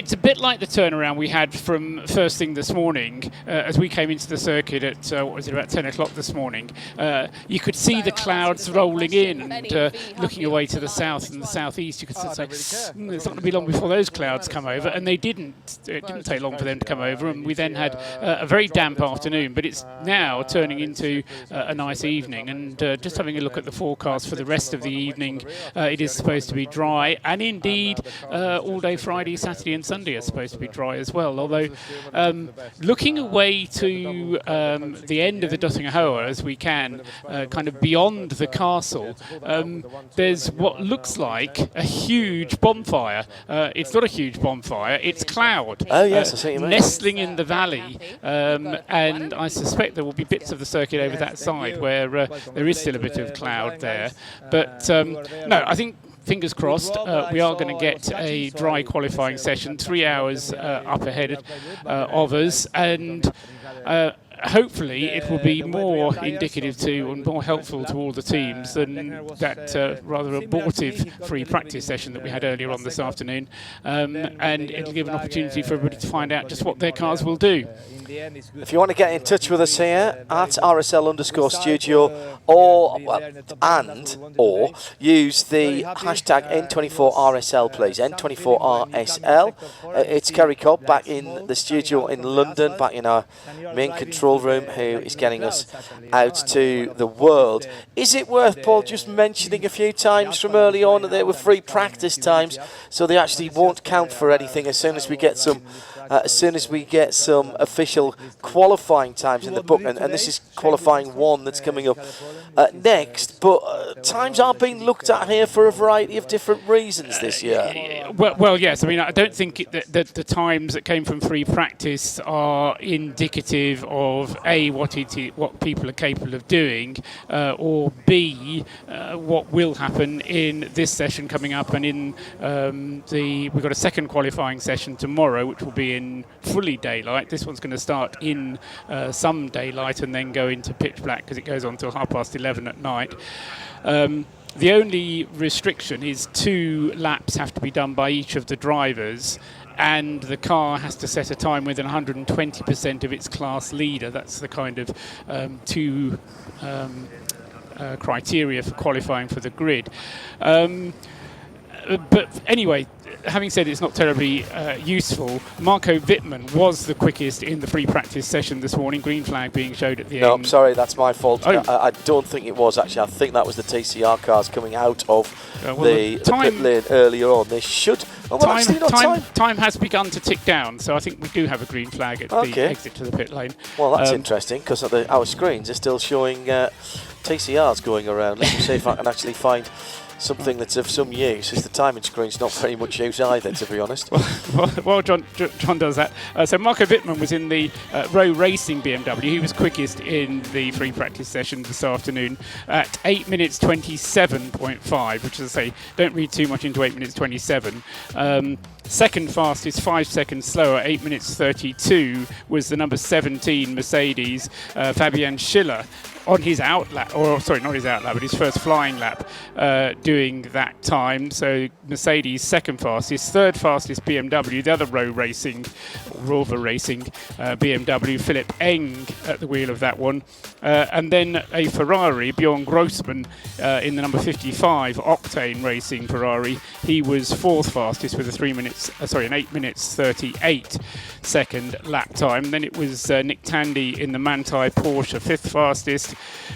it's a bit like the turnaround we had from first thing this morning as we came into the circuit at about 10 o'clock this morning. You could see the clouds rolling in and looking away to the south and the southeast. You could say, it's not going to be long before those clouds come over, and they didn't. It didn't take long for them to come over, and we then had a very damp afternoon, but it's now turning into a nice evening. And just having a look at the forecast for the rest of the evening, it is supposed to be dry, and indeed all day Friday, Saturday and Sunday are supposed to be dry as well, although looking away to the end of the Duttinger Hoa as we can, kind of beyond the castle, there's what looks like a huge bonfire. It's not a huge bonfire, it's cloud. Oh yes, I see what you mean. Nestling in the valley, and I suspect there will be bits of the circuit over that side where there is still a bit of cloud there. But no, I think, fingers crossed, we are going to get a dry qualifying session, 3 hours up ahead of us, and hopefully it will be more indicative to and more helpful to all the teams than that rather abortive free practice session that we had earlier on this afternoon, and it'll give an opportunity for everybody to find out just what their cars will do. If you want to get in touch with us here at RSL_studio or use the hashtag N24RSL, please. N24RSL. It's Kerry Cobb back in the studio in London, back in our main control room, who is getting us out to the world. Is it worth, Paul, just mentioning a few times from early on that they were free practice times, so they actually won't count for anything as soon as we get some official qualifying times in the book, and this is qualifying 1 that's coming up next, but times are being looked at here for a variety of different reasons this year. Well, yes. I mean, I don't think that the times that came from free practice are indicative of A, what people are capable of doing, or B, what will happen in this session coming up, and in we've got a second qualifying session tomorrow, which will be in fully daylight. This one's going to start in some daylight and then go into pitch black because it goes on till 11:30 at night. The only restriction is 2 laps have to be done by each of the drivers, and the car has to set a time within 120% of its class leader. That's the kind of two criteria for qualifying for the grid. But anyway, having said it's not terribly useful, Marco Wittmann was the quickest in the free practice session this morning, green flag being showed at the end. No, sorry, that's my fault. Oh. I don't think it was, actually. I think that was the TCR cars coming out of the pit lane earlier on. They should... Time has begun to tick down, so I think we do have a green flag at the exit to the pit lane. Well, that's interesting, because our screens are still showing TCRs going around. Let me see if I can actually find something that's of some use, as the timing screen's not very much use either, to be honest. Well, John does that. So Marco Wittmann was in the row racing BMW. He was quickest in the free practice session this afternoon at 8 minutes 27.5, which, as I say, don't read too much into 8 minutes 27. Second fastest, 5 seconds slower, 8 minutes 32, was the number 17 Mercedes, Fabian Schiller, on his outlap, or sorry, not his outlap, but his first flying lap, doing that time. So Mercedes second fastest, third fastest BMW, the other rover racing BMW, Philipp Eng at the wheel of that one, and then a Ferrari, Bjorn Grossman, in the number 55 Octane Racing Ferrari. He was fourth fastest with an 8 minutes 38 second lap time. Then it was Nick Tandy in the Manthey Porsche, fifth fastest.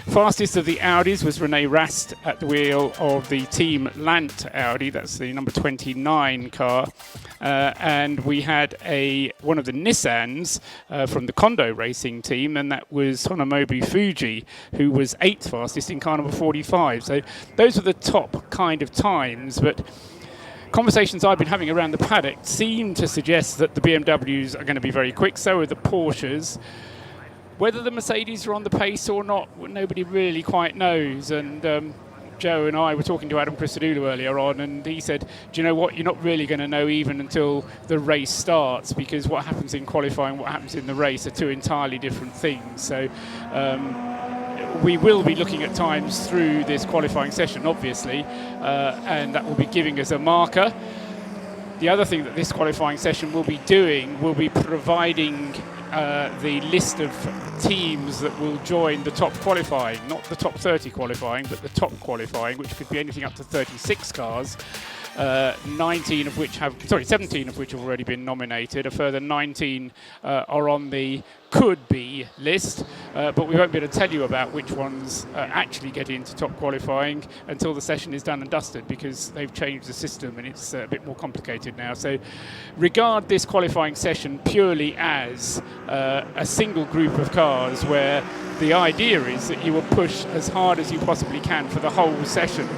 Fastest of the Audis was René Rast at the wheel of the Team Lant Audi. That's the number 29 car. And we had one of the Nissans from the Kondo Racing team, and that was Honomobu Fuji, who was 8th fastest in car number 45. So those are the top kind of times, but conversations I've been having around the paddock seem to suggest that the BMWs are going to be very quick, so are the Porsches. Whether the Mercedes are on the pace or not, nobody really quite knows. And Joe and I were talking to Adam Christodoulou earlier on, and he said, do you know what, you're not really going to know even until the race starts, because what happens in qualifying, what happens in the race are two entirely different things. So we will be looking at times through this qualifying session, obviously, and that will be giving us a marker. The other thing that this qualifying session will be doing will be providing the list of teams that will join the top qualifying, not the top 30 qualifying, but the top qualifying, which could be anything up to 36 cars. 17 of which have already been nominated. A further 19 are on the could-be list, but we won't be able to tell you about which ones actually get into top qualifying until the session is done and dusted, because they've changed the system and it's a bit more complicated now. So regard this qualifying session purely as a single group of cars where the idea is that you will push as hard as you possibly can for the whole session,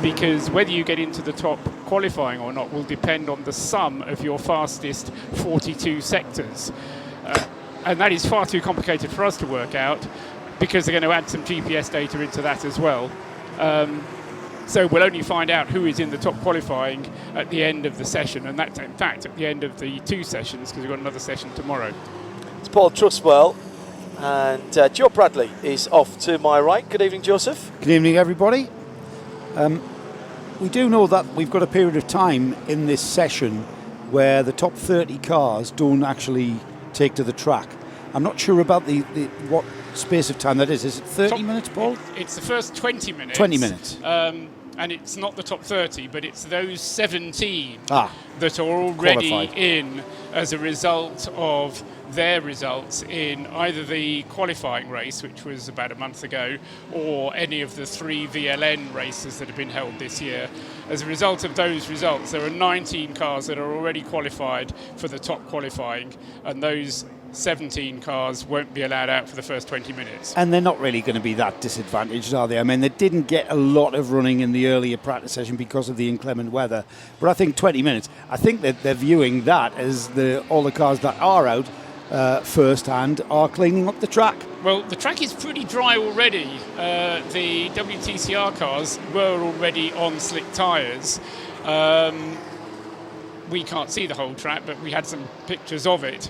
because whether you get into the top qualifying or not will depend on the sum of your fastest 42 sectors. And that is far too complicated for us to work out, because they're going to add some GPS data into that as well. So we'll only find out who is in the top qualifying at the end of the session, and that's in fact at the end of the 2 sessions, because we've got another session tomorrow. It's Paul Trustwell, and Joe Bradley is off to my right. Good evening, Joseph. Good evening, everybody. We do know that we've got a period of time in this session where the top 30 cars don't actually take to the track. I'm not sure about the what space of time that is. Is it 30 minutes, Paul? It's the first 20 minutes. 20 minutes. And it's not the top 30, but it's those 17 that are already qualified in as a result of their results in either the qualifying race, which was about a month ago, or any of the 3 VLN races that have been held this year. As a result of those results, there are 19 cars that are already qualified for the top qualifying, and those 17 cars won't be allowed out for the first 20 minutes. And they're not really going to be that disadvantaged, are they? I mean, they didn't get a lot of running in the earlier practice session because of the inclement weather. But I think 20 minutes, I think that they're viewing that as all the cars that are out first hand are cleaning up the track. Well, the track is pretty dry already. The WTCR cars were already on slick tyres. We can't see the whole track, but we had some pictures of it.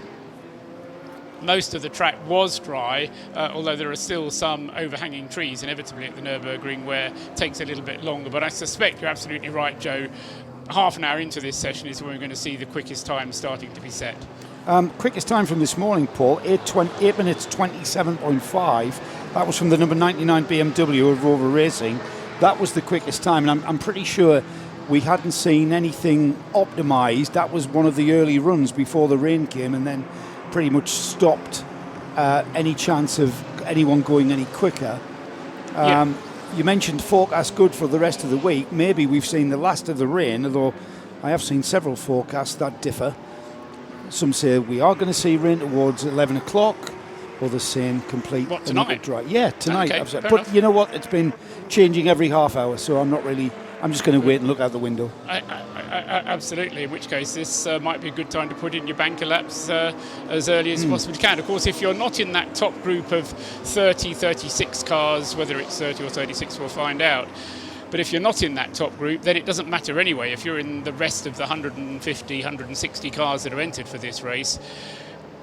Most of the track was dry, although there are still some overhanging trees inevitably at the Nürburgring where it takes a little bit longer. But I suspect you're absolutely right, Joe. Half an hour into this session is when we're going to see the quickest time starting to be set. Quickest time from this morning, Paul, 8 minutes 27.5. That was from the number 99 BMW of Rover Racing. That was the quickest time, and I'm pretty sure we hadn't seen anything optimised. That was one of the early runs before the rain came, and then pretty much stopped any chance of anyone going any quicker. You mentioned forecast good for the rest of the week. Maybe we've seen the last of the rain, although I have seen several forecasts that differ. Some say we are going to see rain towards 11 o'clock, others saying complete tonight? Dry. Yeah, tonight. Okay, but enough. You know what? It's been changing every half hour, so I'm just going to wait and look out the window. Absolutely, in which case this might be a good time to put in your banker laps as early as you possibly can. Of course, if you're not in that top group of 30, 36 cars, whether it's 30 or 36, we'll find out. But if you're not in that top group, then it doesn't matter anyway. If you're in the rest of the 150, 160 cars that are entered for this race,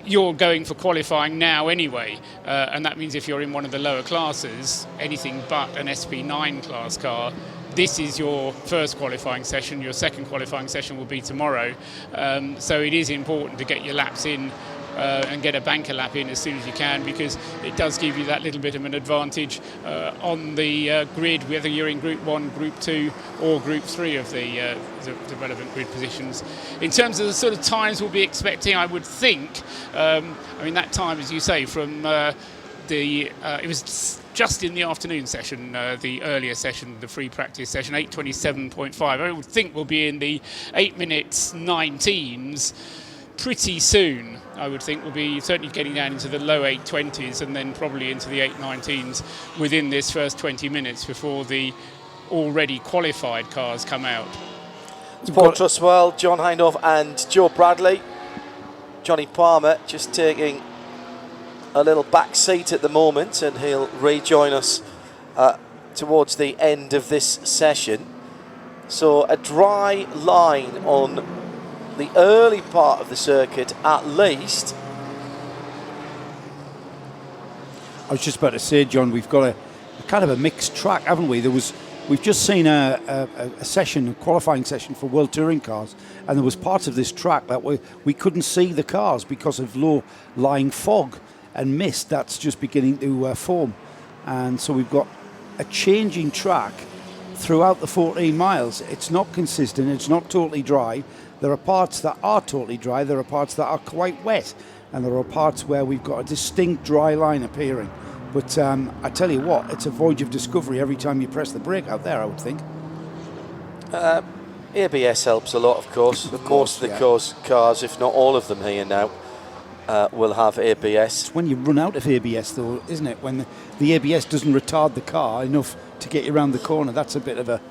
you're going for qualifying now anyway. And that means if you're in one of the lower classes, anything but an SP9 class car, this is your first qualifying session. Your second qualifying session will be tomorrow. So it is important to get your laps in and get a banker lap in as soon as you can, because it does give you that little bit of an advantage on the grid, whether you're in Group 1, Group 2 or Group 3 of the relevant grid positions. In terms of the sort of times we'll be expecting, I would think, that time, as you say, from it was just in the afternoon session, the earlier session, the free practice session, 8:27.5. I would think we'll be in the 8 minutes 19s pretty soon. I would think we'll be certainly getting down into the low 8:20s and then probably into the 8:19s within this first 20 minutes before the already qualified cars come out. It's Paul Trustwell, John Hindhaugh and Joe Bradley. Johnny Palmer just taking a little back seat at the moment, and he'll rejoin us towards the end of this session. So a dry line on the early part of the circuit at least. I was just about to say, John, we've got a kind of a mixed track, haven't we? There was we've just seen a session, a qualifying session for World Touring cars, and there was parts of this track that we couldn't see the cars because of low-lying fog and mist that's just beginning to form. And so we've got a changing track throughout the 14 miles. It's not consistent, it's not totally dry. There are parts that are totally dry, there are parts that are quite wet, and there are parts where we've got a distinct dry line appearing. But I tell you what, it's a voyage of discovery every time you press the brake out there, I would think. ABS helps a lot, of course. Most of the cars, if not all of them here now, will have ABS. It's when you run out of ABS, though, isn't it? When the ABS doesn't retard the car enough to get you around the corner. That's a bit of a...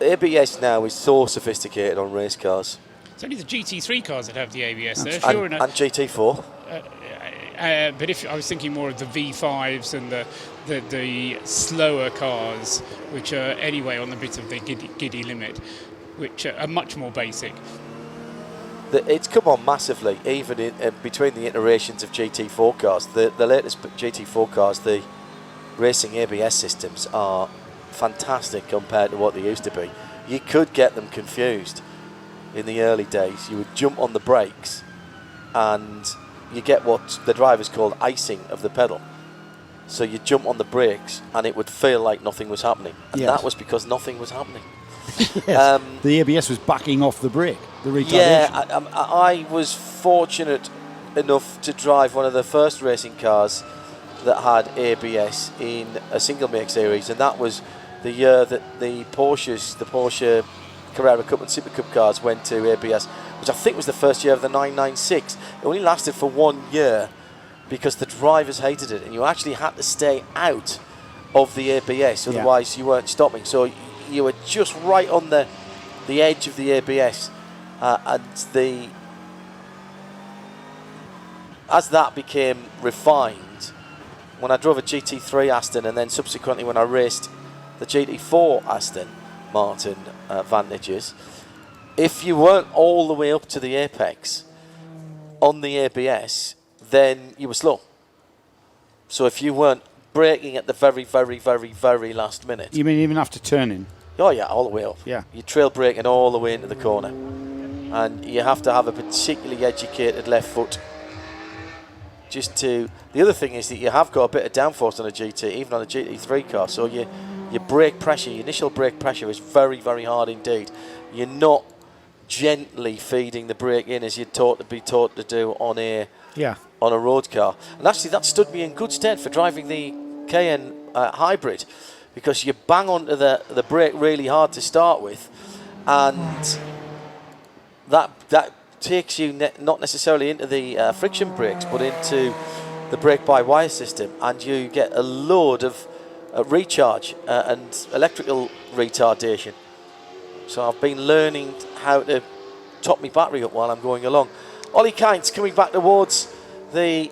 ABS now is so sophisticated on race cars. It's only the GT3 cars that have the ABS there. And GT4. But if I was thinking more of the V5s and the slower cars, which are anyway on the bit of the giddy limit, which are much more basic. It's come on massively, even in, between the iterations of GT4 cars. The latest GT4 cars, the racing ABS systems are fantastic compared to what they used to be. You could get them confused in the early days. You would jump on the brakes and you get what the drivers called icing of the pedal. So you jump on the brakes and it would feel like nothing was happening. And that was because nothing was happening. Yes. The ABS was backing off the brake, the retardation. Yeah, I was fortunate enough to drive one of the first racing cars that had ABS in a single make series, and that was the year that the Porsche Carrera Cup and Super Cup cars went to ABS, which I think was the first year of the 996. It only lasted for 1 year because the drivers hated it, and you actually had to stay out of the ABS, otherwise you weren't stopping. So you were just right on the edge of the ABS, and as that became refined, when I drove a GT3 Aston, and then subsequently when I raced the GT4 Aston Martin Vantages, if you weren't all the way up to the apex on the ABS, then you were slow. So if you weren't braking at the very, very, very, very last minute. You mean even after turning? Oh yeah, all the way up. Yeah. You're trail braking all the way into the corner. And you have to have a particularly educated left foot. The other thing is that you have got a bit of downforce on a GT, even on a GT3 car. So your brake pressure, your initial brake pressure is very, very hard indeed. You're not gently feeding the brake in as you're taught to do on a road car. And actually that stood me in good stead for driving the Cayenne hybrid, because you bang onto the brake really hard to start with, and that takes you not necessarily into the friction brakes, but into the brake-by-wire system, and you get a load of recharge and electrical retardation. So I've been learning how to top my battery up while I'm going along. Ollie Kynes coming back towards the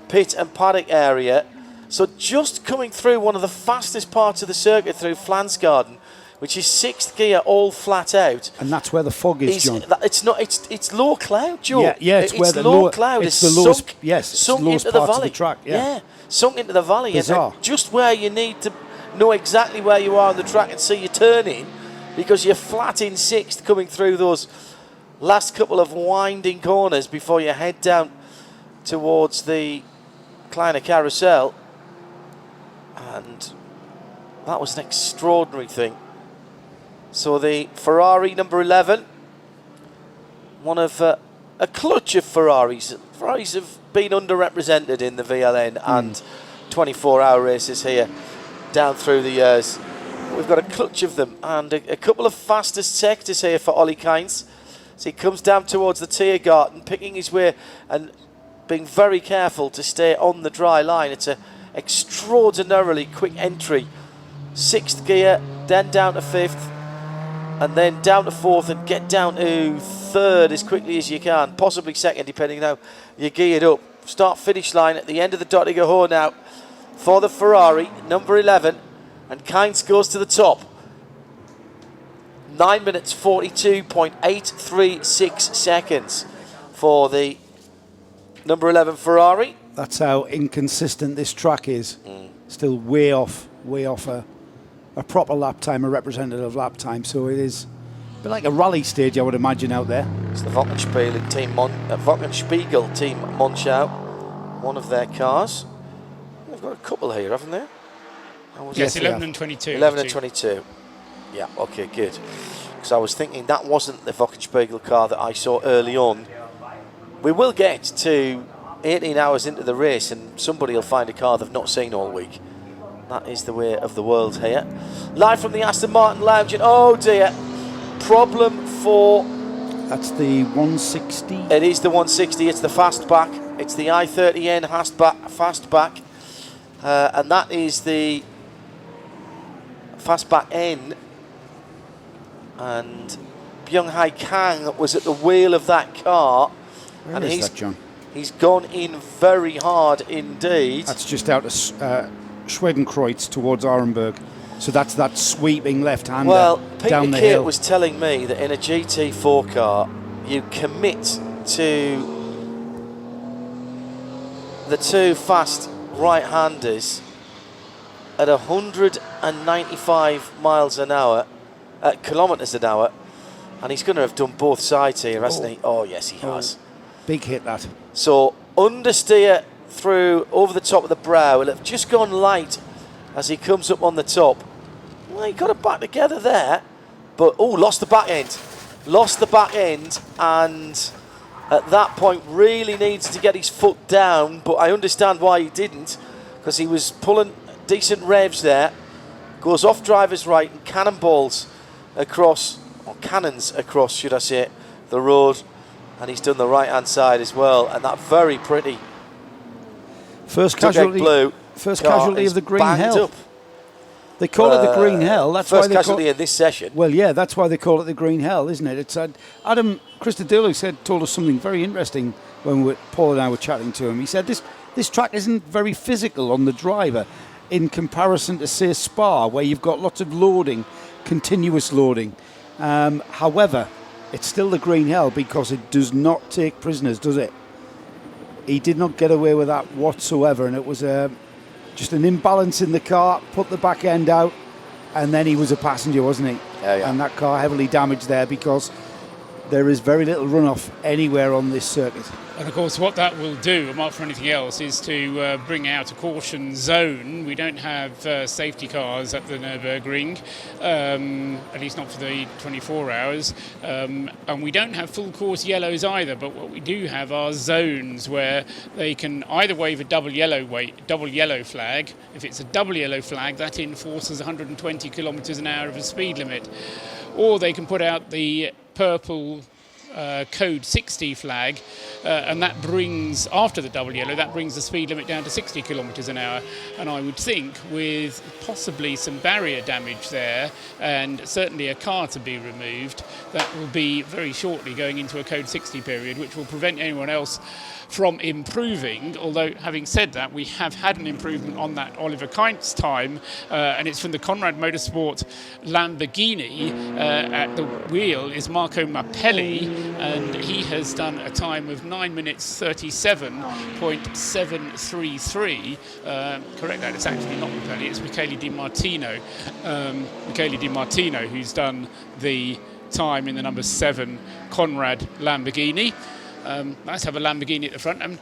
pit and paddock area. So just coming through one of the fastest parts of the circuit through Flansgarden, which is 6th gear, all flat out. And that's where the fog is, John. It's low cloud, Joe. Yeah, it's where the low cloud. It's the lowest, sunk into the valley. Of the track. Yeah, sunk into the valley. Bizarre. And just where you need to know exactly where you are on the track and see you turning, because you're flat in 6th coming through those last couple of winding corners before you head down towards the Kleiner Carousel. And that was an extraordinary thing. So the Ferrari number 11, one of a clutch of Ferraris. Ferraris have been underrepresented in the VLN and 24-hour races here down through the years. We've got a clutch of them, and a couple of fastest sectors here for Ollie Kynes. So he comes down towards the Tiergarten, picking his way and being very careful to stay on the dry line. It's an extraordinarily quick entry. 6th gear, then down to 5th, and then down to 4th, and get down to 3rd as quickly as you can, possibly 2nd depending on how you geared up. Start-finish line at the end of the Dottinger Horn now for the Ferrari, number 11, and Kynes goes to the top. 9 minutes 42.836 seconds for the number 11 Ferrari. That's how inconsistent this track is. Still way off a proper lap time, a representative lap time. So it is a bit like a rally stage, I would imagine, out there. It's the Wochenspiegel team Monschau, one of their cars. They've got a couple here, haven't they? Yes, 11 and 22. 11 and 22. Yeah, okay, good. Because I was thinking that wasn't the Wochenspiegel car that I saw early on. We will get to 18 hours into the race and somebody will find a car they've not seen all week. That is the way of the world here. Live from the Aston Martin Lounge, and oh dear, problem for... That's the 160. It is the 160, it's the fastback. It's the i30N fastback. And that is the fastback N. And Byung-Hai Kang was at the wheel of that car. Where is that, John? He's gone in very hard indeed. That's just out of Schwedenkreuz towards Orenburg. So that's that sweeping left-hander down the hill. Peter Kate was telling me that in a GT4 car, you commit to the two fast right-handers at 195 miles an hour, kilometres an hour, and he's going to have done both sides here, hasn't he? Oh, yes, he has. Big hit, that. So, understeer through over the top of the brow. He'll have just gone light as he comes up on the top. Well, he got it back together there, but, lost the back end. Lost the back end, and at that point really needs to get his foot down, but I understand why he didn't, because he was pulling decent revs there. Goes off driver's right and cannons across, should I say, the road, and he's done the right-hand side as well, and that very pretty first casualty of the Green Hell. Up. They call it the Green Hell. That's first why they casualty in this session. Well, yeah, that's why they call it the Green Hell, isn't it? It's Adam Christodoulou told us something very interesting when Paul and I were chatting to him. He said this track isn't very physical on the driver in comparison to, say, Spa, where you've got lots of loading, continuous loading. However, it's still the Green Hell because it does not take prisoners, does it? He did not get away with that whatsoever, and it was just an imbalance in the car, put the back end out, and then he was a passenger, wasn't he? Yeah. And that car heavily damaged there because there is very little runoff anywhere on this circuit. And of course what that will do, apart from anything else, is to bring out a caution zone. We don't have safety cars at the Nürburgring, at least not for the 24 hours, and we don't have full course yellows either, but what we do have are zones where they can either wave a double yellow flag. If it's a double yellow flag, that enforces 120 kilometres an hour of a speed limit, or they can put out the purple code 60 flag, and that brings, after the double yellow, that brings the speed limit down to 60 kilometres an hour. And I would think with possibly some barrier damage there and certainly a car to be removed, that will be very shortly going into a code 60 period, which will prevent anyone else from improving. Although, having said that, we have had an improvement on that Oliver Kainz time, and it's from the Conrad Motorsport Lamborghini. At the wheel is Marco Mappelli, and he has done a time of 9 minutes 37.733. Correct that, it's actually not Mappelli, it's Michele Di Martino. Michele Di Martino, who's done the time in the number 7 Conrad Lamborghini. Nice to have a Lamborghini at the front.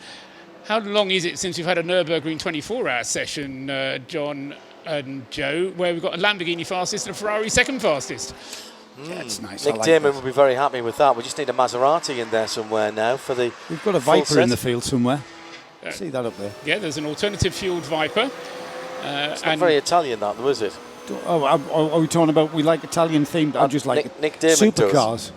How long is it since we've had a Nürburgring 24-hour session, John and Joe, where we've got a Lamborghini fastest and a Ferrari second fastest? That's nice. Nick Damon will be very happy with that. We just need a Maserati in there somewhere now for the. We've got a Viper in the field somewhere. See that up there? Yeah, there's an alternative fueled Viper. It's not very Italian, that, though, is it? Oh, are we talking about we like Italian themed? I just like Nick Damon supercars.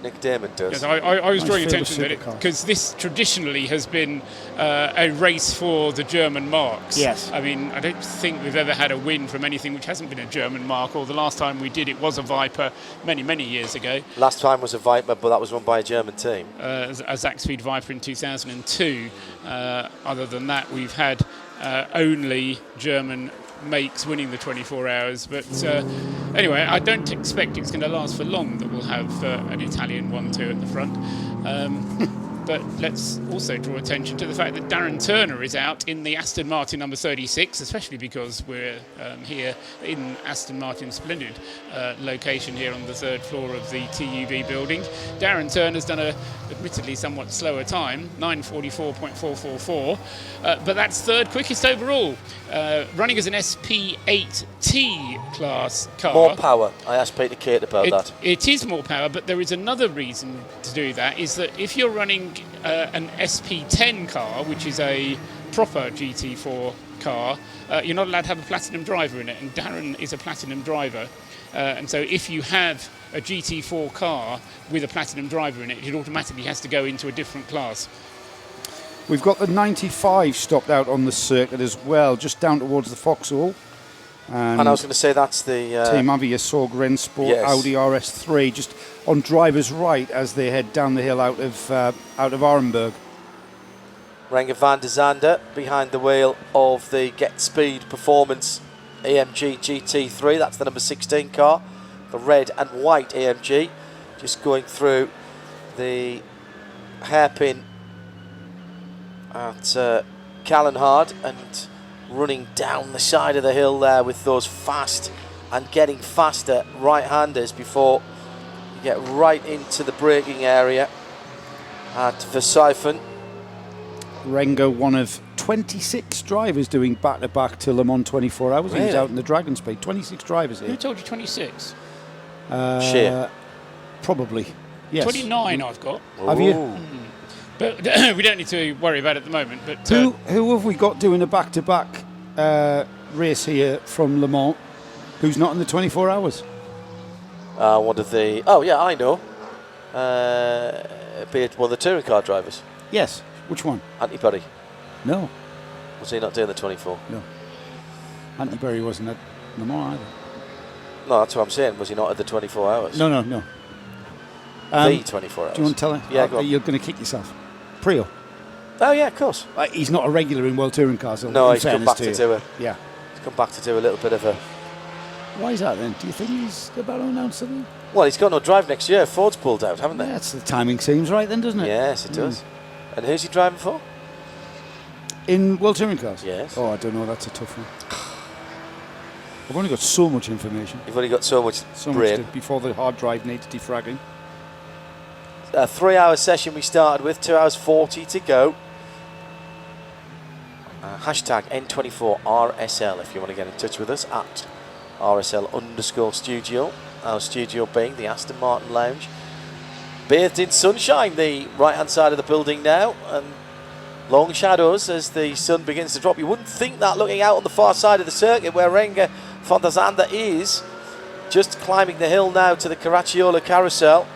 Nick Damon does. Yes, I was drawing Nice attention to it because this traditionally has been a race for the German marques. Yes. I mean, I don't think we've ever had a win from anything which hasn't been a German marque, or the last time we did it was a Viper many, many years ago. Last time was a Viper, but that was run by a German team. A Zaxfeed Viper in 2002. Other than that, we've had only German makes winning the 24 hours, but anyway, I don't expect it's going to last for long that we'll have an Italian 1-2 at the front. but let's also draw attention to the fact that Darren Turner is out in the Aston Martin number 36, especially because we're here in Aston Martin's splendid location here on the 3rd floor of the TUV building. Darren Turner's done a admittedly somewhat slower time, 9:44.444, but that's 3rd quickest overall, running as an SP8T class car. More power. I asked Peter Kate about that. It is more power, but there is another reason to do that, is that if you're running an SP10 car, which is a proper GT4 car, you're not allowed to have a platinum driver in it, and Darren is a platinum driver. And so if you have a GT4 car with a platinum driver in it, it automatically has to go into a different class. We've got the 95 stopped out on the circuit as well, just down towards the Vauxhall. And I was going to say that's the Team Avia Sorg Rennsport, yes. Audi RS3, just on driver's right as they head down the hill out of Arenberg. Renger van der Zande behind the wheel of the Get Speed Performance AMG GT3. That's the number 16 car, the red and white AMG, just going through the hairpin at Callanhard and running down the side of the hill there with those fast and getting faster right-handers before you get right into the braking area at Versiphen. Renger, one of 26 drivers doing back-to-back to Le Mans 24 hours. Really? He was out in the Dragon Speed. 26 drivers here. Who told you 26? Sheer. Probably, yes. 29 I've got. Have you? Ooh. But we don't need to worry about it at the moment. But Who have we got doing a back-to-back race here from Le Mans who's not in the 24 hours? One of the... Oh, yeah, I know. Be it one of the touring car drivers. Yes. Which one? Anthony Berry. No. Was he not doing the 24? No. Anthony Berry wasn't at Le Mans either. No, that's what I'm saying. Was he not at the 24 hours? No. The 24 hours. Do you want to tell him? Yeah, go on. You're going to kick yourself. Prio. Oh, yeah, of course. He's not a regular in World Touring Cars. No, he's come back to do it. Yeah. He's come back to do a little bit of a... Why is that then? Do you think he's about to announce something? Well, he's got no drive next year. Ford's pulled out, haven't they? Yeah, the timing seems right then, doesn't it? Yes, it does. And who's he driving for? In World Touring Cars? Yes. Oh, I don't know. That's a tough one. I've only got so much information. You've only got so much Much before the hard drive needs defragging. A 3-hour session we started with, 2 hours 40 to go. Hashtag N24RSL if you want to get in touch with us at RSL_studio. Our studio being the Aston Martin Lounge. Bathed in sunshine, the right hand side of the building now, and long shadows as the sun begins to drop. You wouldn't think that looking out on the far side of the circuit where Renger van der Zande is, just climbing the hill now to the Caracciolo carousel,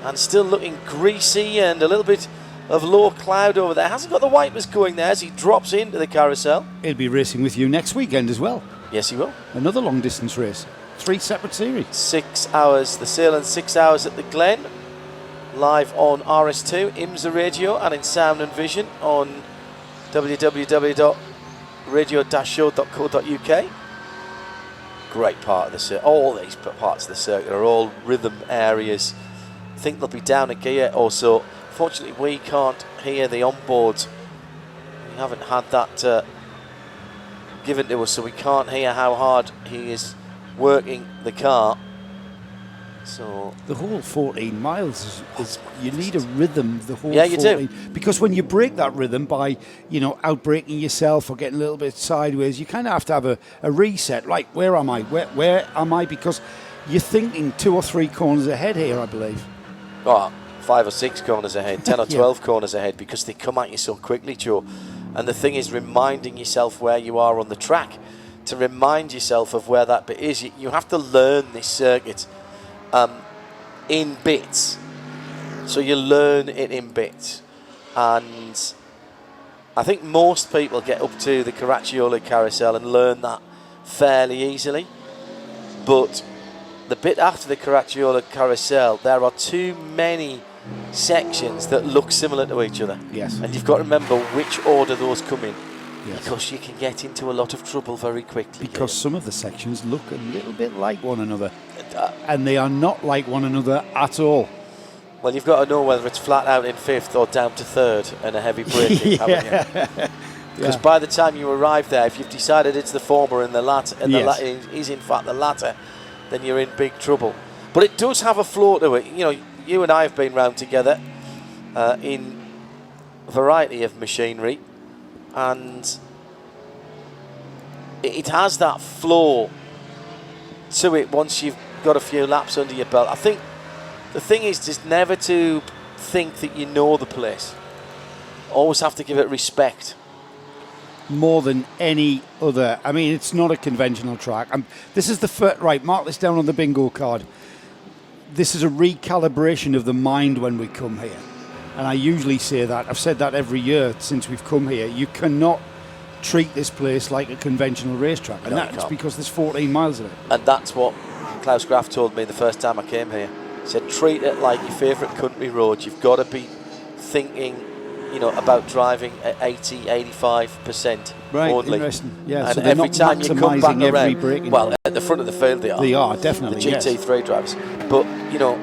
and still looking greasy and a little bit of low cloud over there. Hasn't got the wipers going there as he drops into the carousel. He'll be racing with you next weekend as well. Yes, he will. Another long distance race. 3 separate series. 6 hours, the Sale and 6 hours at the Glen. Live on RS2, IMSA Radio, and in sound and vision on www.radio-show.co.uk. Great part of the circuit. All these parts of the circuit are all rhythm areas. I think they'll be down a gear also. Fortunately, we can't hear the onboard. We haven't had that given to us, so we can't hear how hard he is working the car. So the whole 14 miles is you need a rhythm. The whole 14. Do, because when you break that rhythm by outbraking yourself or getting a little bit sideways, you kind of have to have a reset. Right, where am I? Where am I? Because you're thinking 2 or 3 corners ahead here, I believe. Oh, 5 or 6 corners ahead, 10 or 12 corners ahead, because they come at you so quickly, Joe. And the thing is, reminding yourself where you are on the track, to remind yourself of where that bit is. You have to learn this circuit in bits, so you learn it in bits, and I think most people get up to the Caracciolo carousel and learn that fairly easily, but the bit after the Caracciolo carousel, there are too many sections that look similar to each other. Yes. And you've got to remember which order those come in. Yes. Because you can get into a lot of trouble very quickly. Because some of the sections look a little bit like one another. And they are not like one another at all. Well, you've got to know whether it's flat out in 5th or down to 3rd and a heavy braking, haven't you? Because by the time you arrive there, if you've decided it's the former and the latter, and the latter is in fact the latter, then you're in big trouble. But it does have a floor to it. You know, you and I have been round together in a variety of machinery, and it has that floor to it once you've got a few laps under your belt. I think the thing is just never to think that you know the place. Always have to give it respect. More than any other. I mean, it's not a conventional track. This is the first, right, mark this down on the bingo card. This is a recalibration of the mind when we come here. And I usually say that. I've said that every year since we've come here. You cannot treat this place like a conventional racetrack. And that's because there's 14 miles of it. And that's what Klaus Graf told me the first time I came here. He said, treat it like your favourite country road. You've got to be thinking, you know, about driving at 80, 85% right, only. Interesting. Yeah, and so they're every not time you come back around, well, at the front of the field they are. They are, definitely, the GT3 drivers. But, you know,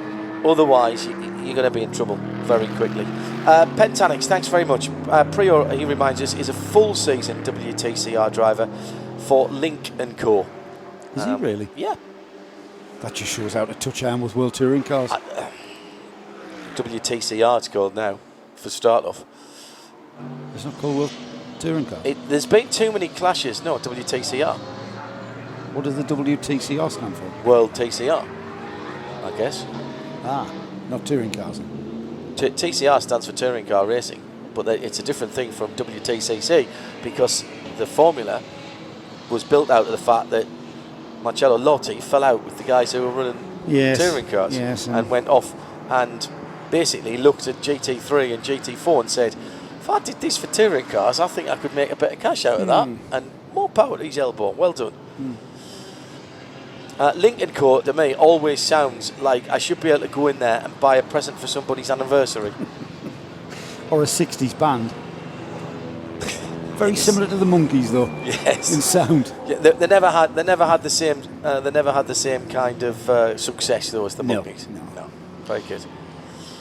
otherwise you're going to be in trouble very quickly. Pentanix, thanks very much. Prior, he reminds us, is a full season WTCR driver for Link & Co. Is he really? Yeah. That just shows how to touch arm with World Touring cars. WTCR it's called now, for start off. It's not called World Touring cars? There's been too many clashes. No, WTCR. What does the WTCR stand for? World TCR, I guess. Not touring cars. TCR stands for touring car racing, but it's a different thing from WTCC because the formula was built out of the fact that Marcello Lotti fell out with the guys who were running touring cars and went off and basically looked at GT3 and GT4 and said, if I did this for touring cars, I think I could make a bit of cash out of that, and more power to his elbow. Well done. Link & Co to me always sounds like I should be able to go in there and buy a present for somebody's anniversary. Or a 60s band. Very similar to the Monkeys, though. Yes. In sound. Yeah, they never had the same kind of success though as the Monkeys. No. Very good.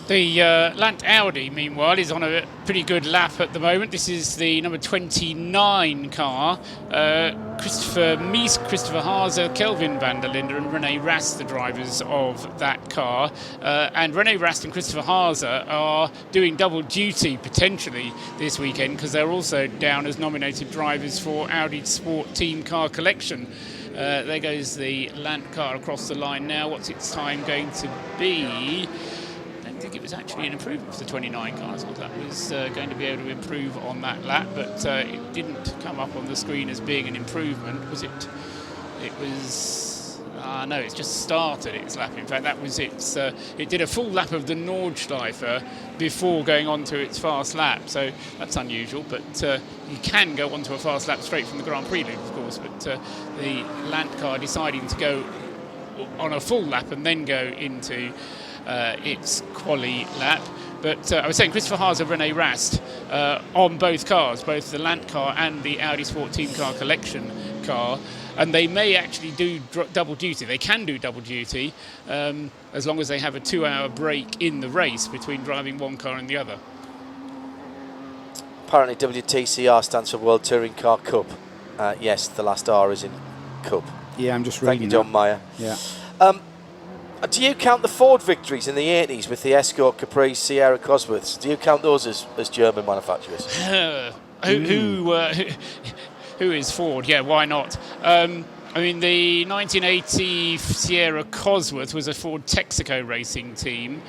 The Lant Audi, meanwhile, is on a pretty good lap at the moment. This is the number 29 car. Christopher Mies, Christopher Haase, Kelvin van der Linde and René Rast, the drivers of that car. And René Rast and Christopher Haase are doing double duty, potentially, this weekend, because they're also down as nominated drivers for Audi Sport Team Car Collection. There goes the Lant car across the line now. What's its time going to be? I think it was actually an improvement for the 29 cars. I thought that was going to be able to improve on that lap, but it didn't come up on the screen as being an improvement, was it? It was... no, it's just started its lap. In fact, that was its... it did a full lap of the Nordschleife before going on to its fast lap, so that's unusual, but you can go on to a fast lap straight from the Grand Prix loop, of course, but the Lant car deciding to go on a full lap and then go into its quali lap. But I was saying Christopher Haase and René Rast on both cars, both the Lant car and the Audi Sport Team Car Collection car, and they may actually do double duty. They can do double duty as long as they have a 2-hour break in the race between driving one car and the other. Apparently WTCR stands for World Touring Car Cup. Yes, the last R is in Cup. Yeah, I'm just reading. Thank you, John Meyer. Yeah. Do you count the Ford victories in the 80s with the Escort, Caprice, Sierra, Cosworths? Do you count those as German manufacturers? Who is Ford? Yeah, why not? I mean, the 1980 Sierra Cosworth was a Ford Texaco racing team.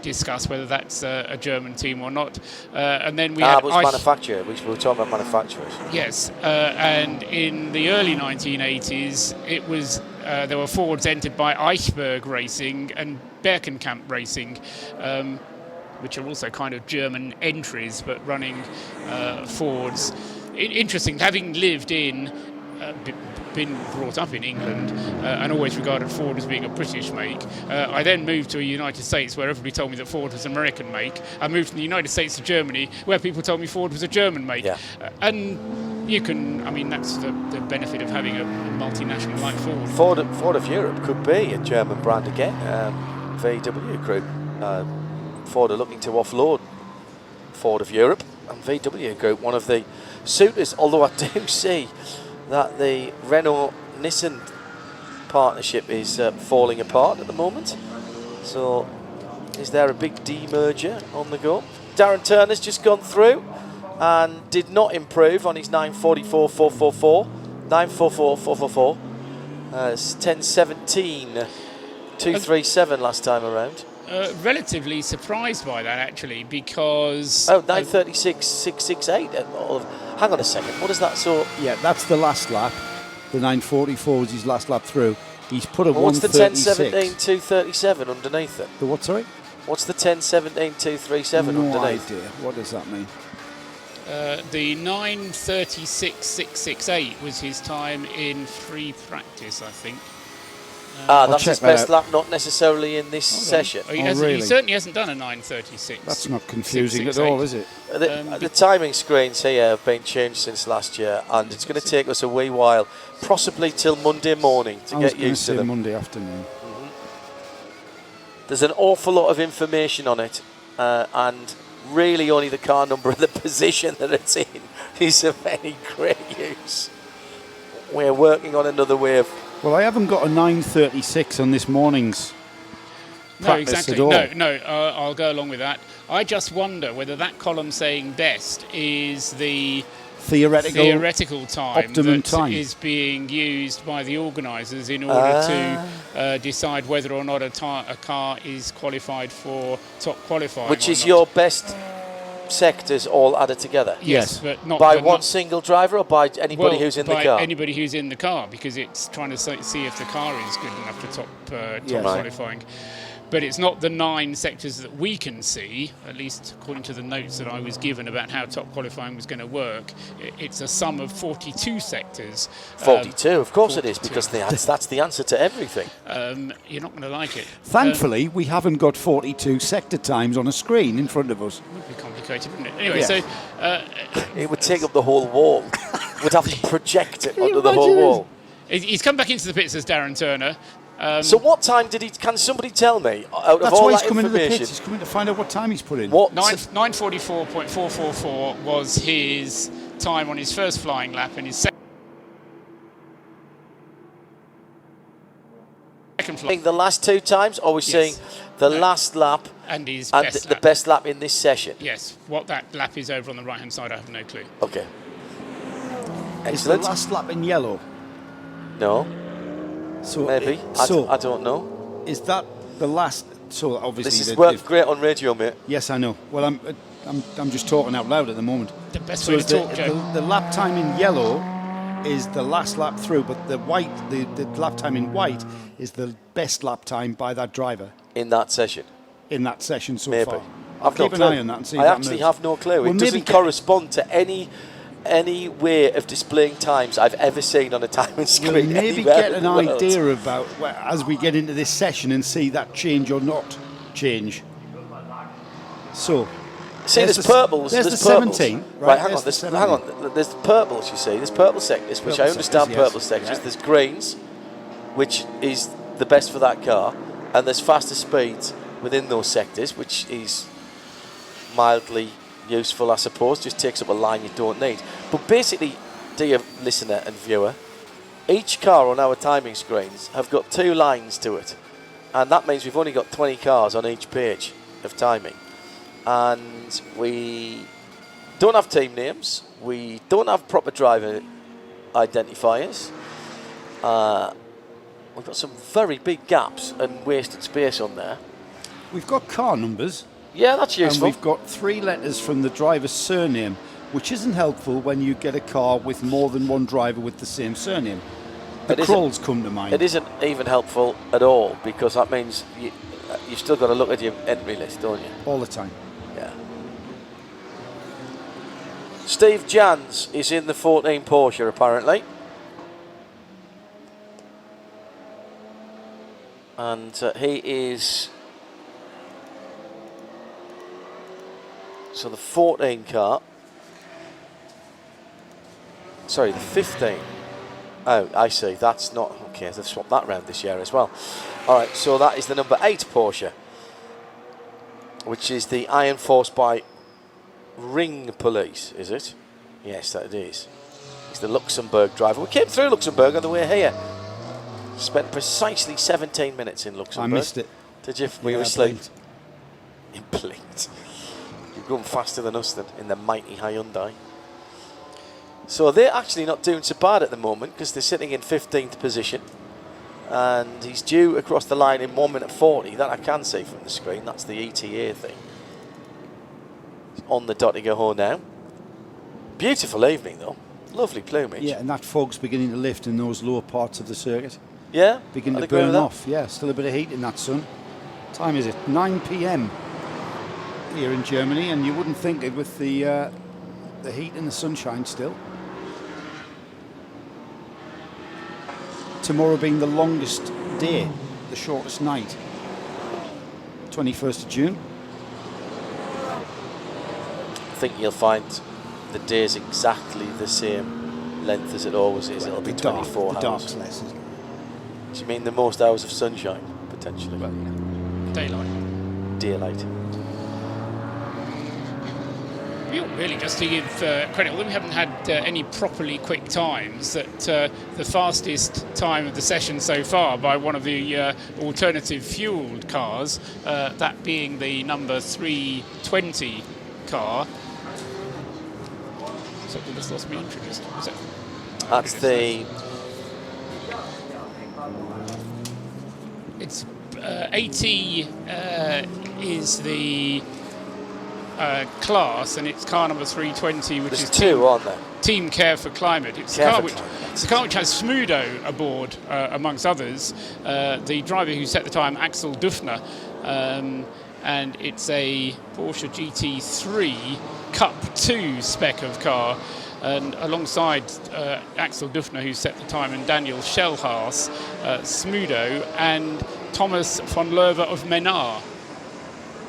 Discuss whether that's a German team or not. And then we had... it was manufacturer. We were talking about manufacturers. Yes, and in the early 1980s, it was... there were Fords entered by Eichberg Racing and Berkenkamp Racing, which are also kind of German entries, but running Fords. Interesting, having lived in... been brought up in England and always regarded Ford as being a British make. I then moved to the United States where everybody told me that Ford was an American make. I moved from the United States to Germany where people told me Ford was a German make. Yeah. And you can, I mean, that's the benefit of having a multinational like Ford. Ford of Europe could be a German brand again. VW Group. Ford are looking to offload Ford of Europe, and VW Group, one of the suitors, although I do see that the Renault-Nissan partnership is falling apart at the moment. So is there a big demerger on the go? Darren Turner's just gone through and did not improve on his 9:44.444. 9:44.444. It's 10:17.237 last time around. Relatively surprised by that, actually, because... Oh, 9:36.668. Hang on a second. What is that? So Yeah, that's the last lap. The 9:44 was his last lap through. He's put a what's the 1:36. 10:17.237 underneath it? The what, sorry? What's the 10:17.237 No underneath? idea. What does that mean? The 9:36.668 was his time in free practice, I think. That's check his that best out. lap, not necessarily in this session. He really? certainly hasn't done a 9:36. That's not confusing at all, is it? The timing screens here have been changed since last year, and it's going to take us a wee while, possibly till Monday morning, to get used to them. Monday afternoon. There's an awful lot of information on it, and really only the car number and the position that it's in is of any great use. We're working on another way of... Well, I haven't got a 9:36 on this morning's No, practice exactly. at all. No, I'll go along with that. I just wonder whether that column saying best is the theoretical time optimum that time is being used by the organisers in order to decide whether or not a car is qualified for top qualifying. Which or is not. your best sectors all added together? Yes, but not by but one not, single driver or by anybody well, who's in by the car? Anybody who's in the car, because it's trying to see if the car is good enough for top qualifying. But it's not the 9 sectors that we can see, at least according to the notes that I was given about how top qualifying was going to work. It's a sum of 42 sectors. 42, of course 42. it is, because that's the answer to everything. You're not going to like it. Thankfully, we haven't got 42 sector times on a screen in front of us. It would be complicated, wouldn't it? Anyway, Yeah. so... It would take up the whole wall. We'd have to project it onto the whole wall. He's come back into the pits as Darren Turner. So what time did he... Can somebody tell me, out That's of all why that he's coming to the information... pits. He's coming to find out what time he's put in. What? 9:44.444 was his time on his first flying lap, and his second flying. The last 2 times, or we're saying the last lap and his and best the lap. best lap in this session? Yes, what that lap is over on the right-hand side, I have no clue. Okay. Is the Excellent. last lap in yellow? No, So maybe. I don't know. Is that the last? So obviously This is worked great on radio, mate. Yes, I know. Well, I'm just talking out loud at the moment. The best So way is to talk, Joe. the lap time in yellow is the last lap through, but the lap time in white is the best lap time by that driver In that session. in that session so Maybe. far. I've no Keep an clue. eye on that and see if I that actually moves. have no clue. Well, It maybe doesn't get- correspond to any way of displaying times I've ever seen on a timing screen. We'll maybe anywhere get in an the world. idea about as we get into this session and see that change or not change. So, See, there's there's the- purples. there's There's the purples. 17, Right, right, hang on. there's There's, the hang 17. on. There's purples. You see, there's purple sectors, which I Purple understand. sectors, Purple yes. sectors. Yeah. There's greens, which is the best for that car, and there's faster speeds within those sectors, which is mildly useful, I suppose. Just takes up a line you don't need. But basically, dear listener and viewer, each car on our timing screens have got 2 lines to it, and that means we've only got 20 cars on each page of timing, and we don't have team names, we don't have proper driver identifiers, we've got some very big gaps and wasted space on there. we've got car numbers. Yeah, that's And useful. we've got 3 letters from the driver's surname, which isn't helpful when you get a car with more than one driver with the same surname. The It isn't. Krolls come to mind. It isn't even helpful at all, because that means you've still got to look at your entry list, don't you? All the time. Yeah. Steve Jans is in the 14 Porsche, apparently. And he is... So the 14 car... Sorry, the 15. Oh, I see. That's not... Okay, they've swapped that round this year as well. Alright, so that is the number 8 Porsche, which is the Iron Force by Ring Police, is it? Yes, that it is. He's the Luxembourg driver. We came through Luxembourg on the way here. Spent precisely 17 minutes in Luxembourg. I missed it. Did you? Were you asleep? You blinked. You're going faster than us then in the mighty Hyundai. So they're actually not doing so bad at the moment because they're sitting in 15th position. And he's due across the line in 1 minute 40. That I can see from the screen. That's the ETA thing. He's on the dot to go home now. Beautiful evening though. Lovely plumage. Yeah, and that fog's beginning to lift in those lower parts of the circuit. Yeah? Beginning to burn off. Yeah, still a bit of heat in that sun. Time is it? 9 p.m. here in Germany, and you wouldn't think it with the heat and the sunshine still. Tomorrow being the longest day, the shortest night. 21st of June. I think you'll find the day's exactly the same length as it always is. It'll be 24 hours. The dark's less, isn't it? Do you mean the most hours of sunshine, potentially? Well, yeah. Daylight. Daylight. Really, just to give credit, although we haven't had any properly quick times, that the fastest time of the session so far by one of the alternative fueled cars, that being the number 320 car. So we just lost me interest. That's the... It's 80 is the class, and it's car number 320, which There's is two, aren't there? Team Care for Climate. It's a car which has Smudo aboard, amongst others. The driver who set the time, Axel Dufner, and it's a Porsche GT3 Cup 2 spec of car. And alongside Axel Dufner, who set the time, and Daniel Schellhaas, Smudo, and Thomas von Löwe of Menard.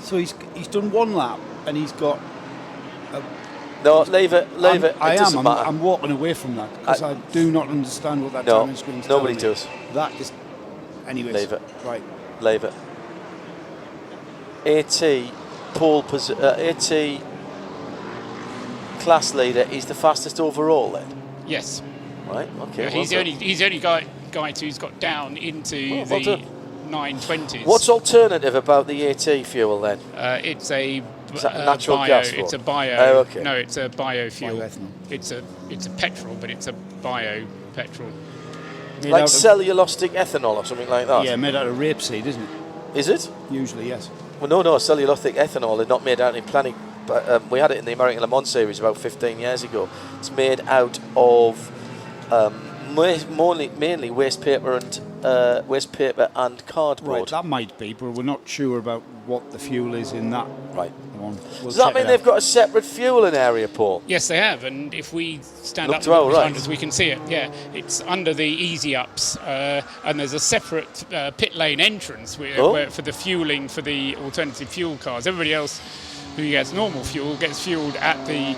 So he's done one lap and he's got... No, leave it. I doesn't am. matter. I'm walking away from that because I do not understand what that No, timing screen's nobody telling me. does. That is... Anyways. Leave it. Right. Leave it. AT AT class leader is the fastest overall then? Yes. Right, okay. Yeah, he's the only guy who's got down into the 920s. What's alternative about the AT fuel then? It's a Is that natural bio. gas? It's a bio. Oh, okay. No, it's a biofuel. Bioethanol. It's a petrol, but it's a bio petrol. Made Like out of- cellulosic ethanol or something like that? Yeah, made out of rapeseed, isn't it? Is it? Usually, yes. Well, no, cellulosic ethanol is not made out in planning. But we had it in the American Le Mans series about 15 years ago. It's made out of mainly waste paper and cardboard. Right, that might be, but we're not sure about what the fuel is in that Right. one. We'll Does that check mean it they've out. got a separate fueling area, Paul? Yes, they have, and if we stand Look up to our right. behind us, we can see it. Yeah, it's under the easy ups, and there's a separate pit lane entrance where for the fueling for the alternative fuel cars. Everybody else who gets normal fuel gets fueled at the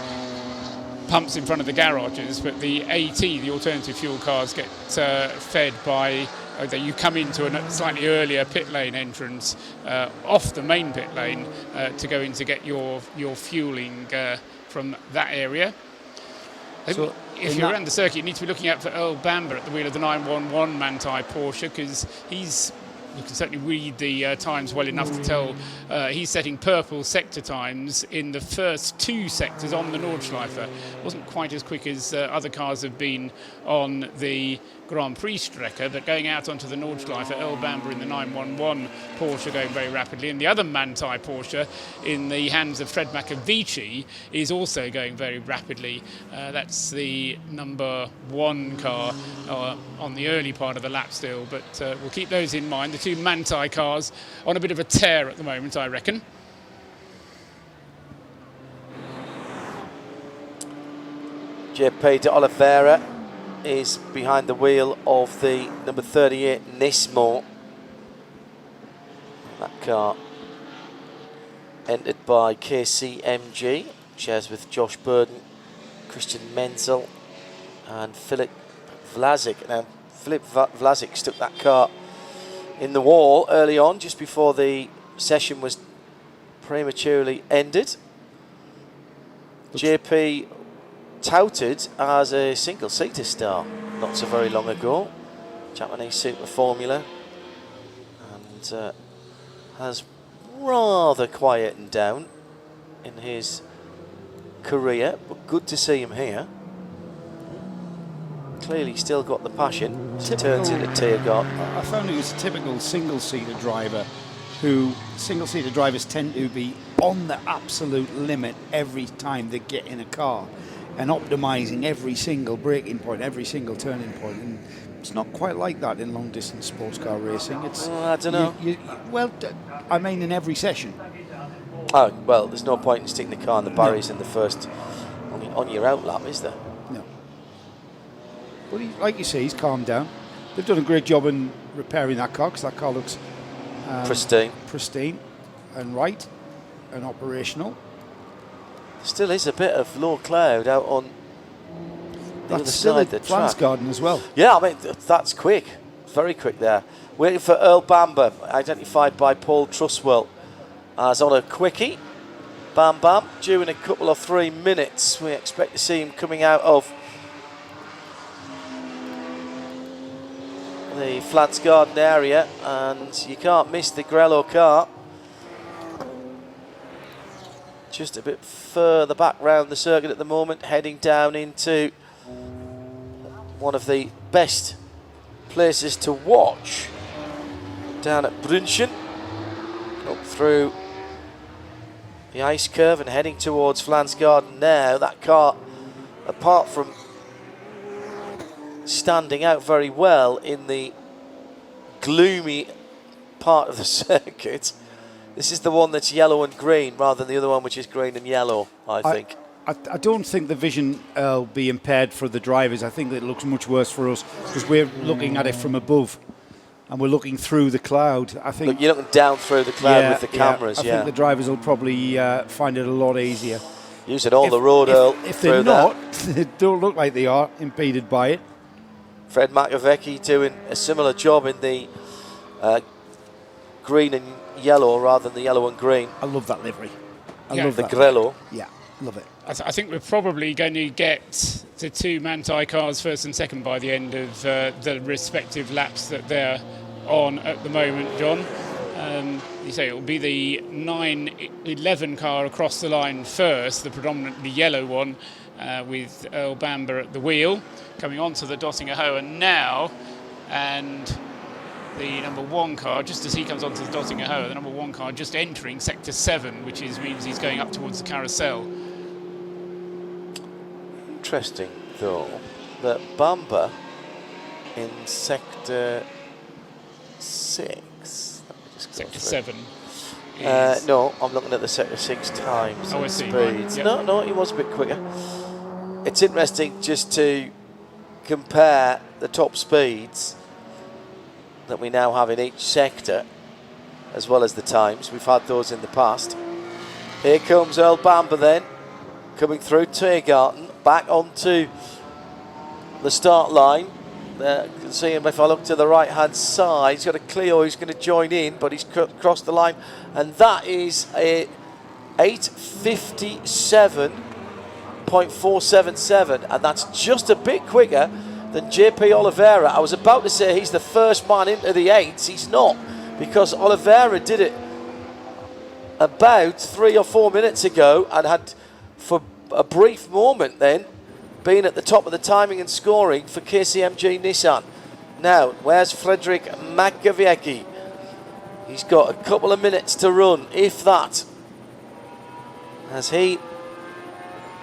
pumps in front of the garages, but the AT, the alternative fuel cars, get fed by. You come into a slightly earlier pit lane entrance off the main pit lane to go in to get your fueling from that area. So if you're around the circuit, you need to be looking out for Earl Bamber at the wheel of the 911 Manthey Porsche, because you can certainly read the times well enough to tell he's setting purple sector times in the first two sectors on the Nordschleife. Wasn't quite as quick as other cars have been on the Grand Prix Strecke, but going out onto the Nordschleife, Earl Bamber in the 911 Porsche going very rapidly, and the other Manthey Porsche in the hands of Fred Macavici is also going very rapidly. That's the number 1 car on the early part of the lap still, but we'll keep those in mind. The two Manthey cars on a bit of a tear at the moment, I reckon. JP de Oliveira is behind the wheel of the number 38 Nismo. That car entered by KCMG, shares with Josh Burden, Christian Menzel and Philip Vlasic. Now, Philip Vlasic stuck that car in the wall early on, just before the session was prematurely ended. JP touted as a single-seater star not so very long ago, Japanese Super Formula, and has rather quietened down in his career, but good to see him here. Clearly still got the passion as he turns into Tiergarten. I found he was a typical single-seater driver who, single-seater drivers tend to be on the absolute limit every time they get in a car and optimising every single braking point, every single turning point. And it's not quite like that in long-distance sports car racing. It's I don't know. Well, I mean in every session. Oh, well, there's no point in sticking the car in the barriers in the first, on your out lap, is there? No. But like you say, he's calmed down. They've done a great job in repairing that car, because that car looks pristine and right and operational. Still is a bit of low cloud out on the other side of the track. Garden as well. Yeah, I mean, that's quick. Very quick there. Waiting for Earl Bamber, identified by Paul Truswell as on a quickie. Bam Bam, due in a couple of 3 minutes. We expect to see him coming out of the Flats Garden area, and you can't miss the Grello car. Just a bit further back round the circuit at the moment, heading down into one of the best places to watch, down at Brünchen, up through the ice curve and heading towards Flansgarden now. That car, apart from standing out very well in the gloomy part of the circuit, this is the one that's yellow and green rather than the other one which is green and yellow, I think. I don't think the vision will be impaired for the drivers. I think that it looks much worse for us because we're looking at it from above and we're looking through the cloud. I think you're looking down through the cloud with the cameras. I think the drivers will probably find it a lot easier. Using all the road, Earl. If they're not, they don't look like they are impeded by it. Fred Makovecki doing a similar job in the green and yellow rather than the yellow and green. I love that livery. I Yeah. love The that. Grello. Yeah, love it. I think we're probably going to get the two Manthey cars first and second by the end of the respective laps that they're on at the moment, John. You say it will be the 9-11 car across the line first, the predominantly yellow one, with Earl Bamber at the wheel, coming onto the Dottinger Hohe now, and the number 1 car, just as he comes onto the Dottinger Hohe, the number 1 car just entering sector 7, which means he's going up towards the carousel. Interesting, though, that Bamber in sector 6. Sector 7. No, I'm looking at the sector 6 times. Oh, I see. Speeds. Right. Yep. No, he was a bit quicker. It's interesting just to compare the top speeds that we now have in each sector, as well as the times. We've had those in the past. Here comes Earl Bamber then, coming through Tiergarten, back onto the start line. There, you can see him if I look to the right hand side. He's got a Clio who's going to join in, but he's crossed the line, and that is a 8:57.477, and that's just a bit quicker than JP Oliveira. I was about to say he's the first man into the 8s. He's not, because Oliveira did it about 3 or 4 minutes ago and had, for a brief moment then, been at the top of the timing and scoring for KCMG Nissan. Now, where's Frederick Makowiecki? He's got a couple of minutes to run, if that, as he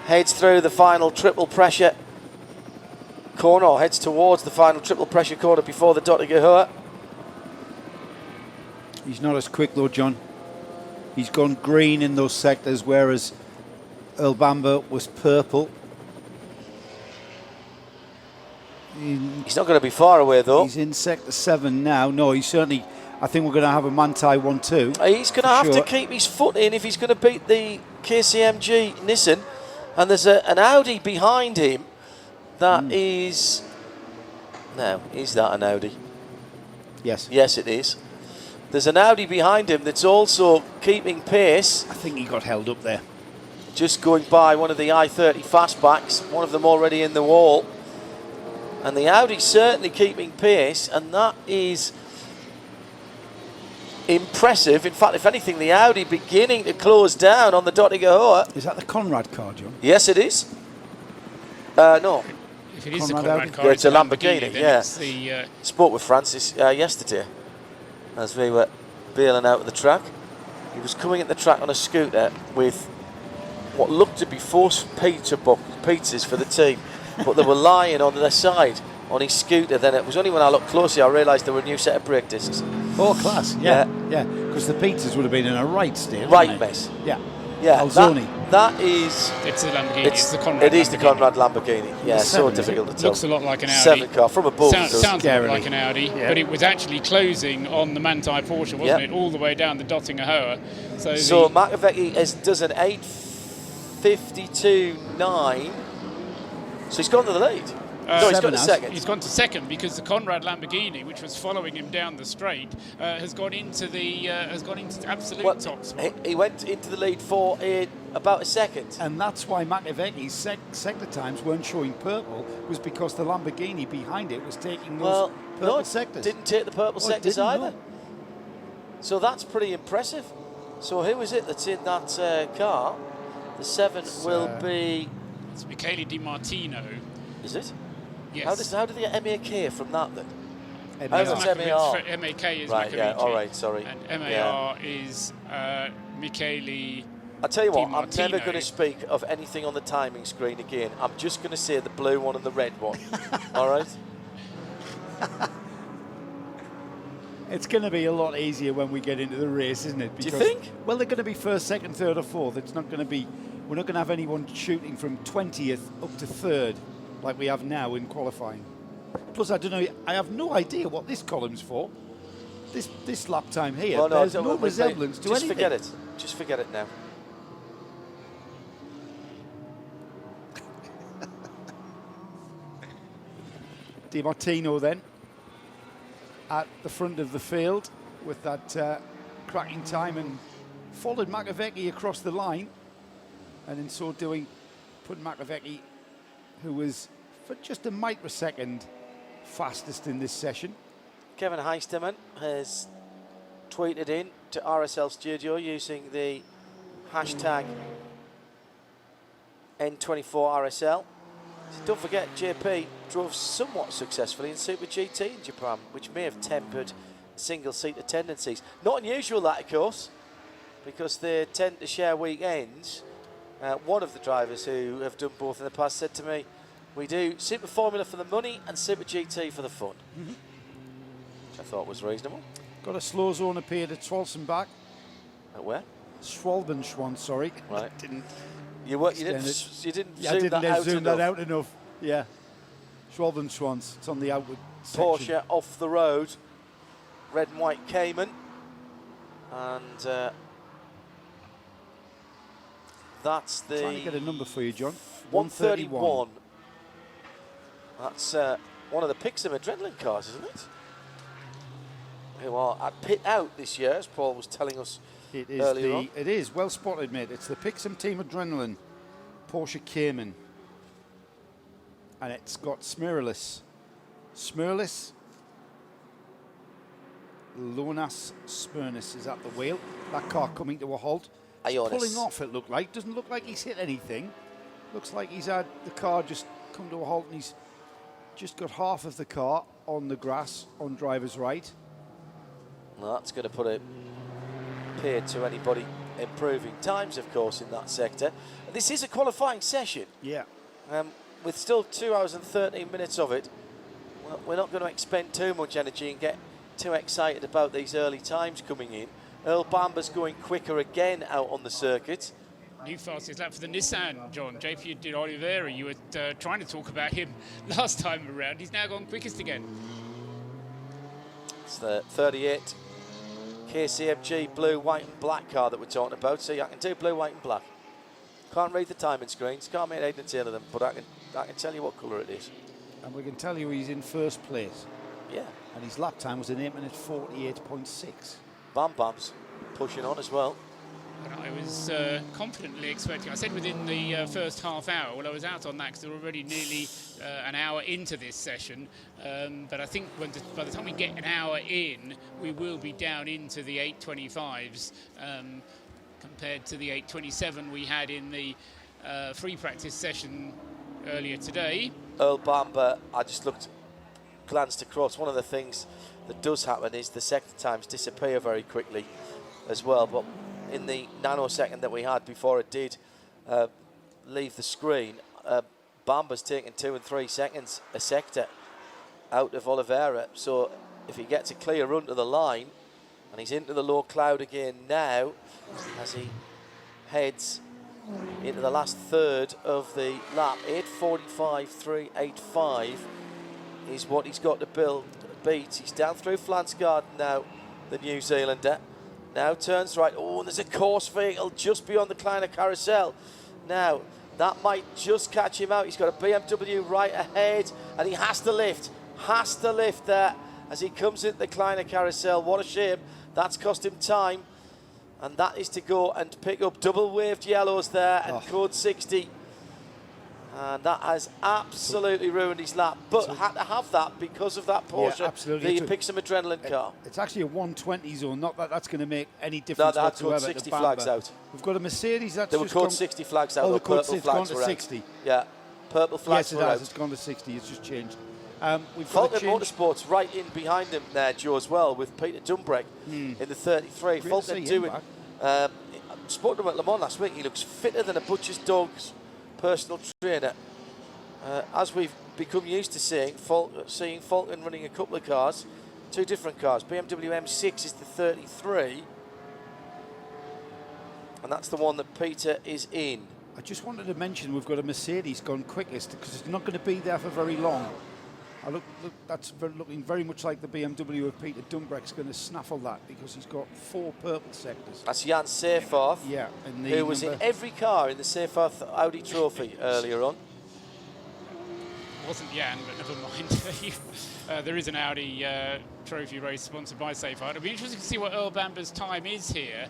heads through the final triple pressure corner, or heads towards the final triple pressure corner before the Dottinger Hohe. He's not as quick though, John. He's gone green in those sectors, whereas Earl Bamber was purple. He's not going to be far away though. He's in sector 7 now. No, he's certainly, I think we're going to have a Manthey 1-2. He's going to have to keep his foot in if he's going to beat the KCMG Nissan. And there's an Audi behind him that is... Now, is that an Audi? Yes. Yes, it is. There's an Audi behind him that's also keeping pace. I think he got held up there. Just going by one of the I-30 fastbacks, one of them already in the wall. And the Audi's certainly keeping pace, and that is impressive. In fact, if anything, the Audi beginning to close down on the Dottinger-Hoa. Is that the Conrad car, John? Yes, it is. No. If it is Conrad the Conrad Audi? car, Yeah, it's a Lamborghini, then yeah. It's the, Spoke with Francis yesterday as we were bailing out of the track. He was coming at the track on a scooter with what looked to be 4 pizzas for the team, but they were lying on their side on his scooter. Then it was only when I looked closely I realised there were a new set of brake discs. Oh, class. Yeah. Because the pizzas would have been in a right state. Right wouldn't they? mess. Yeah. Yeah, Alzoni. that is. it's the Lamborghini. It's the Conrad. It is the Lamborghini. Conrad Lamborghini. Yeah, so seven, difficult to tell. Looks a lot like an Audi. 7 car from above. Sounds a lot Scarily. like an Audi, Yeah. but it was actually closing on the Manthey Porsche, wasn't Yep. it? All the way down the Dottinger-Hoa. So Makoviecki does an 8:52.9. So he's gone to the lead. No, he's gone to second. He's gone to second because the Conrad Lamborghini, which was following him down the straight, has gone into absolute top spot. He went into the lead for about a second. And that's why Makoviecki's sector times weren't showing purple, was because the Lamborghini behind it was taking those purple no, sectors. didn't take the purple sectors didn't, either. no. So that's pretty impressive. So who is it that's in that car? The 7 will be. It's Michele Di Martino. Is it? Yes. How did they get MAK from that then? MAR. Oh, it's MAR. MAK is Right, yeah, Makoviecki, all right, sorry. And MAR is Michele. I tell you what, I'm DiMartino. never going to speak of anything on the timing screen again. I'm just going to say the blue one and the red one. All right? It's going to be a lot easier when we get into the race, isn't it? Do you think? Well, they're going to be first, second, third, or fourth. It's not going to be. We're not going to have anyone shooting from 20th up to third, like we have now in qualifying. Plus, I don't know. I have no idea what this column's for. This lap time here. Well, there's don't no worry, resemblance to just anything. forget it. Just forget it now. Di Martino then at the front of the field with that cracking time and followed Makoviecki across the line, and in so doing put Makoviecki, who was for just a microsecond fastest in this session. Kevin Heisterman has tweeted in to RSL Studio using the hashtag N24RSL. So don't forget, JP drove somewhat successfully in Super GT in Japan, which may have tempered single-seater tendencies. Not unusual, that, of course, because they tend to share weekends. One of the drivers who have done both in the past said to me, we do Super Formula for the money and Super GT for the fun, which I thought was reasonable. Got a slow zone appeared at Swalsenbach. At where? Schwalbenschwanz, sorry. Right. didn't You didn't zoom that out enough. Yeah. Schwalbenschwanz. It's on the outward section. Porsche off the road, red and white Cayman, and that's the Trying to get a number for you, John. 131. That's one of the Pixum Adrenaline cars, isn't it? Who are at pit out this year, as Paul was telling us It is earlier on. It is well spotted, mate. It's the Pixum Team Adrenaline Porsche Cayman, and it's got Smirlis, Lonas Smirnis is at the wheel. That car coming to a halt. It's Ionis. pulling off. It looked like. Doesn't look like he's hit anything. Looks like he's had the car just come to a halt, and he's just got half of the car on the grass on driver's right. Well, that's going to put a paid to anybody improving times, of course, in that sector. This is a qualifying session. Yeah. With still 2 hours and 13 minutes of it. Well, we're not going to expend too much energy and get too excited about these early times coming in. Earl Bamber's going quicker again out on the circuit. New fastest lap for the Nissan, John. JP Di Oliveira, you were trying to talk about him last time around. He's now gone quickest again. It's the 38 KCMG blue, white and black car that we're talking about. So I can do blue, white and black. Can't read the timing screens, can't make head and tail of them, but I can tell you what colour it is. And we can tell you he's in first place. Yeah. And his lap time was an 8 minute 48.6. Bam Bam's pushing on as well. And I was confidently expecting, I said within the first half hour, well, I was out on that because we're already nearly an hour into this session. But I think by the time we get an hour in, we will be down into the 825s compared to the 827 we had in the free practice session earlier today. Earl Bamber, I just glanced across. One of the things that does happen is the sector times disappear very quickly as well. But in the nanosecond that we had before it did leave the screen, Bamber's taken 2 and 3 seconds a sector out of Oliveira. So if he gets a clear run to the line, and he's into the low cloud again now as he heads into the last third of the lap. 8:45.385 is what he's got to beat. He's down through Flansgaard now, the New Zealander. Now turns right. Oh, and there's a course vehicle just beyond the Kleiner Carousel. Now, that might just catch him out. He's got a BMW right ahead, and he has to lift there as he comes into the Kleiner Carousel. What a shame. That's cost him time. And that is to go and pick up double waved yellows there and code 60. And that has absolutely ruined his lap. But had to have that because of that Porsche. Yeah, absolutely. He picked some adrenaline car. It's actually a 120 zone. Not that that's going to make any difference No, whatsoever. code 60 flags out. We've got a Mercedes that's There were just code gone, 60 flags out. Oh, the code purple 60 gone flags to were out. 60. Yeah, purple flags Yes, were it has. out. It's gone to 60. It's just changed. We've got Fulton a change. Motorsport's right in behind him there, Joe, as well, with Peter Dumbrek in the 33. Great to Fulton see him doing. back. Spoke to him at Le Mans last week. He looks fitter than a butcher's dog's personal trainer. As we've become used to seeing Fulton running a couple of cars, 2 different cars. BMW M6 is the 33, and that's the one that Peter is in. I just wanted to mention we've got a Mercedes gone quickest because it's not going to be there for very long. That's looking very much like the BMW of Peter Dumbreck's going to snaffle that because he's got 4 purple sectors. That's Jan Seyfarth, Yeah, who was in every car in the Seyfarth Audi Trophy earlier on. Wasn't Jan, but never mind. There is an Audi trophy race sponsored by Seyfarth. It'll be interesting to see what Earl Bamber's time is here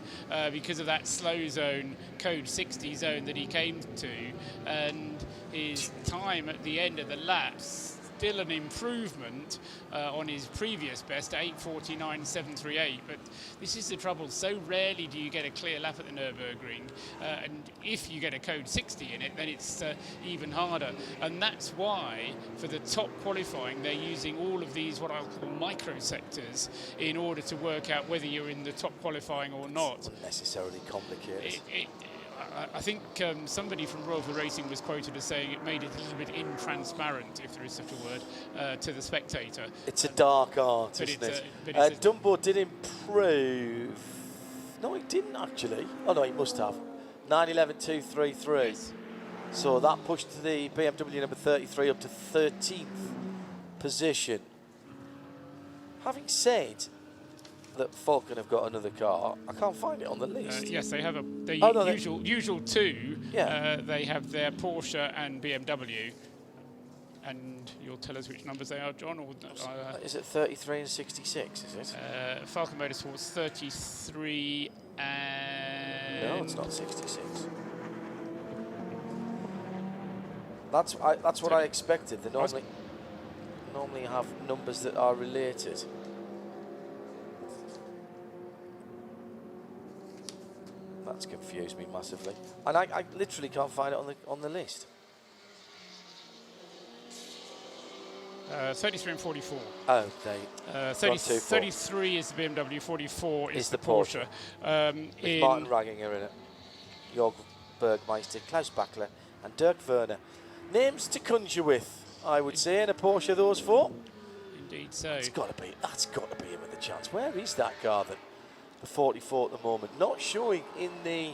because of that slow zone, code 60 zone that he came to, and his time at the end of the laps. Still an improvement on his previous best, 8:49.738. But this is the trouble. So rarely do you get a clear lap at the Nürburgring, and if you get a code 60 in it, then it's even harder. And that's why, for the top qualifying, they're using all of these what I'll call microsectors in order to work out whether you're in the top qualifying or not. Unnecessarily complicated. I think somebody from Royal Racing was quoted as saying it made it a little bit intransparent, if there is such a word, to the spectator. It's a dark art, isn't it? Dumbo did improve. No, he didn't actually. Oh no, he must have. 9:11.233. Yes. So that pushed the BMW number 33 up to 13th position. Having said that Falcon have got another car, I can't find it on the list. Yes, they have usual 2. Yeah. They have their Porsche and BMW. And you'll tell us which numbers they are, John? Or is it 33 and 66, is it? Falcon Motorsport's 33 and... No, it's not 66. That's what I expected. They normally have numbers that are related. That's confused me massively, and I literally can't find it on the list. 33 and 44. Oh, they 33 is the BMW, 44 is the Porsche. With Martin Ragginger in it, Jörg Bergmeister, Klaus Bachler, and Dirk Werner. Names to conjure with, I would say, in a Porsche. Those 4. Indeed, so that's got to be him with a chance. Where is that car then? The 44 at the moment, not showing in the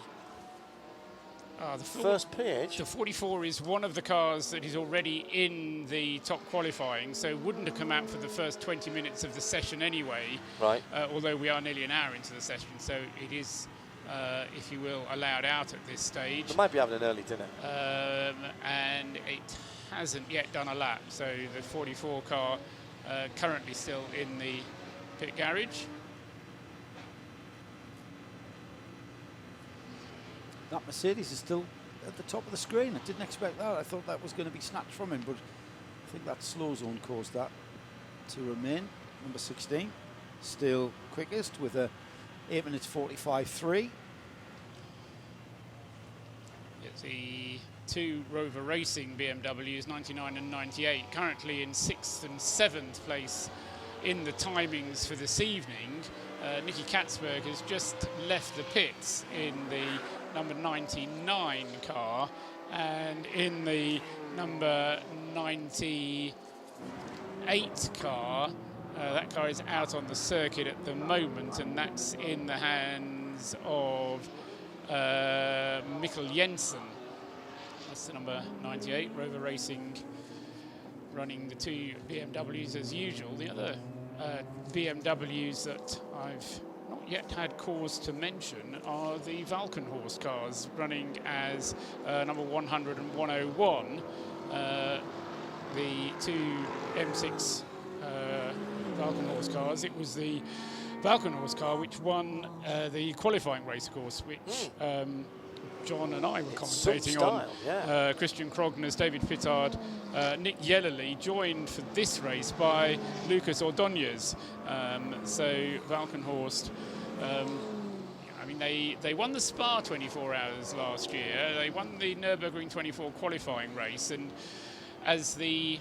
first page. The 44 is one of the cars that is already in the top qualifying, so wouldn't have come out for the first 20 minutes of the session anyway. Right. Although we are nearly an hour into the session, so it is, if you will, allowed out at this stage. They might be having an early dinner. And it hasn't yet done a lap, so the 44 car currently still in the pit garage. that Mercedes is still at the top of the screen. I didn't expect that. I thought that was going to be snatched from him, but I think that slow zone caused that to remain. Number 16, still quickest with a 8 minutes 45.3. It's the two Rover Racing BMWs, 99 and 98, currently in 6th and 7th place in the timings for this evening. Nicky Katzberg has just left the pits in the number 99 car, and in the number 98 car, that car is out on the circuit at the moment, and that's in the hands of Mikkel Jensen. That's the number 98, Rover Racing running the two BMWs as usual. The other BMWs that I've not yet had cause to mention are the Valkenhorst cars running as number 100 and 101. The two M6 Valkenhorst cars. It was the Valkenhorst car which won the qualifying race, of course, which John and I were commentating on. Yeah. Christian Krogner's, David Pittard, Nick Yellerly, joined for this race by Lucas Ordonez. So Valkenhorst, I mean, they won the Spa 24 hours last year. They won the Nürburgring 24 qualifying race, and as the,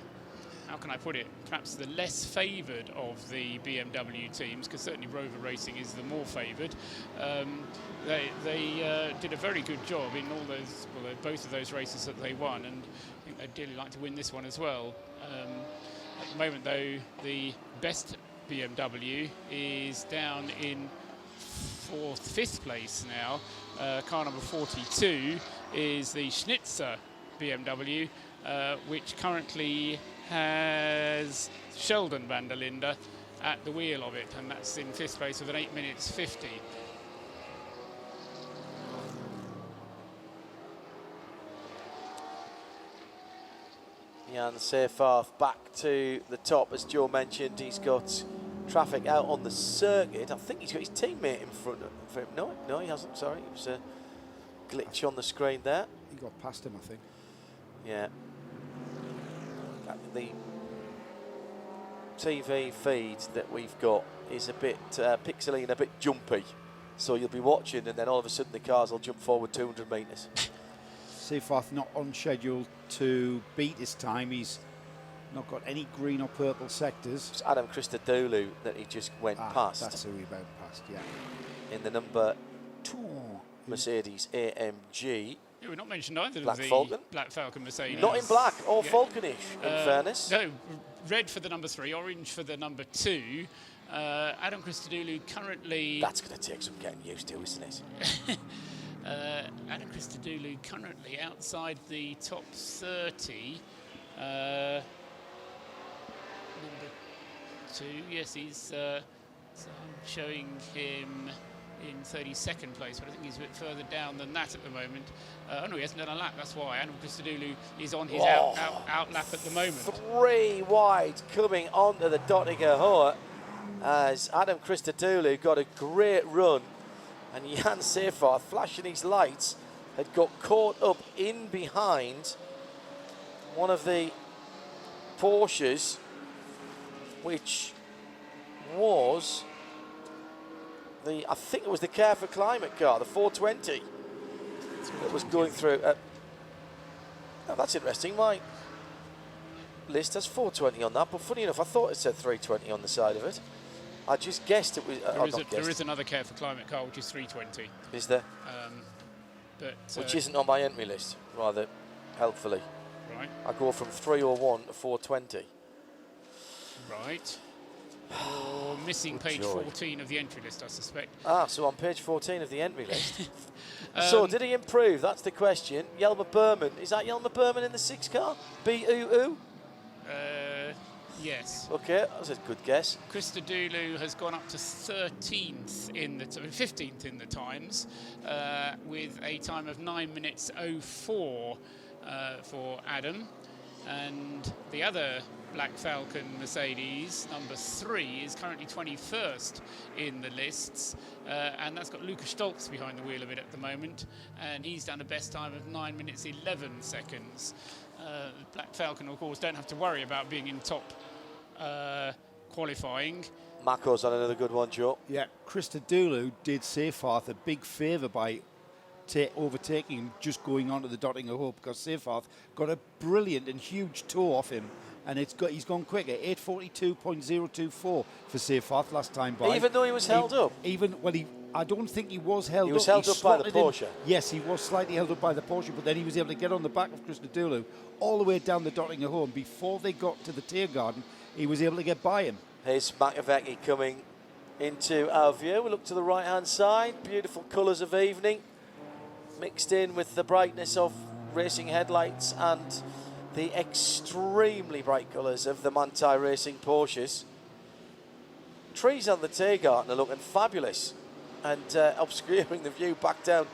how can I put it, perhaps the less favoured of the BMW teams, because certainly Rover Racing is the more favoured, they did a very good job in all those, well, both of those races that they won, and I think they'd dearly like to win this one as well. At the moment, though, the best BMW is down in fifth place now. Car number 42 is the Schnitzer BMW, which currently has Sheldon van der Linde at the wheel of it, and that's in fifth place with an 8 minutes 50. Jan Seyfarth back to the top, as Joe mentioned. He's got traffic out on the circuit. I think he's got his teammate in front of him. No, he hasn't. Sorry, it was a glitch on the screen there. He got past him, I think. Yeah. The TV feed that we've got is a bit pixely and a bit jumpy. So you'll be watching, and then all of a sudden the cars will jump forward 200 metres. Seyfarth not on schedule to beat his time. He's not got any green or purple sectors. It's Adam Christodoulou that he just went past. That's who he went past, yeah. In the number 2 Mercedes-AMG. Yeah, we're not mentioned either Black of the Falcon. Black Falcon Mercedes. Not in black, or Falconish, in fairness. No, red for the number 3, orange for the number 2. Adam Christodoulou currently... That's going to take some getting used to, isn't it? Adam Christodoulou currently outside the top 30. Number 2, yes, he's so I'm showing him in 32nd place, but I think he's a bit further down than that at the moment. Oh no, he hasn't done a lap, that's why. Adam Christodoulou is on his out lap at the moment. 3 wide coming onto the Dottinger Hohe, as Adam Christodoulou got a great run, and Jan Seyfarth, flashing his lights, had got caught up in behind one of the Porsches, which was I think it was the Care for Climate car, the 420, that was going through. Oh, that's interesting. My list has 420 on that, but funny enough, I thought it said 320 on the side of it. I just guessed it was. There is another Care for Climate car which is 320. Is there? But which isn't on my entry list, rather helpfully. Right. I go from 301 to 420. Right. You're missing page 14 of the entry list, I suspect. So on page 14 of the entry list. So did he improve? That's the question. Jelmer Berman. Is that Jelmer Berman in the 6 car? B-oo-oo? Yes. Okay, that's a good guess. Christodoulou has gone up to 15th in the times, with a time of 9 minutes 04 for Adam. And the other Black Falcon Mercedes, number 3, is currently 21st in the lists, and that's got Lukas Stolz behind the wheel of it at the moment, and he's done a best time of 9 minutes 11 seconds. Black Falcon, of course, don't have to worry about being in top qualifying. Mako's on another good one, Joe. Yeah, Christodoulou did Seyfarth a big favour by overtaking him, just going onto the Dottinger Hope, because Seyfarth got a brilliant and huge toe off him, and he's gone quicker. 8:42.024 for Seyfarth last time by. Even though he was held up? I don't think he was held up. He was held up by the Porsche. Yes, he was slightly held up by the Porsche, but then he was able to get on the back of Christodoulou all the way down the Dottinger Home. Before they got to the Tiergarten, he was able to get by him. Here's Makoviecki coming into our view. We look to the right-hand side. Beautiful colours of evening, mixed in with the brightness of racing headlights and the extremely bright colours of the Manthey Racing Porsches. Trees on the Tiergarten are looking fabulous and obscuring the view back down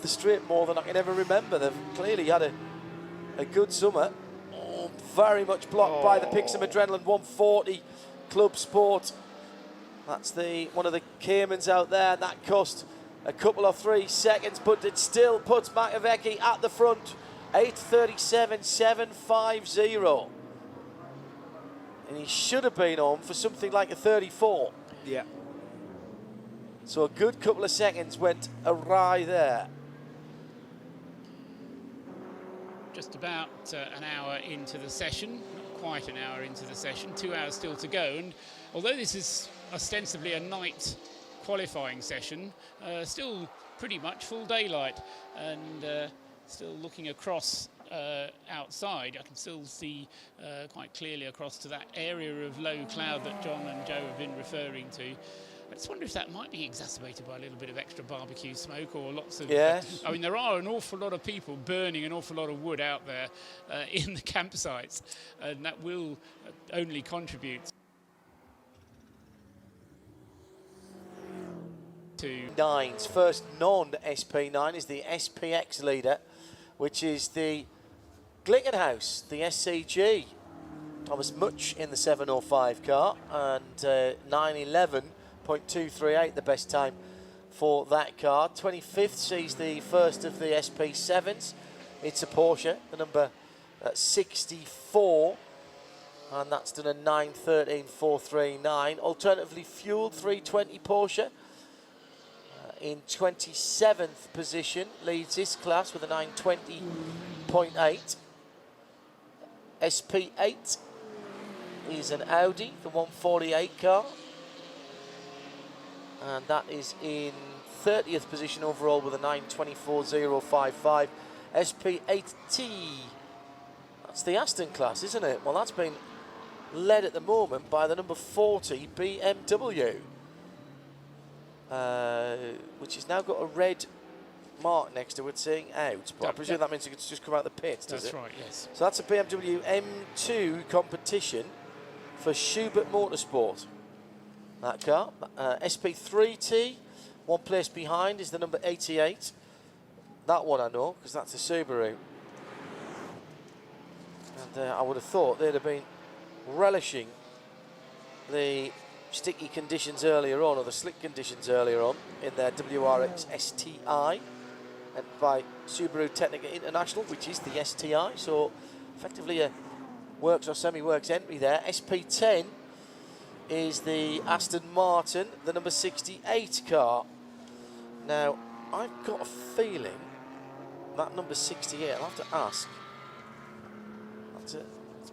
the straight more than I can ever remember. They've clearly had a good summer. Oh, very much blocked by the Pixum Adrenaline 140 Club Sport. That's one of the Caymans out there, and that cost a couple of 3 seconds, but it still puts Makoviecki at the front. 8:37.750, and he should have been on for something like a 34. Yeah. So a good couple of seconds went awry there. Just about an hour into the session, not quite an hour into the session, 2 hours still to go. And although this is ostensibly a night qualifying session, still pretty much full daylight, and still looking across outside, I can still see quite clearly across to that area of low cloud that John and Joe have been referring to. I just wonder if that might be exacerbated by a little bit of extra barbecue smoke or lots of... Yes. I mean, there are an awful lot of people burning an awful lot of wood out there in the campsites, and that will only contribute to... Nine's first non-SP9 is the SPX leader, which is the Glickenhaus, the SCG. Thomas Much in the 705 car, and 9:11.238 the best time for that car. 25th sees the first of the SP7s. It's a Porsche, the number 64, and that's done a 9:13.439. Alternatively fueled 320 Porsche in 27th position, leads this class with a 9:20.8. SP8 is an Audi, the 148 car, and that is in 30th position overall with a 9:24.055. SP8T, that's the Aston class, isn't it? Well, that's been led at the moment by the number 40 BMW, which has now got a red mark next to it saying out, but I presume that means it's just come out of the pits, does it? That's right, yes. So that's a BMW M2 competition for Schubert Motorsport. That car. SP3T, one place behind, is the number 88. That one I know, because that's a Subaru. And I would have thought they'd have been relishing the sticky conditions earlier on, or the slick conditions earlier on, in their WRX STI, and by Subaru Technica International, which is the STI, so effectively a works or semi-works entry there. SP10 is the Aston Martin, the number 68 car. Now, I've got a feeling that number 68, I'll have to ask.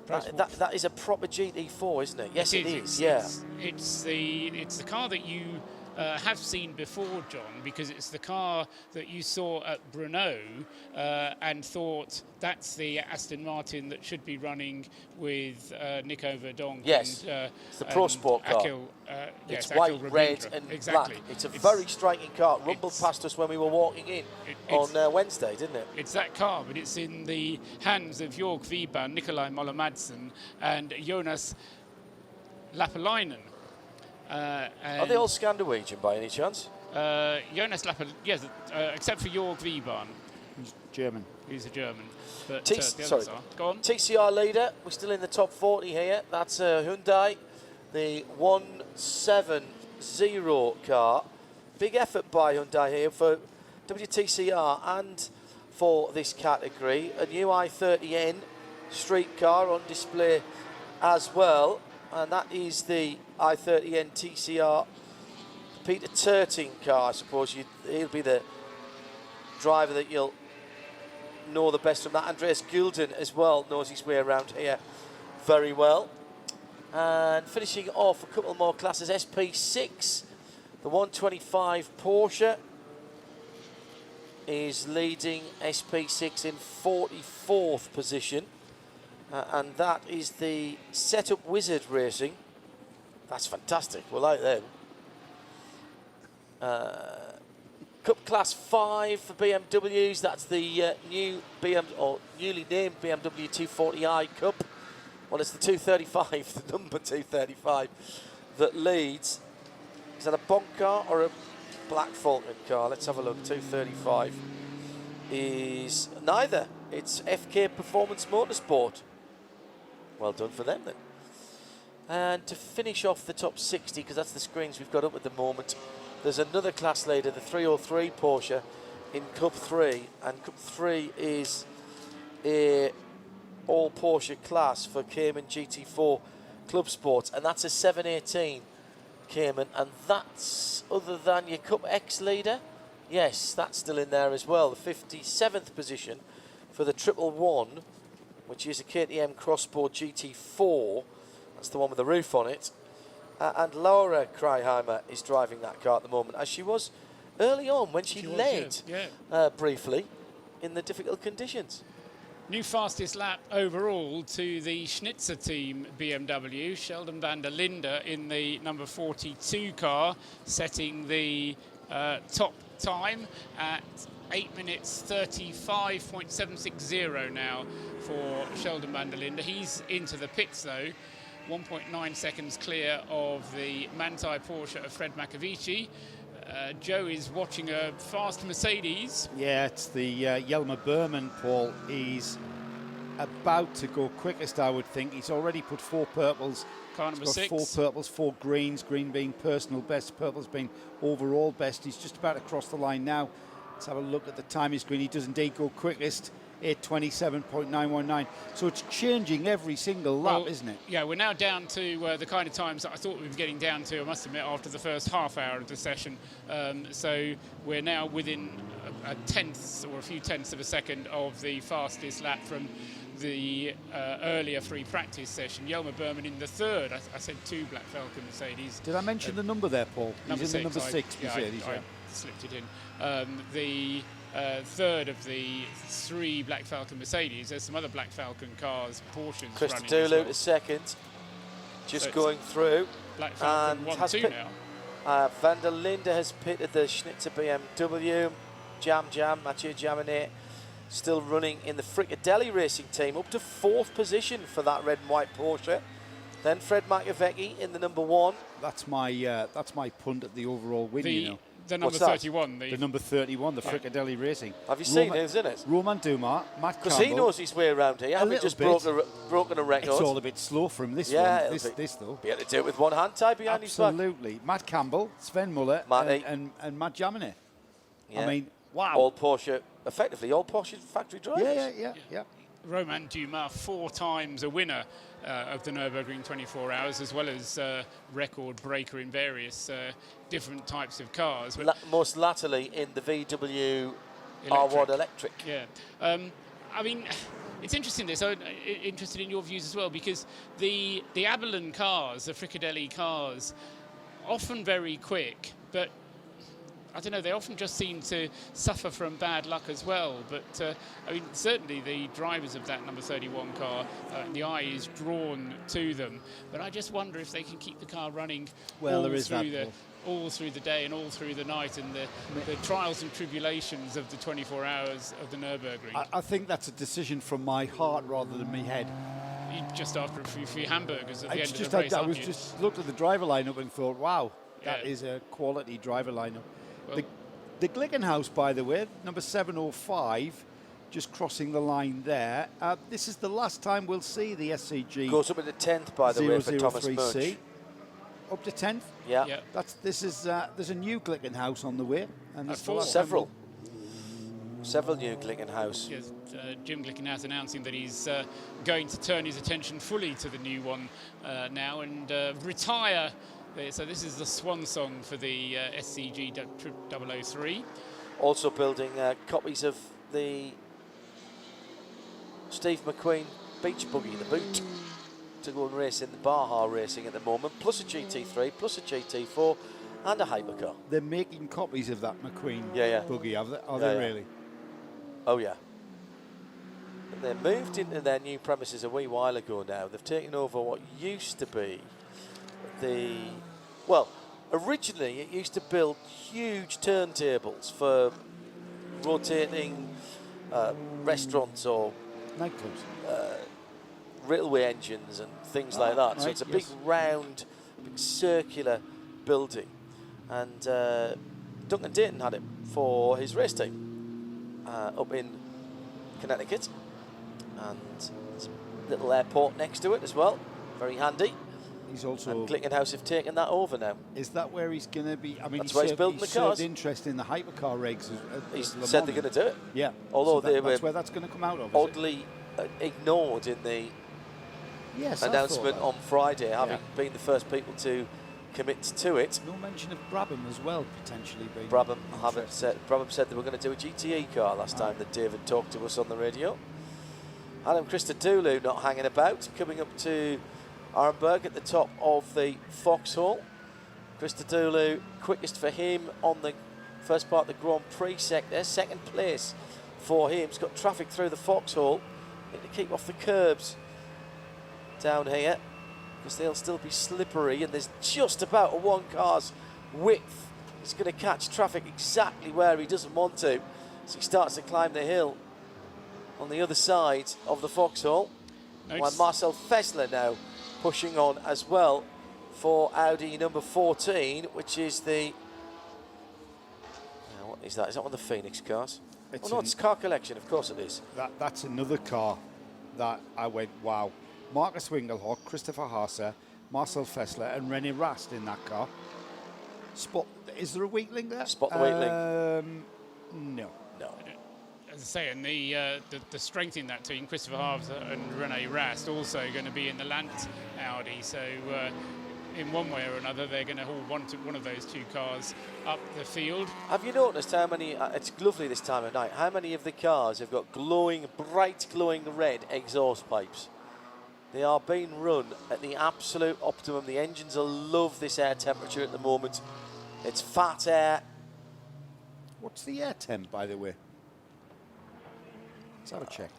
That is a proper GT4, isn't it? Yes, it is. Yeah. It's the car that you have seen before, John, because it's the car that you saw at Brno and thought that's the Aston Martin that should be running with Nico Verdonk. Yes, and, it's the Pro Sport car. It's white, red and black. It's a very striking car. Rumbled past us when we were walking in on Wednesday, didn't it? It's that car, but it's in the hands of Jörg Wiban, Nikolai Moller-Madsen and Jonas Lapalainen. Are they all Scandinavian by any chance? Jonas Lapalainen, yes, except for Jörg Wiban. German. He's a German. But T- the sorry. others are. Go on. TCR leader, we're still in the top 40 here. That's Hyundai, the 170 car. Big effort by Hyundai here for WTCR and for this category. A new i30N street car on display as well, and that is the i30N TCR Peter Terting car. I suppose he'll be the driver that you'll know the best from that. Andreas Gulden as well knows his way around here very well. And finishing off a couple more classes, SP6, the 125 Porsche is leading SP6 in 44th position, and that is the Setup Wizard Racing. That's fantastic, we like them. Cup Class 5 for BMWs, that's the newly named BMW 240i Cup. Well, it's the 235, the number 235, that leads. Is that a Bonk car or a Black Falcon car? Let's have a look. 235 is neither. It's FK Performance Motorsport. Well done for them then. And to finish off the top 60, because that's the screens we've got up at the moment, there's another class leader, the 303 Porsche in Cup 3, and Cup 3 is a all Porsche class for Cayman GT4 Club Sports, and that's a 718 Cayman, and that's, other than your Cup X leader, yes, that's still in there as well. The 57th position for the 111, which is a KTM Crossboard GT4, that's the one with the roof on it, and Laura Kreiheimer is driving that car at the moment, as she was early on when she led briefly in the difficult conditions. New fastest lap overall to the Schnitzer team BMW. Sheldon van der Linde in the number 42 car, setting the top time at 8 minutes 35.760 now for Sheldon van der Linde. He's into the pits though, 1.9 seconds clear of the Manthey Porsche of Fred Macavici. Joe is watching a fast Mercedes. Yeah, it's the Jelmer Berman, Paul. He's about to go quickest, I would think. He's already put 4 purples. Car number 6. 4 purples, 4 greens, green being personal best, purples being overall best. He's just about to cross the line now. Let's have a look at the time he's green. He does indeed go quickest. 8:27.919. So it's changing every single lap, isn't it? Yeah, we're now down to the kind of times that I thought we were getting down to, I must admit, after the first half hour of the session. So we're now within a tenth or a few tenths of a second of the fastest lap from the earlier free practice session. Jelmer Berman in the third. I said 2 Black Falcon Mercedes. Did I mention the number there, Paul? Number He's in 6, the number 6 Mercedes. I slipped it in. The third of the 3 Black Falcon Mercedes. There's some other Black Falcon cars, Porsches Christopher running as Dooley well. second, just So going through. Black Falcon And 1-2 now. Van der Linde has pitted the Schnitzer BMW. Mathieu Jaminet still running in the Fricadelli Racing team, up to 4th position for that red and white Porsche. Then Fred Macavici in the number 1. That's my punt at the overall win, you know. The number What's that? 31. The number 31, the Fricadelli Racing. Have you seen who's in it? Roman Dumas, Matt Because Campbell. he knows his way around here. Having just broken a record. It's all a bit slow for him, this Yeah, one. This though. Be able to do it with one hand tied behind his back. Absolutely. Matt Campbell, Sven Muller, and Matt Jaminet. Yeah. I mean, wow. All Porsche, effectively all Porsche factory drivers. Yeah. Romain Dumas, 4 times a winner of the Nürburgring 24 Hours, as well as record breaker in various different types of cars. But Most latterly in the VW R1 Electric. Yeah. I mean, it's interesting this. I'm interested in your views as well, because the Aberlin cars, the Fricadelli cars, often very quick, but I don't know, they often just seem to suffer from bad luck as well. But, I mean, certainly the drivers of that number 31 car, the eye is drawn to them. But I just wonder if they can keep the car running all through the day and all through the night, and the trials and tribulations of the 24 hours of the Nürburgring. I think that's a decision from my heart rather than my head. Just after a few hamburgers at the end of the race, I was just looked at the driver lineup and thought, wow, that Yeah. is a quality driver lineup. Well, The Glickenhaus, by the way, number 705, just crossing the line there. This is the last time we'll see the SCG. Goes up into 10th, by the way, for Thomas 003C. Munch. Up to 10th? Yeah. There's a new Glickenhaus on the way. And this is the last Several new Glickenhaus. Yes, Jim Glickenhaus announcing that he's going to turn his attention fully to the new one now and retire. So this is the swan song for the SCG 003. Also building copies of the Steve McQueen Beach Buggy, the boot, to go and race in the Baja Racing at the moment, plus a GT3, plus a GT4 and a hypercar. They're making copies of that McQueen buggy, are they really? Oh yeah. They moved into their new premises a wee while ago now. They've taken over what used to be originally it used to build huge turntables for rotating restaurants or nightclubs, railway engines and things like that. Right, so it's a big round, big circular building. And Duncan Dayton had it for his race team up in Connecticut. And there's a little airport next to it as well, very handy. He's also. And Glickenhaus have taken that over now. Is that where he's going to be? I mean, that's where he's building the cars. Interest in the hypercar rigs. He said they're going to do it. Yeah. Although so that's where that's going to come out of. Oddly ignored in the announcement on Friday, having been the first people to commit to it. No mention of Brabham as well, potentially being. Brabham said they were going to do a GTE car last time that David talked to us on the radio. Adam Christodoulou not hanging about, coming up to Arenberg at the top of the Vauxhall. Christodoulou, quickest for him on the first part of the Grand Prix sector. Second place for him. He's got traffic through the Vauxhall. Need to keep off the curbs down here because they'll still be slippery, and there's just about a one car's width. He's going to catch traffic exactly where he doesn't want to. So he starts to climb the hill on the other side of the Vauxhall. While Marcel Fessler now pushing on as well for Audi number 14, which is the... what is that? Is that one of the Phoenix cars? It's car collection, of course it is. That's another car that I went, wow. Marcus Winkelhock, Christopher Haase, Marcel Fessler and René Rast in that car. Is there a weakling there? Spot the weakling. No. As I say, and the strength in that team, Christopher Haase and René Rast, also going to be in the Lant Audi. So in one way or another, they're going to all want one of those two cars up the field. Have you noticed how many? It's lovely this time of night. How many of the cars have got bright glowing red exhaust pipes? They are being run at the absolute optimum. The engines will love this air temperature at the moment. It's fat air. What's the air temp, by the way? Let's have a check.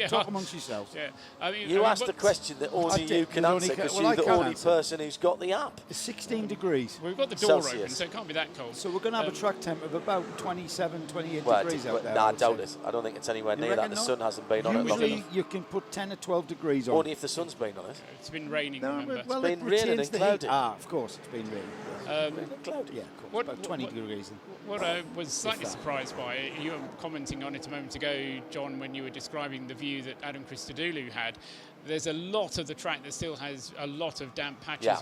Talk amongst yourselves. Yeah. You asked the question that only you can answer because you're the only person who's got the app. It's 16 degrees. We've got the door open, so it can't be that cold. So we're going to have a track temp of about 27, 28 degrees out there. I doubt it. I don't think it's anywhere near that. The sun hasn't been on it long enough. You can put 10 or 12 degrees on. Only if the sun's been on it. It's been raining, remember? Well, it's been raining and cloudy. Of course, it's been raining. Cloudy. Yeah, of course. About 20 degrees. What I was slightly surprised by, you were commenting on it a moment ago, John, when you were describing the view that Adam Christodoulou had. There's a lot of the track that still has a lot of damp patches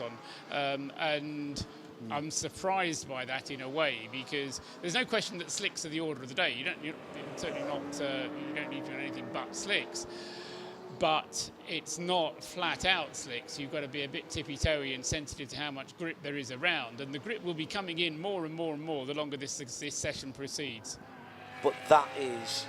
on, and I'm surprised by that in a way, because there's no question that slicks are the order of the day. You're certainly not. You don't need to do anything but slicks. But it's not flat out slicks. You've got to be a bit tippy-toey and sensitive to how much grip there is around, and the grip will be coming in more and more and more the longer this session proceeds. But that is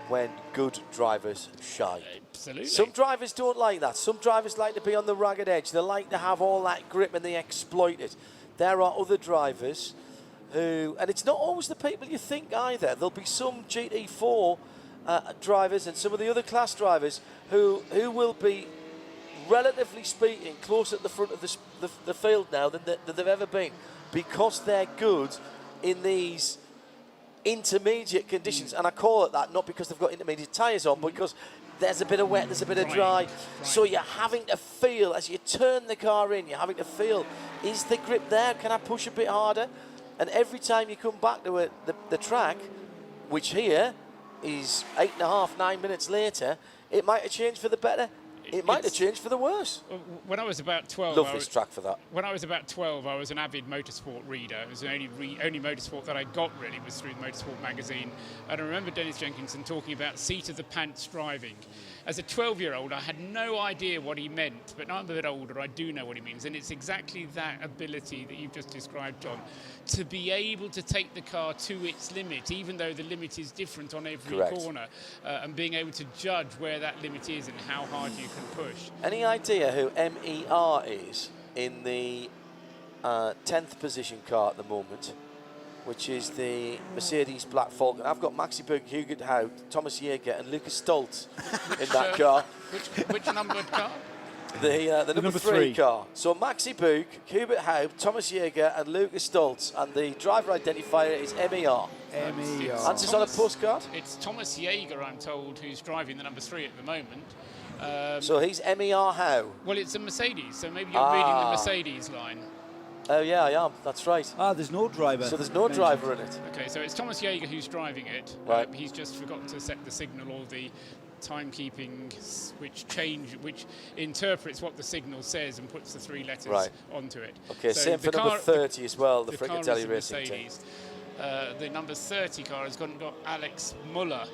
when good drivers shine. Absolutely. Some drivers don't like that. Some drivers like to be on the ragged edge. They like to have all that grip and they exploit it. There are other drivers who, and it's not always the people you think either. There'll be some GT4 drivers and some of the other class drivers who will be, relatively speaking, closer at the front of the field now than they've ever been, because they're good in these intermediate conditions. And I call it that not because they've got intermediate tyres on, but because there's a bit of wet, there's a bit of dry. So you're having to feel, as you turn the car in, you're having to feel, is the grip there? Can I push a bit harder? And every time you come back to the track, which here is 8.5, 9 minutes later, it might have changed for the better. It might have changed for the worse. When I was about 12, Love this track for that. When I was about 12, I was an avid motorsport reader. It was the only motorsport that I got really was through the Motorsport magazine. And I remember Dennis Jenkinson talking about seat of the pants driving. As a 12-year-old, I had no idea what he meant, but now I'm a bit older, I do know what he means. And it's exactly that ability that you've just described, John, to be able to take the car to its limit, even though the limit is different on every corner, and being able to judge where that limit is and how hard you can push. Any idea who MER is in the 10th position car at the moment, which is the Mercedes Black Falcon? I've got Maxi Berg, Hubert Haug, Thomas Jäger and Lucas Stoltz in that car. Which numbered car? The number 3 car. So Maxi Berg, Hubert Haug, Thomas Jäger and Lucas Stoltz, and the driver identifier is MER. MER. Answers on a postcard? It's Thomas Jäger, I'm told, who's driving the number 3 at the moment. So he's MER how? Well, it's a Mercedes, so maybe you're reading the Mercedes line. Oh yeah, I am. That's right. There's no driver. So there's no driver in it. Okay, so it's Thomas Jäger who's driving it. Right. He's just forgotten to set the signal or the timekeeping which interprets what the signal says and puts the 3 letters onto it. Okay, so same for number 30 as well, the Fricatelli Racing team. The number 30 car has got Alex Muller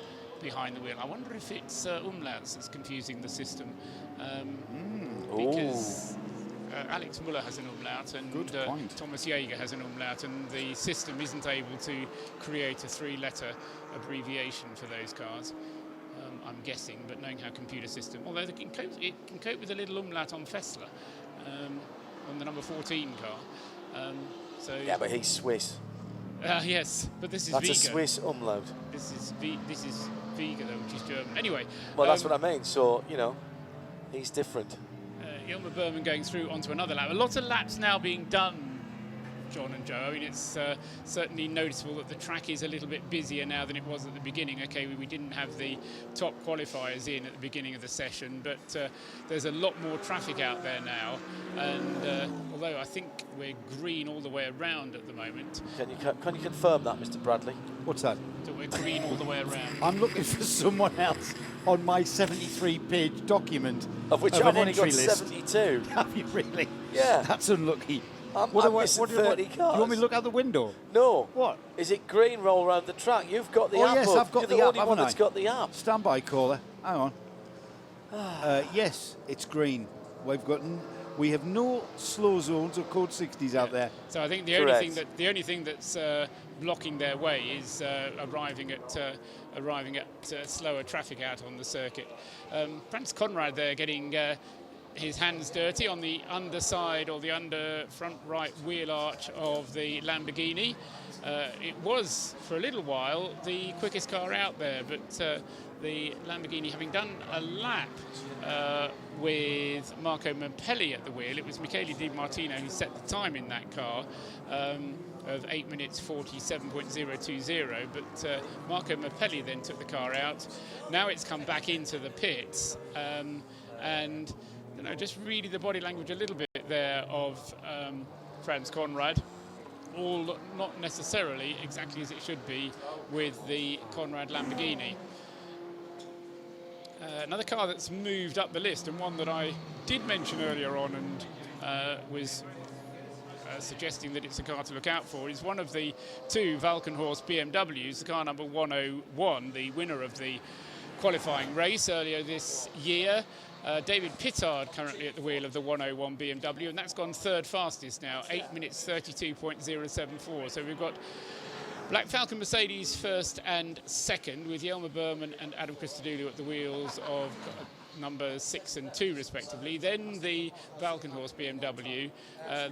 behind the wheel. I wonder if it's umlauts that's confusing the system. Because Alex Muller has an umlaut and Thomas Jäger has an umlaut, and the system isn't able to create a 3-letter abbreviation for those cars. I'm guessing, but knowing how computer system, although it can cope with a little umlaut on Fessler, on the number 14 car. Yeah, but he's Swiss. Yes, but this is That's Vega. a Swiss umlaut. This is Vega, though, which is German. Anyway. Well, that's what I mean. So, he's different. Ilma Berman going through onto another lap. A lot of laps now being done, John and Joe. I mean, it's certainly noticeable that the track is a little bit busier now than it was at the beginning. Okay, we didn't have the top qualifiers in at the beginning of the session, but there's a lot more traffic out there now. And although I think we're green all the way around at the moment. Can you confirm that, Mr. Bradley? What's that? So we're green all the way around. I'm looking for someone else on my 73-page document of which I've only got 72. Have you really? Yeah. That's unlucky. I'm missing 30 cars. Do you want me to look out the window? No. What? Is it green roll around the track? You've got the app. Yes, I've got You're the app, only one that's got the app. Standby caller. Hang on. Yes, it's green. We have no slow zones or code 60s out there. So I think the only thing that's blocking their way is arriving at slower traffic out on the circuit. Franz Conrad there getting his hands dirty on the underside or the under front right wheel arch of the Lamborghini. It was for a little while the quickest car out there, but the Lamborghini, having done a lap with Marco Mampelli at the wheel, it was Michele Di Martino who set the time in that car of 8 minutes 47.020, but Marco Mampelli then took the car out. Now it's come back into the pits, and just reading the body language a little bit there of Franz Conrad, all not necessarily exactly as it should be with the Conrad Lamborghini. Another car that's moved up the list, and one that I did mention earlier on and was suggesting that it's a car to look out for, is one of the 2 Valkenhorst BMWs, the car number 101, the winner of the qualifying race earlier this year. David Pittard currently at the wheel of the 101 BMW, and that's gone 3rd fastest now, 8 minutes 32.074. So we've got Black Falcon Mercedes 1st and 2nd, with Jelmer Berman and Adam Christodoulou at the wheels of number 6 and 2 respectively. Then the Valkenhorst BMW.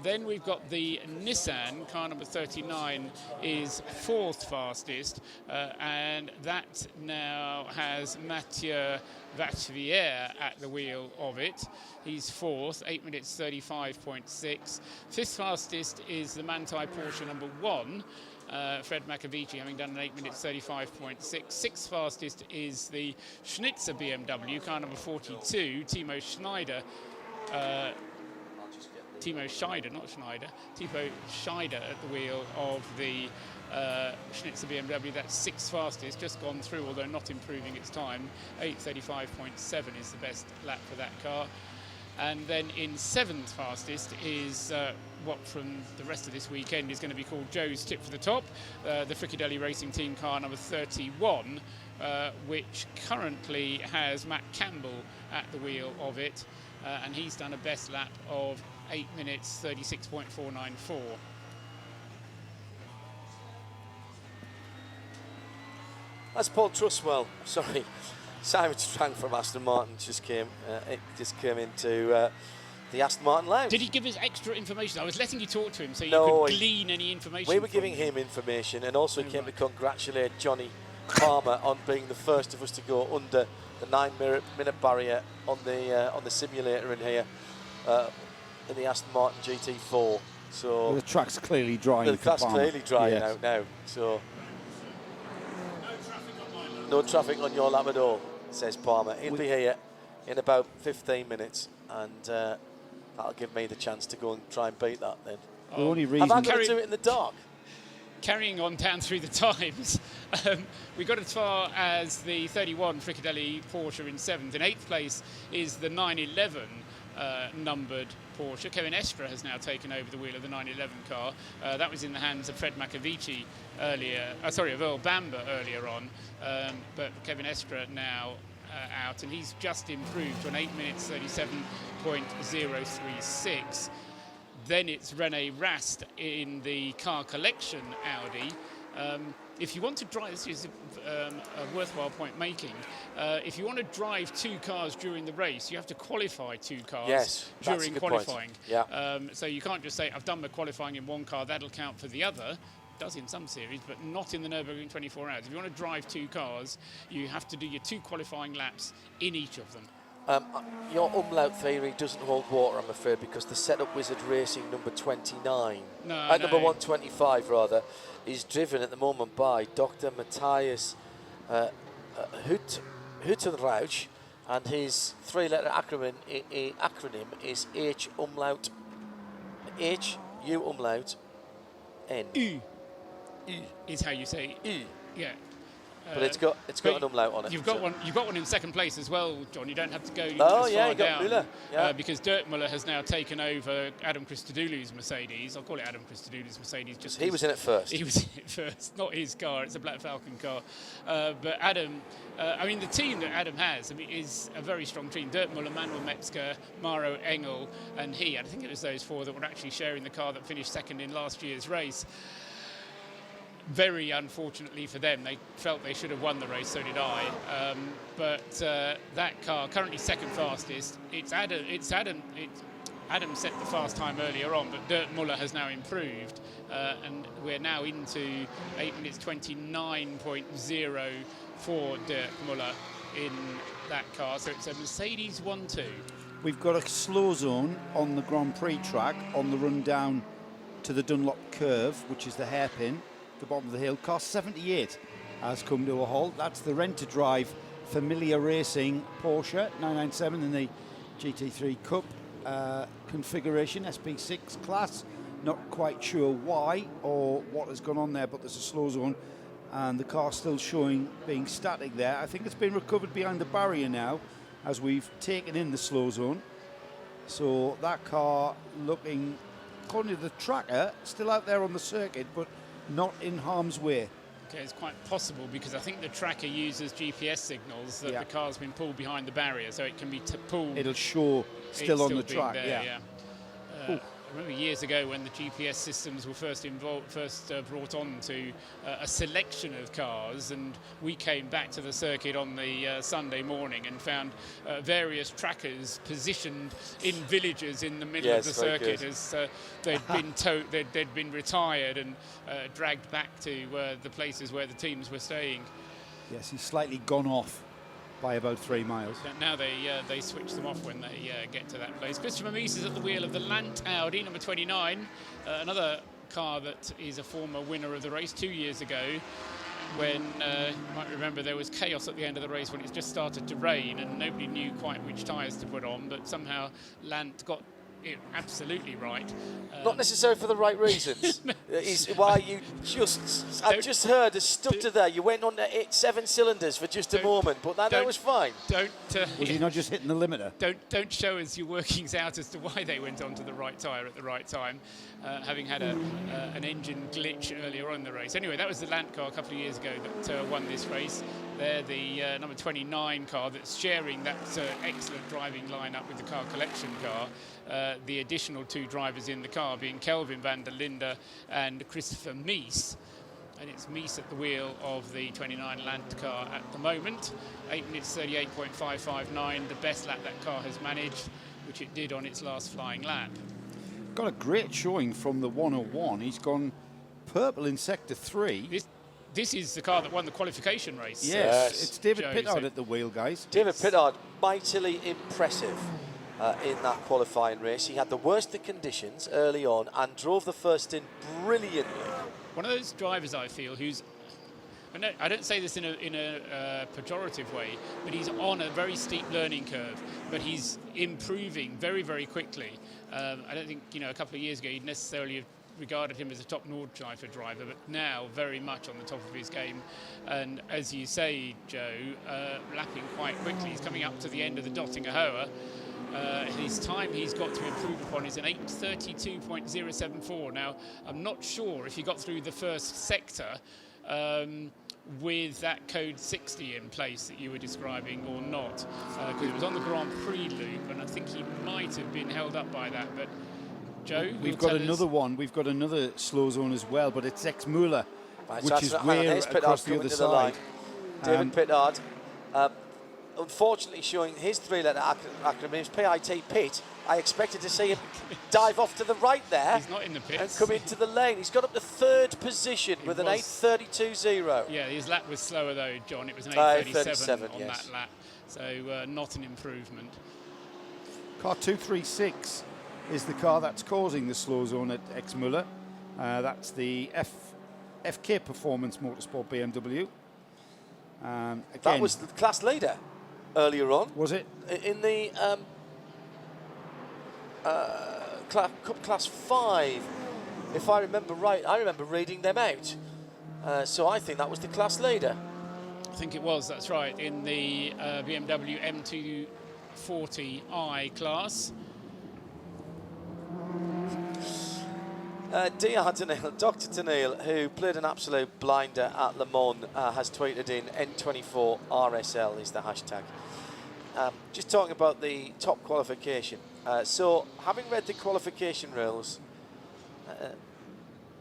Then we've got the Nissan, car number 39 is 4th fastest, and that now has Mathieu Vachivière at the wheel of it. He's 4th, 8 minutes 35.6. 5th fastest is the Manthey Porsche number 1. Fred Makavici having done an 8 minutes 35.6. 6th fastest is the Schnitzer BMW, car number 42, Timo Scheider at the wheel of the Schnitzer BMW, that's 6th fastest, just gone through, although not improving its time. 8:35.7 is the best lap for that car. And then in 7th fastest is what from the rest of this weekend is going to be called Joe's Tip for the Top, the Frickadelli Racing Team car number 31, which currently has Matt Campbell at the wheel of it, and he's done a best lap of 8 minutes 36.494. That's Paul Trustwell. Sorry, Simon Strang from Aston Martin just came into the Aston Martin lounge. Did he give us extra information? I was letting you talk to him so you could glean any information. We were giving him information, and also he came to congratulate Johnny Palmer on being the first of us to go under the 9-minute barrier on the simulator in here in the Aston Martin GT4. So the track's clearly drying. The track's clearly drying out now. So no traffic on your lap at all, says Palmer. He'll be here in about 15 minutes, and that'll give me the chance to go and try and beat that then. The only reason Have I got to do it in the dark? Carrying on down through the times, we got as far as the 31 Frickadelli Porsche in 7th. In 8th place is the 911 numbered Porsche. Kevin Estra has now taken over the wheel of the 911 car. That was in the hands of Fred Macavici earlier, of Earl Bamber earlier on, but Kevin Estra now out, and he's just improved to an 8 minutes 37.036. Then it's René Rast in the car collection Audi. If you want to drive, this is a worthwhile point making. If you want to drive 2 cars during the race, you have to qualify 2 cars during qualifying. Yeah. So you can't just say, I've done my qualifying in one car, that'll count for the other. It does in some series, but not in the Nürburgring 24 hours. If you want to drive 2 cars, you have to do your 2 qualifying laps in each of them. Your umlaut theory doesn't hold water, I'm afraid, because the Setup Wizard Racing number 29, number 125 rather, is driven at the moment by Dr. Matthias Huttenrauch, and his 3-letter acronym is H-U umlaut N. U is how you say U. Yeah. But it's got an umlaut on it. You've got one in 2nd place as well, John. You don't have to go you far got down. Müller. Yeah. Because Dirk Müller has now taken over Adam Christodoulou's Mercedes. I'll call it Adam Christodoulou's Mercedes just he was in it first. He was in it first. Not his car. It's a Black Falcon car. But Adam, the team that Adam has, is a very strong team. Dirk Müller, Manuel Metzger, Maro Engel, and he. I think it was those 4 that were actually sharing the car that finished 2nd in last year's race. Very unfortunately for them, they felt they should have won the race, so did I. But that car, currently 2nd fastest, Adam set the fast time earlier on, but Dirk Müller has now improved, and we're now into 8 minutes 29.0 for Dirk Müller in that car. So it's a Mercedes 1-2. We've got a slow zone on the Grand Prix track on the run down to the Dunlop curve, which is the hairpin. The bottom of the hill. Car 78 has come to a halt. That's the rent-to-drive Familia Racing Porsche 997 in the GT3 Cup configuration, SP6 class. Not quite sure why or what has gone on there, but there's a slow zone and the car still showing being static there. I think it's been recovered behind the barrier now as we've taken in the slow zone. So that car looking, according to the tracker, still out there on the circuit, but not in harm's way. Okay, it's quite possible because I think the tracker uses GPS signals that the car's been pulled behind the barrier, so it can be pulled. It'll show still on the track. There, I remember years ago when the GPS systems were first brought on to a selection of cars, and we came back to the circuit on the Sunday morning and found various trackers positioned in villages in the middle of the circuit as they'd been retired and dragged back to the places where the teams were staying. Yes, he's slightly gone off by about 3 miles. Now they switch them off when they get to that place. Christopher Mies is at the wheel of the Lant Audi, number 29, another car that is a former winner of the race 2 years ago when, you might remember, there was chaos at the end of the race when it just started to rain and nobody knew quite which tyres to put on, but somehow Lant got it absolutely right. Not necessarily for the right reasons. Is why you I've just heard a stutter there. You went on to 7 cylinders for just a moment, but that was fine. Was he not just hitting the limiter? Don't show us your workings out as to why they went onto the right tyre at the right time, having had an engine glitch earlier on in the race. Anyway, that was the Lant car a couple of years ago that won this race. They're the number 29 car that's sharing that excellent driving lineup with the car collection car. The additional 2 drivers in the car being Kelvin van der Linde and Christopher Mies. And it's Mies at the wheel of the 29 Lant car at the moment. 8 minutes 38.559, the best lap that car has managed, which it did on its last flying lap. Got a great showing from the 101. He's gone purple in sector 3. This is the car that won the qualification race. Yes. It's David Pittard at the wheel, guys. David Pittard, mightily impressive in that qualifying race. He had the worst of conditions early on and drove the first in brilliantly. One of those drivers, I feel, who's... I don't say this in a pejorative way, but he's on a very steep learning curve, but he's improving very, very quickly. I don't think, a couple of years ago, he'd necessarily have regarded him as a top Nordschleife driver, but now very much on the top of his game. And as you say, Joe, lapping quite quickly. He's coming up to the end of the Dottinger Hoa. His time he's got to improve upon is an 8:32.074. Now, I'm not sure if he got through the first sector with that code 60 in place that you were describing or not, because it was on the Grand Prix loop, and I think he might have been held up by that. But Joe, we've got another one. We've got another slow zone as well, but it's Exmuller, which is way across the other side. David Pittard, unfortunately showing his 3-letter acronym, PIT, Pit. I expected to see him dive off to the right there. He's not in the pits. And come into the lane. He's got up to 3rd position with an 8:32.0. Yeah, his lap was slower though, John. It was an 8:37 on yes. that lap. So not an improvement. Car 236 is the car that's causing the slow zone at Exmuller. That's the FK Performance Motorsport BMW. That was the class leader earlier on. Was it? In the Cup Class 5, if I remember right. I remember reading them out. So I think that was the class leader. I think it was, that's right, in the BMW M240i class. Dr. Tennille, who played an absolute blinder at Le Mans, has tweeted in N24 RSL is the hashtag. Just talking about the top qualification. So, having read the qualification rules,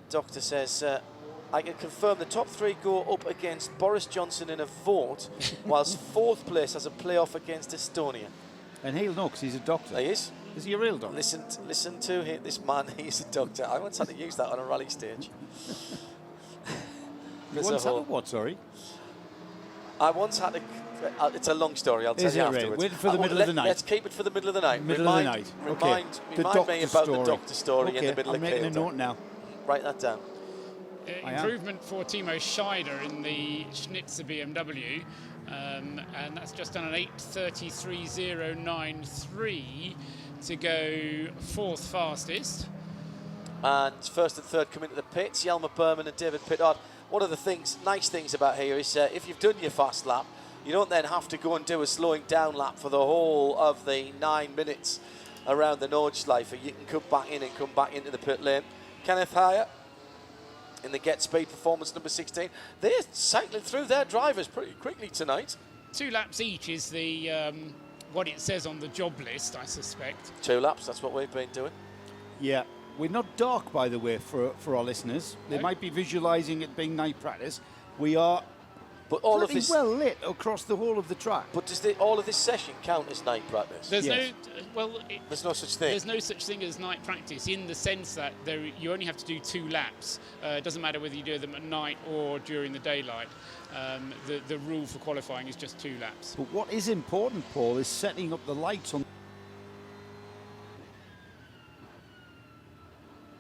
Doctor says, I can confirm the top 3 go up against Boris Johnson in a vote, whilst 4th place has a playoff against Estonia. And he'll know because he's a doctor. He is. Is he a real doctor? Listen to him, this man, he's a doctor. I once had to use that on a rally stage. You once had a what, sorry? I once had a... it's a long story, I'll tell you afterwards. Wait for the middle of the night. Let's keep it for the middle of the night. Middle of the night. Remind me about the doctor story in the middle of the I'm making a note now. Write that down. Improvement for Timo Scheider in the Schnitzer BMW, and that's just done an 8:33.093 to go 4th fastest. And 1st and 3rd come into the pits, Jelmer Berman and David Pittard. One of the nice things about here is if you've done your fast lap, you don't then have to go and do a slowing down lap for the whole of the 9 minutes around the Nordschleife. You can come back in and come back into the pit lane. Kenneth Heyer in the Get Speed Performance number 16. They're cycling through their drivers pretty quickly tonight. 2 laps each is the what it says on the job list, I suspect. 2 laps, that's what we've been doing. Yeah. We're not dark, by the way, for our listeners. They might be visualising it being night practice. We are pretty well lit across the whole of the track. But does all of this session count as night practice? There's there's no such thing. There's no such thing as night practice in the sense that you only have to do 2 laps. It doesn't matter whether you do them at night or during the daylight. The rule for qualifying is just 2 laps. But what is important, Paul, is setting up the lights on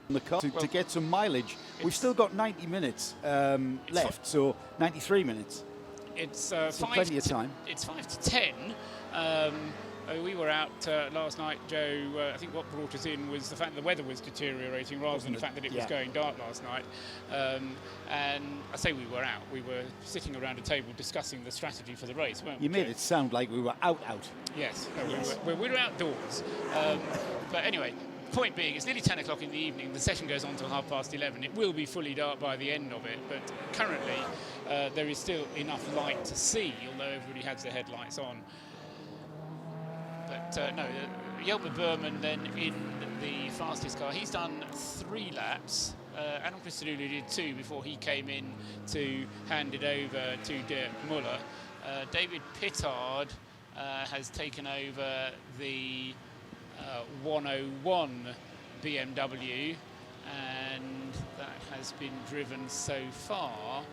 the car to get some mileage. We've still got 90 minutes left, so 93 minutes. It's plenty of time. It's 5 to 10. We were out last night, Joe. I think what brought us in was the fact that the weather was deteriorating rather than the fact that it was going dark last night. And I say we were out. We were sitting around a table discussing the strategy for the race, weren't we? You made it sound like we were out. Yes, we were outdoors. But anyway, point being, it's nearly 10 o'clock in the evening. The session goes on until 11:30. It will be fully dark by the end of it, but currently there is still enough light to see, although everybody has their headlights on. But no, Jelmer Berman then in the fastest car. He's done 3 laps. Adam Christodoulou did 2 before he came in to hand it over to Dirk Muller. David Pittard has taken over the 101 BMW, and that has been driven so far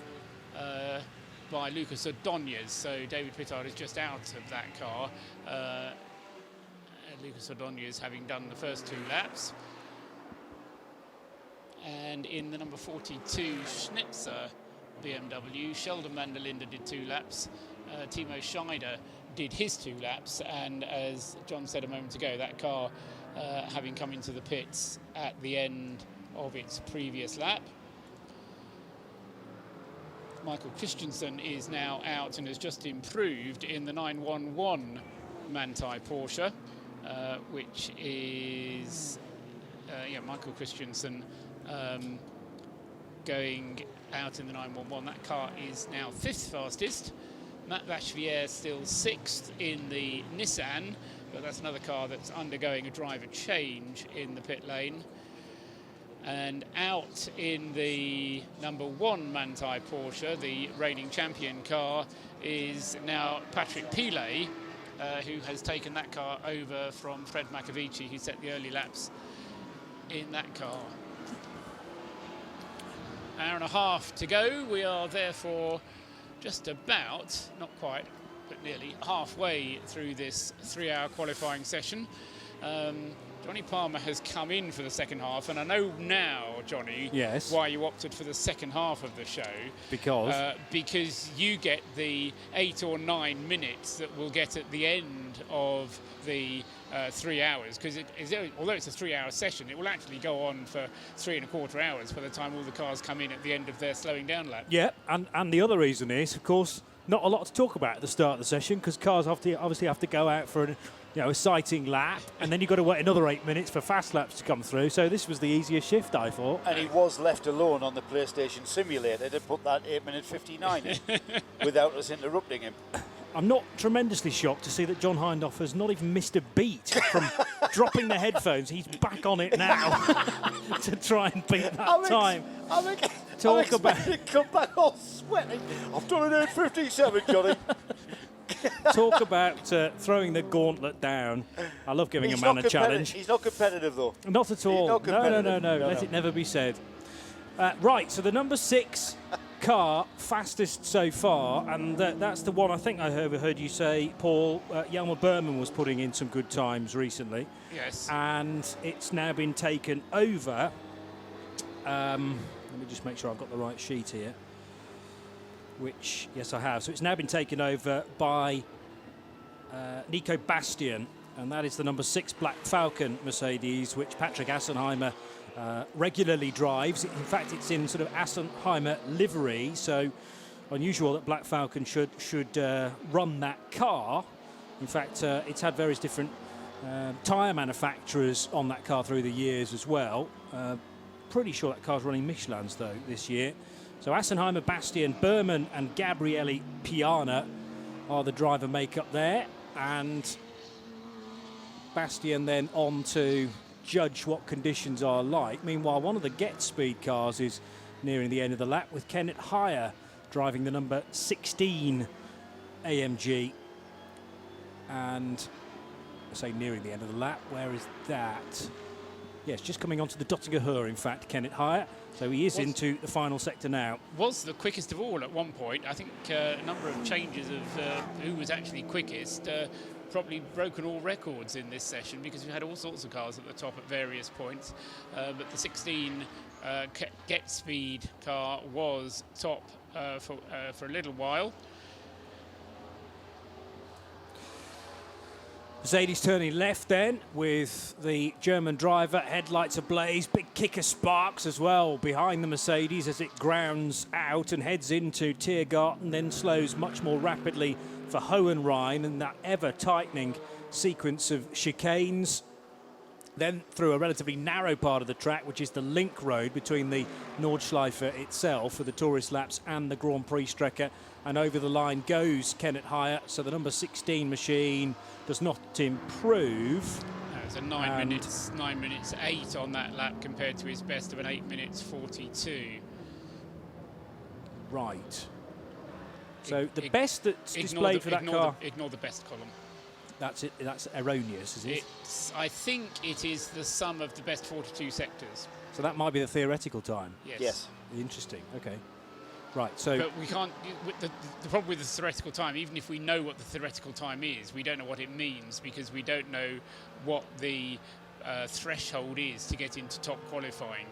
by Lucas Ordóñez. So David Pittard is just out of that car. Lucas Ordóñez having done the first 2 laps. And in the number 42 Schnitzer BMW, Sheldon van der Linde did 2 laps. Timo Scheider did his 2 laps, and as John said a moment ago, that car having come into the pits at the end of its previous lap. Michael Christensen is now out and has just improved in the 911 Manthey Porsche, which is Michael Christensen going out in the 911. That car is now 5th fastest. Matt Vachivier still 6th in the Nissan, but that's another car that's undergoing a driver change in the pit lane. And out in the number 1 Manthey Porsche, the reigning champion car, is now Patrick Pilet, who has taken that car over from Fred Macavici, who set the early laps in that car. Hour and a half to go. We are therefore just about, not quite, but nearly halfway through this 3-hour qualifying session. Johnny Palmer has come in for the second half, and I know now, Johnny, yes, why you opted for the second half of the show. Because you get the 8 or 9 minutes that we'll get at the end of the 3 hours, because although it's a 3-hour session, it will actually go on for 3¼ hours by the time all the cars come in at the end of their slowing down lap. Yeah, and the other reason is, of course, not a lot to talk about at the start of the session, because cars obviously have to go out for a sighting lap, and then you've got to wait another 8 minutes for fast laps to come through. So this was the easiest shift, I thought. And he was left alone on the PlayStation Simulator to put that 8 minute 59 in without us interrupting him. I'm not tremendously shocked to see that John Hindhaugh has not even missed a beat from dropping the headphones. He's back on it now to try and beat that time. I'm expecting to come back all sweaty. I've done an 8:57, Johnny. Talk about throwing the gauntlet down. I love giving a man a challenge. He's not competitive, though. Not at all. No. No. Let it never be said. Right, so the number 6 car, fastest so far, and that's the one I think I heard you say, Paul, Jelmer Berman was putting in some good times recently. Yes. And it's now been taken over. Let me just make sure I've got the right sheet here. Which, yes, I have. So it's now been taken over by Nico Bastian, and that is the number 6 Black Falcon Mercedes, which Patrick Assenheimer regularly drives. In fact, it's in sort of Assenheimer livery, so unusual that Black Falcon should run that car. In fact, it's had various different tyre manufacturers on that car through the years as well. Pretty sure that car's running Michelin's, though, this year. So Assenheimer, Bastian, Berman and Gabriele Piana are the driver makeup there. And Bastian then on to judge what conditions are like. Meanwhile, one of the Get Speed cars is nearing the end of the lap, with Kenneth Heyer driving the number 16 AMG. And I say nearing the end of the lap, where is that? Yes, just coming onto the Dottinger Höhe, in fact, Kenneth Heyer. So he is into the final sector now. Was the quickest of all at one point. I think a number of changes of who was actually quickest, probably broken all records in this session, because we had all sorts of cars at the top at various points. But the 16 Get Speed car was top for a little while. Mercedes turning left then with the German driver, headlights ablaze, big kick of sparks as well behind the Mercedes as it grounds out and heads into Tiergarten, then slows much more rapidly for Hohenrhein and that ever-tightening sequence of chicanes. Then through a relatively narrow part of the track, which is the link road between the Nordschleife itself for the tourist laps and the Grand Prix Strecke, and over the line goes Kenneth Heyer. So the number 16 machine does not improve. That was a 9 minutes 8 on that lap compared to his best of an 8 minutes 42. Right. So the best that's displayed for that car. Ignore the best column. That's it. That's erroneous, is it? I think it is the sum of the best 42 sectors. So that might be the theoretical time. Yes. Interesting. Okay. Right. So. But we can't. The problem with the theoretical time, even if we know what the theoretical time is, we don't know what it means because we don't know what the threshold is to get into top qualifying.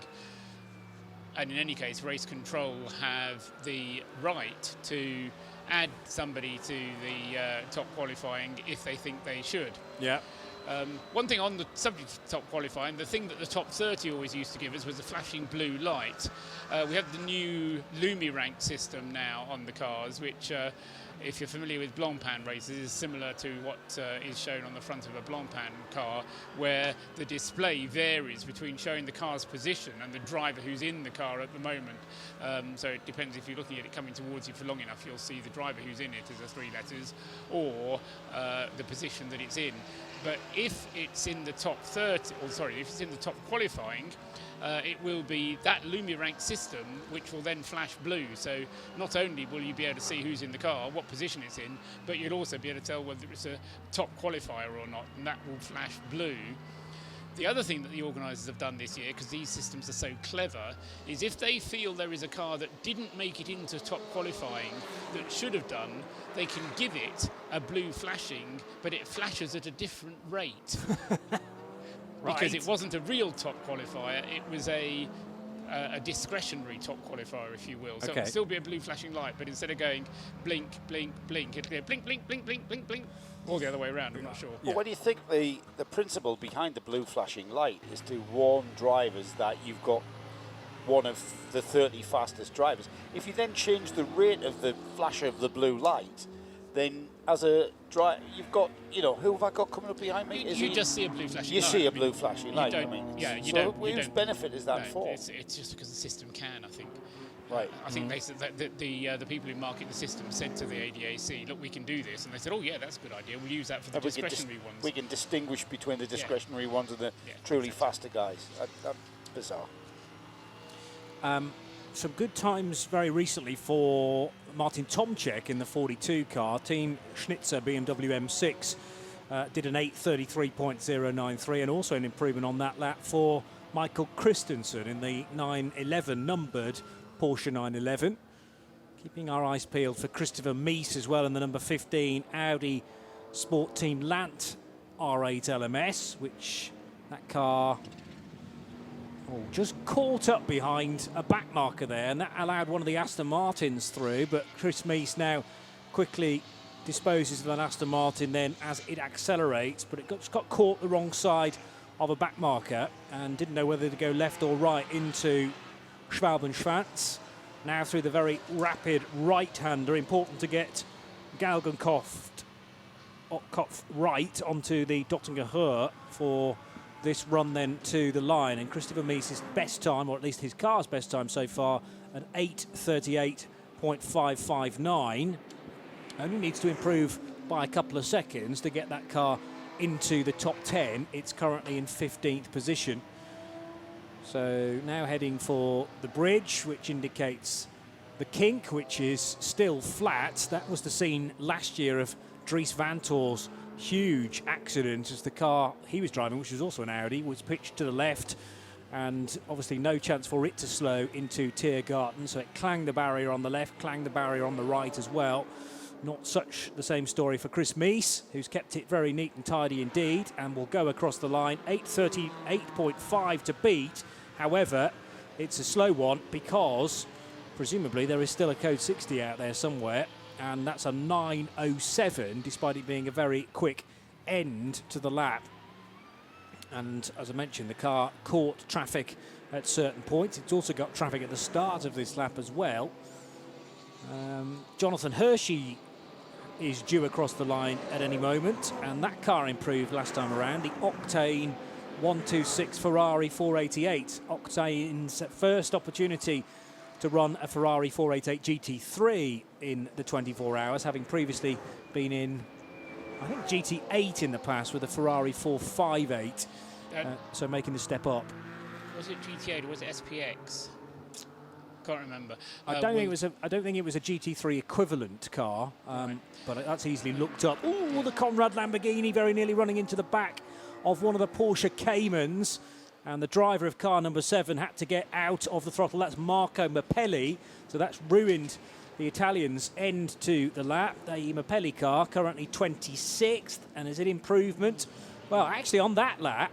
And in any case, race control have the right to add somebody to the top qualifying if they think they should. Yeah. One thing on the subject of top qualifying, the thing that the top 30 always used to give us was a flashing blue light. We have the new Lumi rank system now on the cars, which if you're familiar with Blancpain races, is similar to what is shown on the front of a Blancpain car, where the display varies between showing the car's position and the driver who's in the car at the moment. So it depends, if you're looking at it coming towards you for long enough, you'll see the driver who's in it as the 3 letters, or the position that it's in. But if it's in the top 30, or sorry, if it's in the top qualifying, it will be that Lumi rank system which will then flash blue. So not only will you be able to see who's in the car, what position it's in, but you'll also be able to tell whether it's a top qualifier or not, and that will flash blue. The other thing that the organisers have done this year, because these systems are so clever, is if they feel there is a car that didn't make it into top qualifying that should have done, they can give it a blue flashing, but it flashes at a different rate. Because it wasn't a real top qualifier, it was a discretionary top qualifier, if you will. So it would still be a blue flashing light, but instead of going blink, blink, blink, it'd go blink, blink, blink, blink, blink, blink, or the other way around, I'm not sure. Well, what do you think the principle behind the blue flashing light is to warn drivers that you've got one of the 30 fastest drivers. If you then change the rate of the flash of the blue light, then as a driver, you've got, who have I got coming up behind me? You just see a blue flashing light. You see a blue flashing light, you don't. Whose benefit is that for? It's just because the system can, I think. Right. I think they said that the people who market the system said to the ADAC, look, we can do this, and they said, oh yeah, that's a good idea. We'll use that for the discretionary ones. We can distinguish between the discretionary ones and the truly faster guys. That's bizarre. Some good times very recently for Martin Tomczyk in the 42 car. Team Schnitzer BMW M6 did an 8:33.093, and also an improvement on that lap for Michael Christensen in the 911 numbered Porsche 911. Keeping our eyes peeled for Christopher Mies as well in the number 15 Audi Sport Team Lant R8 LMS, which that car just caught up behind a back marker there, and that allowed one of the Aston Martins through, but Chris Mies now quickly disposes of an Aston Martin then as it accelerates, but it got caught the wrong side of a back marker and didn't know whether to go left or right into Schwalbenschwanz. Now through the very rapid right-hander, important to get Galgenkopf right onto the Dottinger Höhe for this run then to the line, and Christopher Mies' best time, or at least his car's best time so far, an 8:38.559. Only needs to improve by a couple of seconds to get that car into the top 10. It's currently in 15th position. So now heading for the bridge, which indicates the kink, which is still flat. That was the scene last year of Dries Vantor's huge accident as the car he was driving, which was also an Audi, was pitched to the left, and obviously no chance for it to slow into Tiergarten, so it clanged the barrier on the left, clanged the barrier on the right as well. Not such the same story for Chris Mies, who's kept it very neat and tidy indeed, and will go across the line. 8:38.5 to beat. However, it's a slow one because presumably there is still a code 60 out there somewhere, and that's a 9:07, despite it being a very quick end to the lap. And as I mentioned, the car caught traffic at certain points. It's also got traffic at the start of this lap as well. Jonathan Hershey is due across the line at any moment, and that car improved last time around. The Octane 126 Ferrari 488. Octane's first opportunity to run a Ferrari 488 GT3 in the 24 hours, having previously been in, I think, GT8 in the past with a Ferrari 458, so making the step up. Was it GT8 or was it SPX? Can't remember. I don't think it was a GT3 equivalent car, right. But that's easily looked up. Oh, the Conrad Lamborghini very nearly running into the back of one of the Porsche Caymans, and the driver of car number 7 had to get out of the throttle. That's Marco Mappelli, so that's ruined the Italians' end to the lap. The Mappelli car currently 26th, and is it improvement? Well, actually on that lap,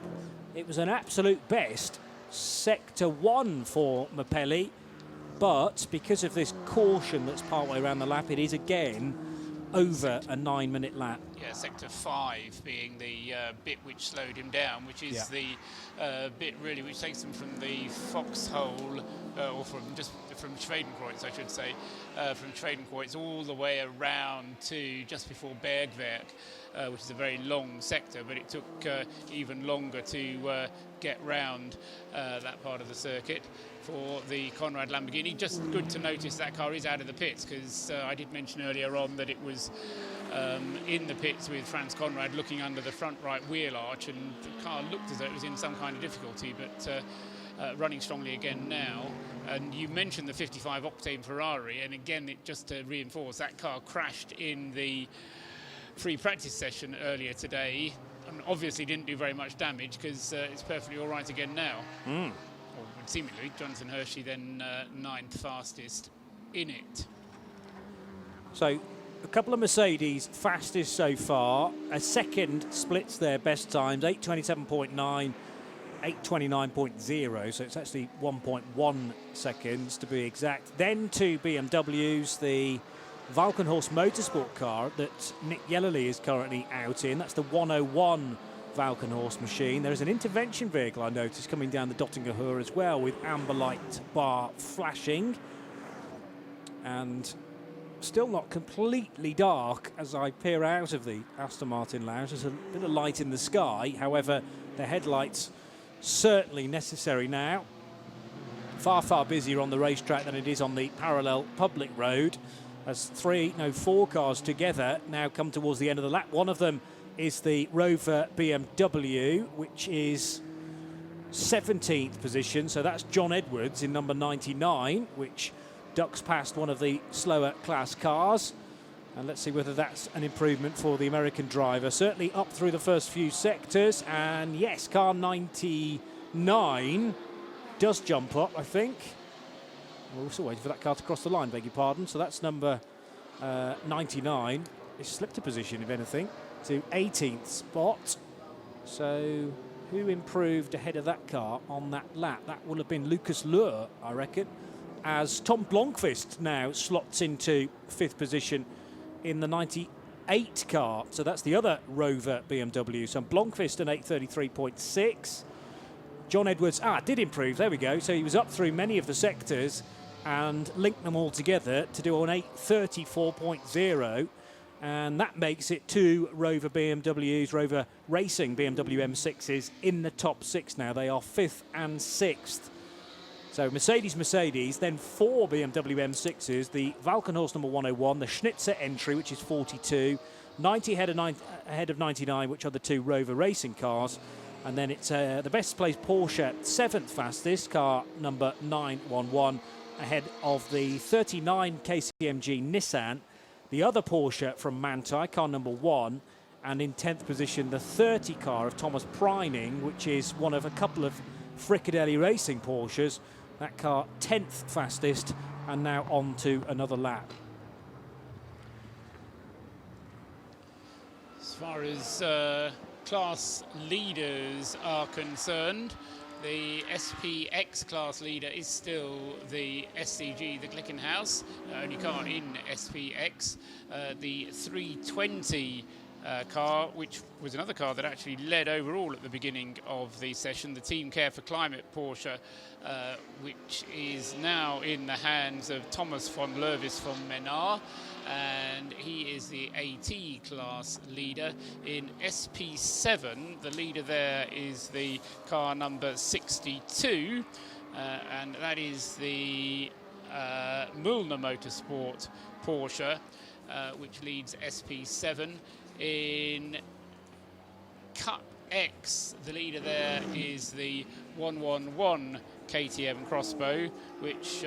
it was an absolute best Sector 1 for Mappelli, but because of this caution that's partway around the lap, it is again over a 9-minute lap. Yeah, Sector 5 being the bit which slowed him down, which is the bit really which takes him from the foxhole, or from Schwedenkreuz, I should say, from Schwedenkreuz all the way around to just before Bergwerk, which is a very long sector, but it took even longer to get round that part of the circuit for the Conrad Lamborghini. Just good to notice that car is out of the pits, because I did mention earlier on that it was in the pits with Franz Conrad looking under the front right wheel arch, and the car looked as though it was in some kind of difficulty, but running strongly again now. And you mentioned the 55 Octane Ferrari, and again, it just to reinforce, that car crashed in the free practice session earlier today, and obviously didn't do very much damage, because it's perfectly all right again now. Or seemingly. Jonathan Hershey then 9th fastest in it. So a couple of Mercedes fastest so far. A second splits their best times, 8:27.9, 8:29.0, so it's actually 1.1 seconds to be exact. Then two BMWs, the Valkenhorst Motorsport car that Nick Yellerly is currently out in. That's the 101 Valkenhorst machine. There is an intervention vehicle, I noticed, coming down the Dottinger Höhe as well, with amber light bar flashing. And still not completely dark as I peer out of the Aston Martin lounge. There's a bit of light in the sky. However, the headlights certainly necessary now. Far, far busier on the racetrack than it is on the parallel public road, as four cars together now come towards the end of the lap. One of them is the Rover BMW, which is 17th position. So that's John Edwards in number 99, which ducks past one of the slower class cars. And let's see whether that's an improvement for the American driver. Certainly up through the first few sectors. And yes, car 99 does jump up, I think. We're also waiting for that car to cross the line, beg your pardon. So that's number 99. It's slipped a position, if anything, to 18th spot. So who improved ahead of that car on that lap? That will have been Lucas Luhr, I reckon, as Tom Blomqvist now slots into 5th position in the 98 car. So that's the other Rover BMW. So Blomqvist an 8:33.6. John Edwards did improve, there we go. So he was up through many of the sectors and linked them all together to do an 8:34.0. And that makes it two Rover BMWs, Rover Racing BMW M6s in the top 6 now. They are 5th and 6th. So Mercedes, then 4 BMW M6s, the Valkenhorst number 101, the Schnitzer entry, which is 42, 90 ahead of 99, which are the two Rover Racing cars. And then it's the best placed Porsche, 7th fastest, car number 911, ahead of the 39 KCMG Nissan, the other Porsche from Manthey, car number 1, and in 10th position, the 30 car of Thomas Preining, which is one of a couple of Fricadelli Racing Porsches. That car 10th fastest, and now on to another lap. As far as class leaders are concerned, the SPX class leader is still the SCG, the Glickenhaus, only car in SPX. The 320 car, which was another car that actually led overall at the beginning of the session, the Team Care for Climate Porsche, which is now in the hands of Thomas von Lervis from Menard, and he is the AT class leader. In SP7, the leader there is the car number 62, and that is the Müllner Motorsport Porsche, which leads SP7. In Cup X, the leader there is the 111 KTM Crossbow, which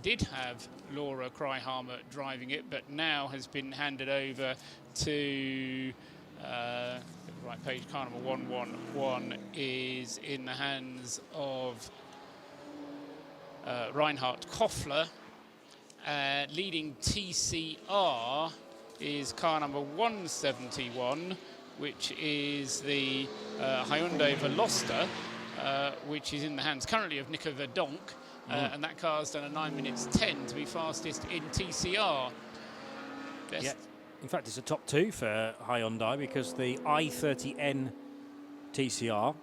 did have Laura Kryhammer driving it, but now has been handed over to the right page. Car number 111 is in the hands of Reinhard Koffler. Leading TCR is car number 171, which is the Hyundai Veloster, which is in the hands currently of Nico Verdonk, and that car's done a 9 minutes 10 to be fastest in TCR. Yeah. In fact, it's a top 2 for Hyundai, because the i30N TCR,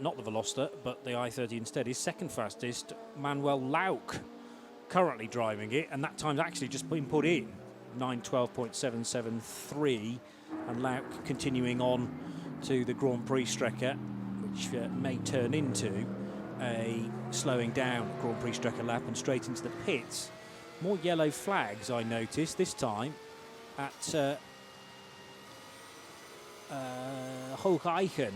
not the Veloster, but the i30 instead, is second fastest. Manuel Lauk currently driving it, and that time's actually just been put in, 9:12.773, and Lauk continuing on to the Grand Prix Strecke, which may turn into a slowing down Grand Prix Strecke lap and straight into the pits. More yellow flags, I noticed, this time at Hocheichen,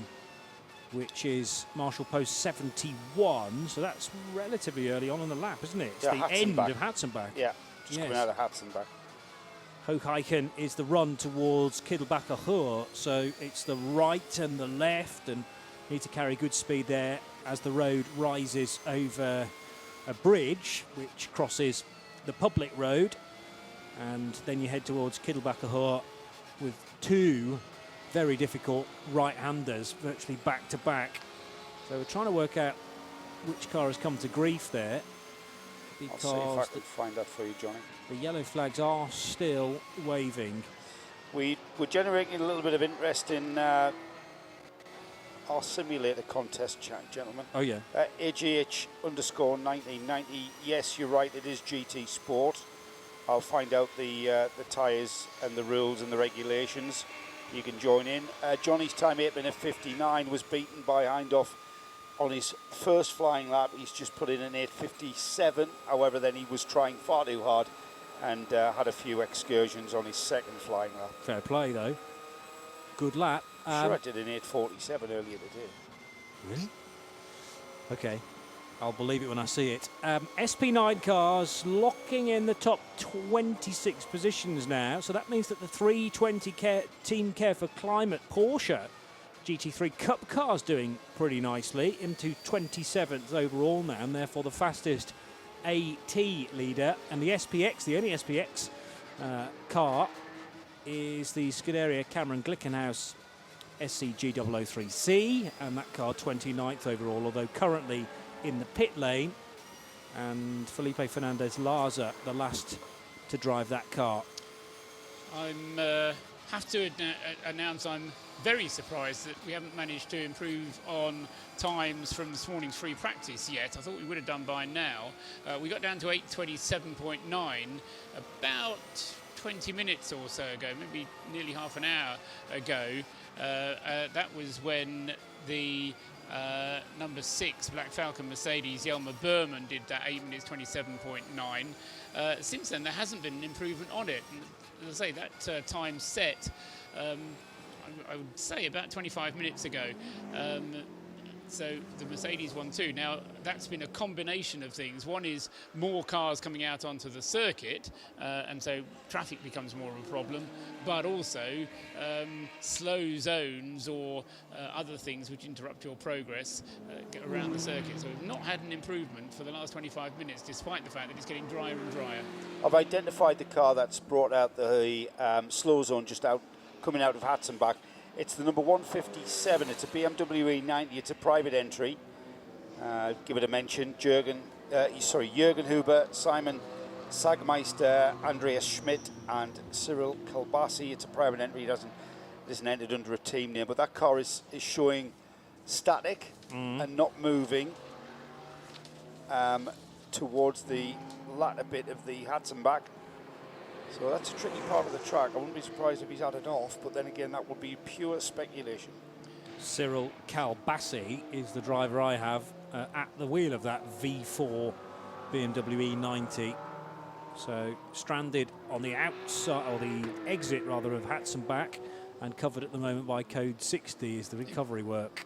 which is Marshall Post 71, so that's relatively early on in the lap, isn't it? It's the end of Hatzenbach. Yeah, just coming out of Hatzenbach. Hocheichen is the run towards Kittelbacher Höhe, so it's the right and the left, and need to carry good speed there as the road rises over a bridge which crosses the public road, and then you head towards Kittelbacher Höhe with 2 very difficult right-handers virtually back to back. So we're trying to work out which car has come to grief there, because I'll see if I can find that for you, Johnny. The yellow flags are still waving. We're generating a little bit of interest in our simulator contest, gentlemen. Oh yeah. AGH_1990. Yes, you're right, it is GT Sport. I'll find out the tyres and the rules and the regulations. You can join in. Johnny's time 8 minute 59 was beaten by Hindhoff on his first flying lap. He's just put in an 8:57. However, then he was trying far too hard and had a few excursions on his second flying lap. Fair play though. Good lap. Sure, I did an 8:47 earlier today. Really? Okay. I'll believe it when I see it. SP9 cars locking in the top 26 positions now. So that means that the 320 Team Care for Climate Porsche GT3 Cup car's doing pretty nicely, into 27th overall now, and therefore the fastest AT leader. And the SPX, the only SPX car, is the Scuderia Cameron Glickenhaus SCG003C, and that car 29th overall, although currently in the pit lane, and Felipe Fernandez Larza, the last to drive that car. I have to announce I'm very surprised that we haven't managed to improve on times from this morning's free practice yet. I thought we would have done by now. We got down to 8:27.9 about 20 minutes or so ago, maybe nearly half an hour ago. That was when the number 6 Black Falcon Mercedes Jelmer Berman did that 8 minutes 27.9. Since then there hasn't been an improvement on it, and as I say, that time set I would say about 25 minutes ago. So the Mercedes one too. Now that's been a combination of things. One is more cars coming out onto the circuit, and so traffic becomes more of a problem, but also slow zones or other things which interrupt your progress around the circuit. So we've not had an improvement for the last 25 minutes, despite the fact that it's getting drier and drier. I've identified the car that's brought out the slow zone just coming out of Hatzenbach. It's the number 157. It's a BMW E90. It's a private entry. Give it a mention. Jürgen Huber, Simon Sagmeister, Andreas Schmidt, and Cyril Kalbasi. It's a private entry. It hasn't isn't entered under a team name, but that car is showing static and not moving towards the latter bit of the Hudson back. So that's a tricky part of the track. I wouldn't be surprised if he's had it off, but then again, that would be pure speculation. Cyril Kalbassi is the driver I have at the wheel of that V4 BMW E90. So stranded on the outside, or the exit rather, of Hudson back, and covered at the moment by code 60 is the recovery work.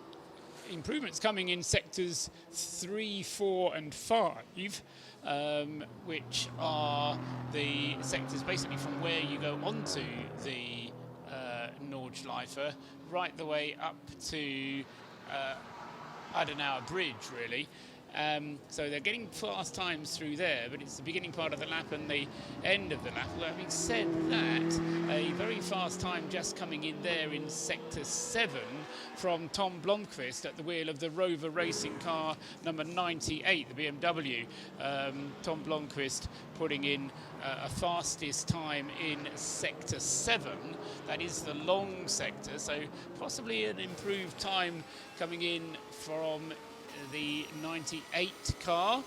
Improvements coming in sectors 3, 4 and 5, which are the sectors basically from where you go onto the Nordschleife right the way up to Adenauer Bridge, really. So they're getting fast times through there, but it's the beginning part of the lap and the end of the lap. Although having said that, a very fast time just coming in there in Sector 7 from Tom Blomqvist at the wheel of the Rover Racing car number 98, the BMW. Tom Blomqvist putting in a fastest time in Sector 7. That is the long sector, so possibly an improved time coming in from the 98 car,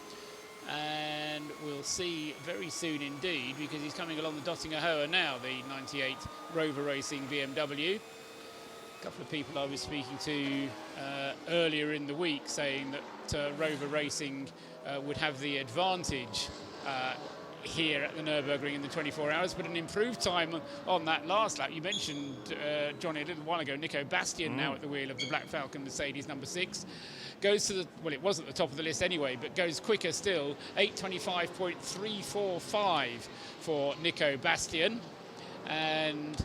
and we'll see very soon indeed, because he's coming along the Dottinger Hoa now, the 98 Rover Racing BMW. A couple of people I was speaking to earlier in the week saying that Rover Racing would have the advantage here at the Nürburgring in the 24 hours, but an improved time on that last lap. You mentioned, Johnny, a little while ago, Nico Bastian now at the wheel of the Black Falcon Mercedes number 6. Goes to the, well, it was at the top of the list anyway, but goes quicker still, 8:25.345 for Nico Bastian. And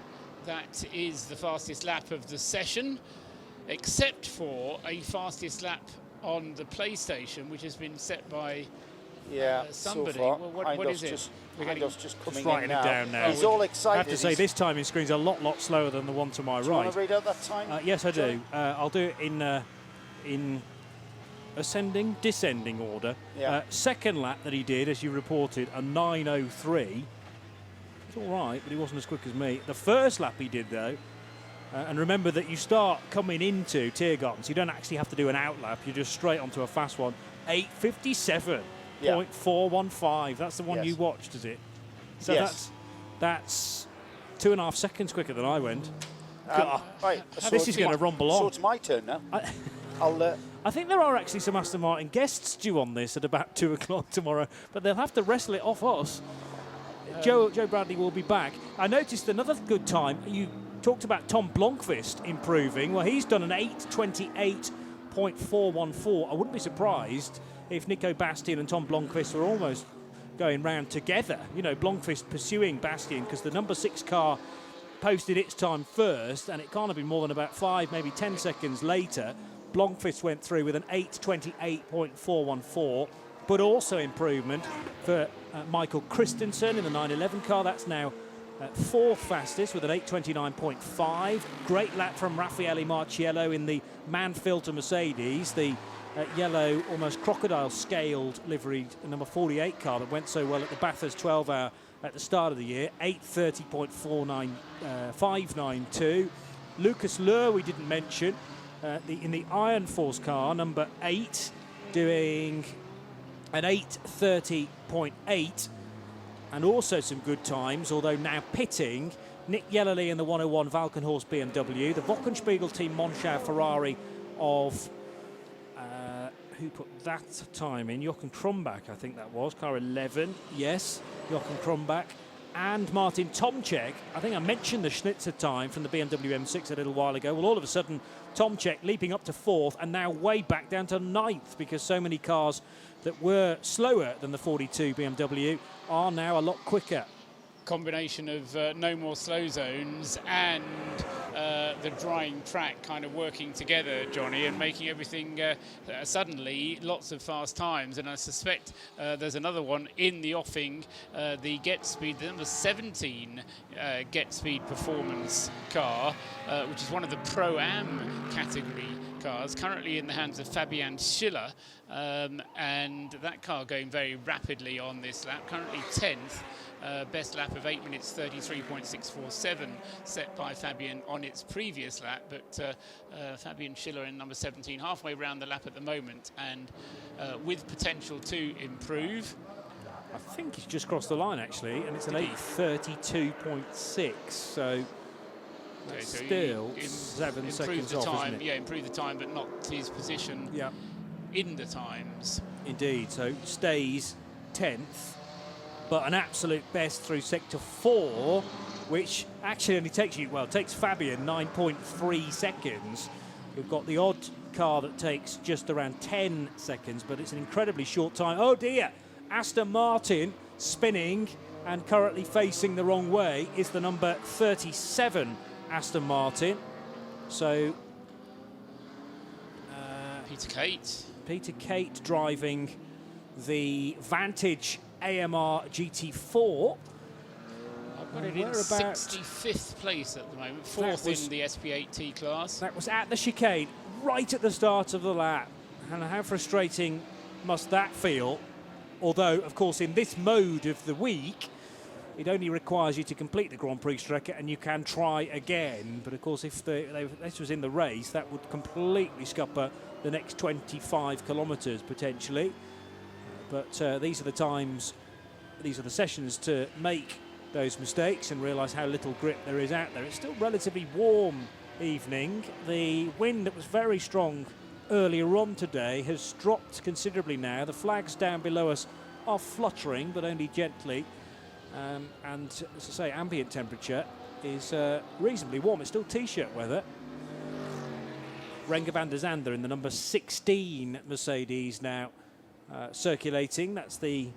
that is the fastest lap of the session, except for a fastest lap on the PlayStation, which has been set by somebody. So far, well, what is it? just coming writing in it down now. He's all excited. I have to say, this timing screen's a lot slower than the one to my Do you right. want to read out that time? Yes, I do. I'll do it in descending order. Yeah. Second lap that he did, as you reported, a 9:03. It's all right, but he wasn't as quick as me. The first lap he did, though, and remember that you start coming into Tiergarten, so you don't actually have to do an out lap. You're just straight onto a fast one. 8:57.415. That's the one you watched, is it? So yes. that's 2.5 seconds quicker than I went. Right. So this is going to rumble on. So it's my turn now. I think there are actually some Aston Martin guests due on this at about 2 o'clock tomorrow, but they'll have to wrestle it off us. Joe Bradley will be back. I noticed another good time. You talked about Tom Blomqvist improving. Well, he's done an 8:28.414. I wouldn't be surprised if Nico Bastian and Tom Blomqvist were almost going round together. You know, Blomqvist pursuing Bastian, because the number 6 car posted its time first, and it can't have been more than about 5, maybe 10 seconds later. Blomqvist went through with an 8:28.414, but also improvement for Michael Christensen in the 911 car. That's now 4th fastest with an 8:29.5. Great lap from Raffaele Marciello in the man-filter Mercedes, the yellow, almost crocodile-scaled liveried number 48 car that went so well at the Bathurst 12-hour at the start of the year, 8:30.592. Lucas Luhr, we didn't mention, in the Iron Force car, number 8, doing an 8:30.8, and also some good times, although now pitting. Nick Yellerly in the 101 Valkenhorst BMW, the Wochenspiegel team Monschau Ferrari of who put that time in? Jochen Krumbach, I think that was, car 11. Yes, Jochen Krumbach. And Martin Tomczyk. I think I mentioned the Schnitzer time from the BMW M6 a little while ago. Well, all of a sudden, Tomczyk leaping up to 4th and now way back down to 9th, because so many cars that were slower than the 42 BMW are now a lot quicker. Combination of no more slow zones and the drying track kind of working together, Johnny, and making everything suddenly lots of fast times. And I suspect there's another one in the offing, the Get Speed, the number 17 Get Speed performance car, which is one of the Pro-Am category cars, currently in the hands of Fabian Schiller, and that car going very rapidly on this lap, currently 10th. Best lap of 8 minutes 33.647 set by Fabian on its previous lap, but Fabian Schiller in number 17, halfway around the lap at the moment, and with potential to improve. I think he's just crossed the line actually, and it's an 8:32.6, so that's So still he 7 seconds the off, time, isn't it? yeah, improve the time, but not his position in the times. Indeed, so stays 10th, but an absolute best through sector 4, which actually only takes you, well, takes Fabian 9.3 seconds. We've got the odd car that takes just around 10 seconds, but it's an incredibly short time. Oh dear, Aston Martin spinning and currently facing the wrong way is the number 37 Aston Martin. So Peter Kate driving the Vantage AMR GT4. I've got it in 65th place at the moment, 4th in the SP8T class. That was at the chicane, right at the start of the lap. And how frustrating must that feel? Although, of course, in this mode of the week, it only requires you to complete the Grand Prix Strecker and you can try again. But, of course, if this was in the race, that would completely scupper the next 25 kilometres, potentially. But these are the times, these are the sessions to make those mistakes and realise how little grip there is out there. It's still relatively warm evening. The wind that was very strong earlier on today has dropped considerably now. The flags down below us are fluttering, but only gently. And as I say, ambient temperature is reasonably warm. It's still T-shirt weather. Renger van der Zande in the number 16 Mercedes now circulating. That's the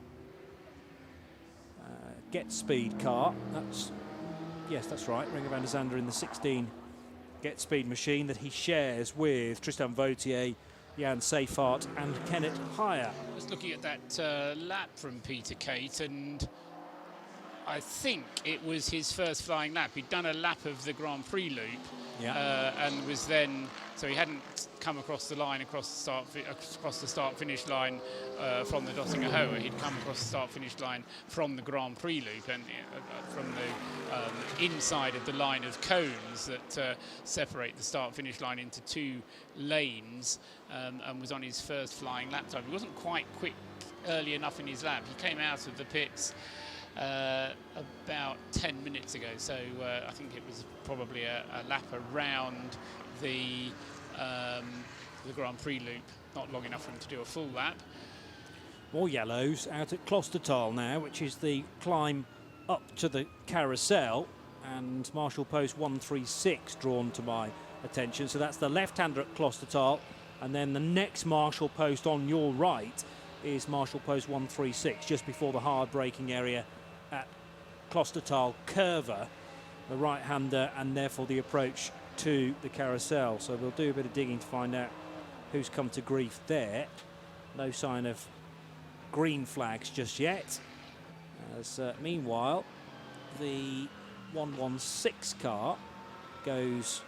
Get Speed car. Yes, that's right. Renger van der Zande in the 16 Get Speed machine that he shares with Tristan Vautier, Jan Seyfarth and Kenneth Heyer. Just looking at that lap from Peter Kate, and I think it was his first flying lap. He'd done a lap of the Grand Prix loop, and was then, so he hadn't come across the line, across the start-finish line from the Döttinger Höhe. He'd come across the start-finish line from the Grand Prix loop and from the inside of the line of cones that separate the start-finish line into two lanes, and was on his first flying lap time. He wasn't quite quick early enough in his lap. He came out of the pits about 10 minutes ago, so I think it was probably a lap around the Grand Prix loop, not long enough for him to do a full lap. More yellows out at Klostertal now, which is the climb up to the carousel, and Marshal Post 136 drawn to my attention. So that's the left-hander at Klostertal, and then the next Marshal Post on your right is Marshal Post 136, just before the hard braking area at Klostertal Curva, the right-hander, and therefore the approach to the carousel. So we'll do a bit of digging to find out who's come to grief there. No sign of green flags just yet. As meanwhile, the 116 car goes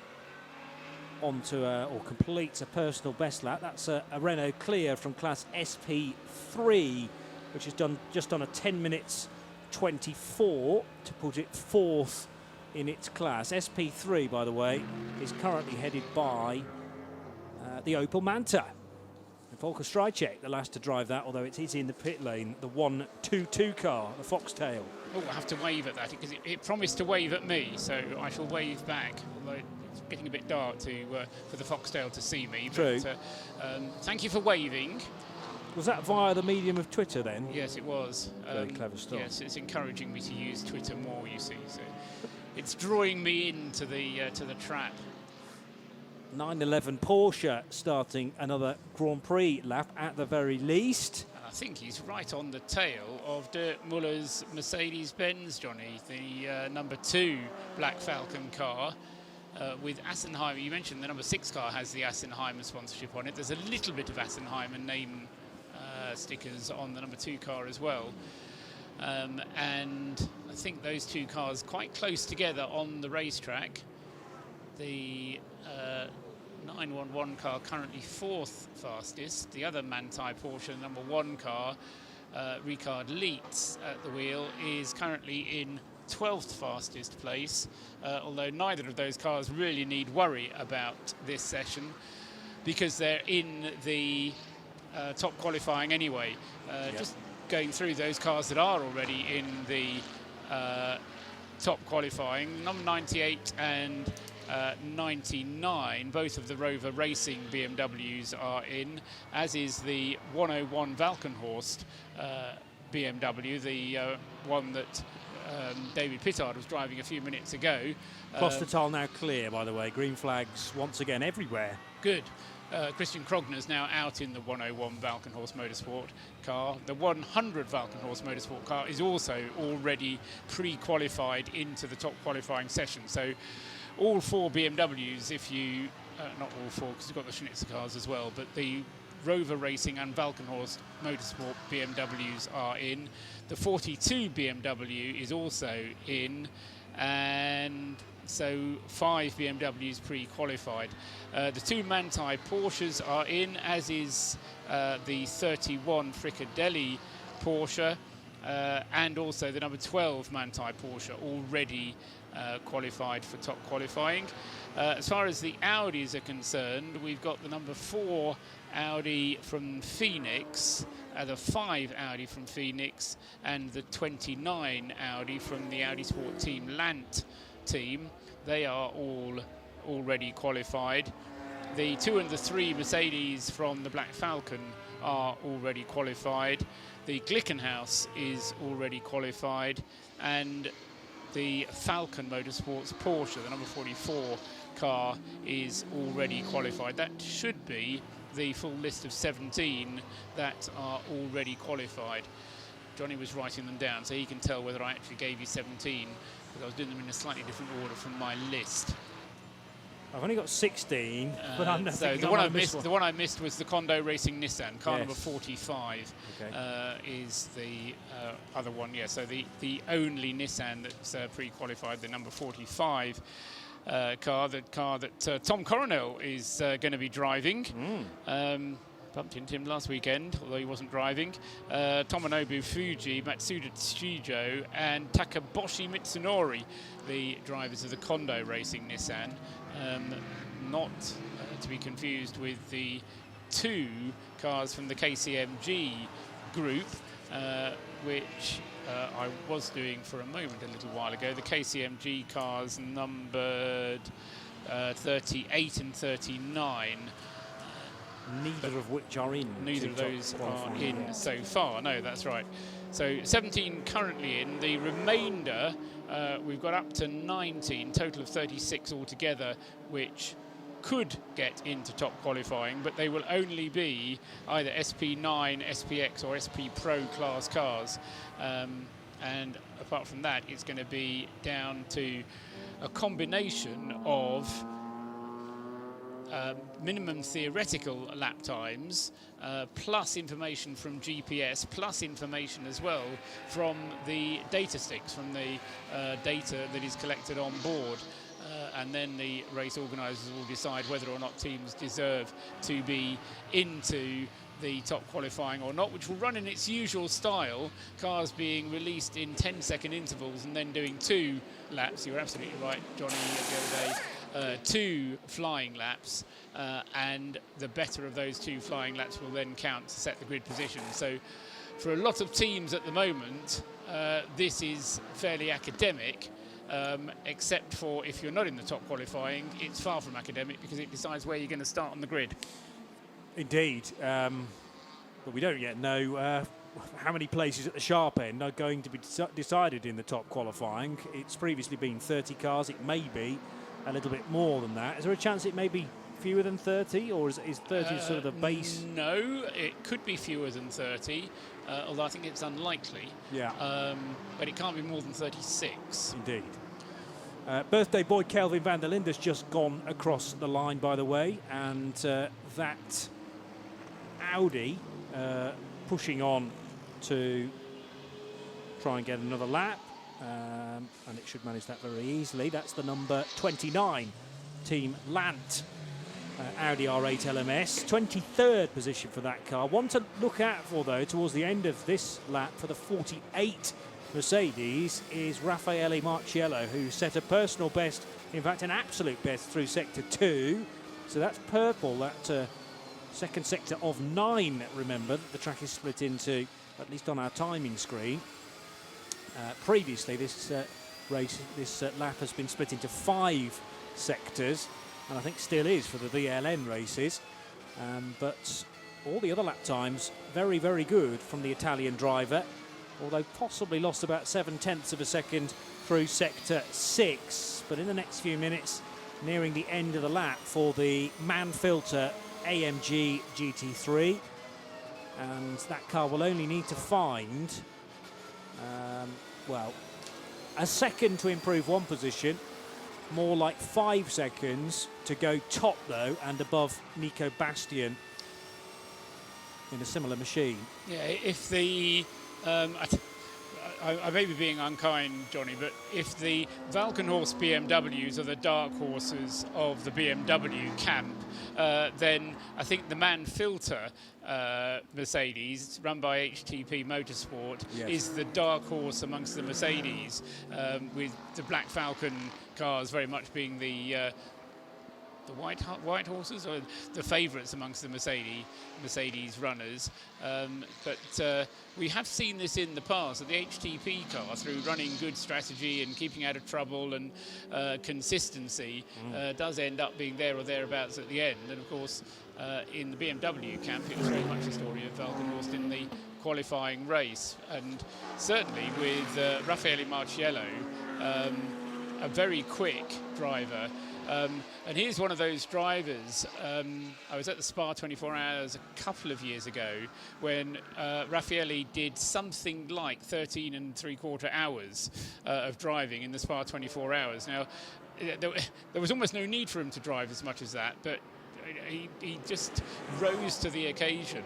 onto or completes a personal best lap. That's a Renault Clio from class SP3, which has done just on a 10 minutes 24 to put it fourth in its class. SP3, by the way, is currently headed by the Opel Manta. Volker Strycek, the last to drive that, although it is in the pit lane, the 122 car, the Foxtail. Oh, I have to wave at that because it promised to wave at me, so I shall wave back, although it's getting a bit dark for the Foxtail to see me. True. But, thank you for waving. Was that via the medium of Twitter then? Yes, it was. Very clever stuff. Yes, it's encouraging me to use Twitter more, you see. So it's drawing me into the trap. 911 Porsche starting another Grand Prix lap at the very least. And I think he's right on the tail of Dirk Muller's Mercedes-Benz, Johnny, the number 2 Black Falcon car. With Assenheimer, you mentioned the number 6 car has the Assenheimer sponsorship on it. There's a little bit of Assenheimer name stickers on the number 2 car as well. And I think those two cars quite close together on the racetrack. The 911 car currently 4th fastest. The other Manthey Porsche, number 1 car, Ricard Leitz at the wheel, is currently in 12th fastest place, although neither of those cars really need worry about this session because they're in the top qualifying anyway. Just going through those cars that are already in the top qualifying, number 98 and 99, both of the Rover Racing BMWs are in, as is the 101 Valkenhorst BMW, the one that David Pittard was driving a few minutes ago. Klostertal now clear, by the way. Green flags once again everywhere. Good. Christian Krogner's now out in the 101 Valkenhorst Motorsport car. The 100 Valkenhorst Motorsport car is also already pre-qualified into the top qualifying session. So all 4 BMWs, if you, not all 4 because you've got the Schnitzer cars as well, but the Rover Racing and Valkenhorst Motorsport BMWs are in. The 42 BMW is also in, and so 5 BMWs pre-qualified. The 2 Manthey Porsches are in, as is the 31 Fricadelli Porsche, and also the number 12 Manthey Porsche already qualified for top qualifying. As far as the Audis are concerned, we've got the number 4 Audi from Phoenix, the 5 Audi from Phoenix, and the 29 Audi from the Audi Sport Team Lant team. They are all already qualified. The 2 and the 3 Mercedes from the Black Falcon are already qualified. The Glickenhaus is already qualified, and the Falcon Motorsports Porsche, the number 44 car, is already qualified. That should be the full list of 17 that are already qualified. Johnny was writing them down so he can tell whether I actually gave you 17, because I was doing them in a slightly different order from my list. I've only got 16, but I'm not. So the one I missed was the Kondo Racing Nissan. Car number 45 is the other one. Yeah, so the only Nissan that's pre-qualified, the number 45 car, the car that Tom Coronel is going to be driving. Bumped into him last weekend, although he wasn't driving. Tomonobu Fuji, Matsuda Tsujo, and Takaboshi Mitsunori, the drivers of the Kondo Racing Nissan. Not to be confused with the 2 cars from the KCMG group, which I was doing for a moment a little while ago. The KCMG cars numbered 38 and 39. Neither of which are in. Neither of those are in so far. No, that's right. So 17 currently in. The remainder, we've got up to 19, total of 36 altogether, which could get into top qualifying, but they will only be either SP9, SPX or SP Pro class cars. And apart from that, it's going to be down to a combination of minimum theoretical lap times, plus information from GPS, plus information as well from the data sticks, from the data that is collected on board. And then the race organisers will decide whether or not teams deserve to be into the top qualifying or not, which will run in its usual style, cars being released in 10-second intervals and then doing 2 laps. You're absolutely right, Johnny, the other day. 2 flying laps, and the better of those 2 flying laps will then count to set the grid position. So for a lot of teams at the moment, this is fairly academic, except for if you're not in the top qualifying, it's far from academic because it decides where you're going to start on the grid. Indeed, but we don't yet know how many places at the sharp end are going to be decided in the top qualifying. It's previously been 30 cars. It may be a little bit more than that. Is there a chance it may be fewer than 30, or is 30 sort of the base? No, it could be fewer than 30, although I think it's unlikely. Yeah. But it can't be more than 36. Indeed. Birthday boy Kelvin van der Linde's just gone across the line, by the way, and that Audi pushing on to try and get another lap, and it should manage that very easily. That's the number 29 Team Lant Audi R8 LMS. 23rd position for that car. One to look out for, though, towards the end of this lap for the 48 Mercedes is Raffaele Marciello, who set a personal best, in fact an absolute best, through sector 2. So that's purple, that second sector of 9, remember. The track is split into, at least on our timing screen. Previously, this lap has been split into 5 sectors, and I think still is for the VLN races. But all the other lap times, very, very good from the Italian driver, although possibly lost about 7/10 of a second through sector 6. But in the next few minutes, nearing the end of the lap for the Manfilter AMG GT3, and that car will only need to find well, a second to improve one position, more like 5 seconds to go top, though, and above Nico Bastian in a similar machine. Yeah, if the I may be being unkind, Johnny, but if the Valkenhorst BMWs are the dark horses of the BMW camp, then I think the Manfilter Mercedes, run by HTP Motorsport, yes, is the dark horse amongst the Mercedes, with the Black Falcon cars very much being the white horses, or the favourites amongst the Mercedes runners. But we have seen this in the past, that the HTP car, through running good strategy and keeping out of trouble and consistency, does end up being there or thereabouts at the end. And of course, in the BMW camp, it was very much a story of Valkenhorst in the qualifying race. And certainly with Raffaele Marciello, a very quick driver. And here's one of those drivers. I was at the Spa 24 Hours a couple of years ago when Raffaele did something like 13 3/4 hours of driving in the Spa 24 Hours. Now, there was almost no need for him to drive as much as that, but he just rose to the occasion.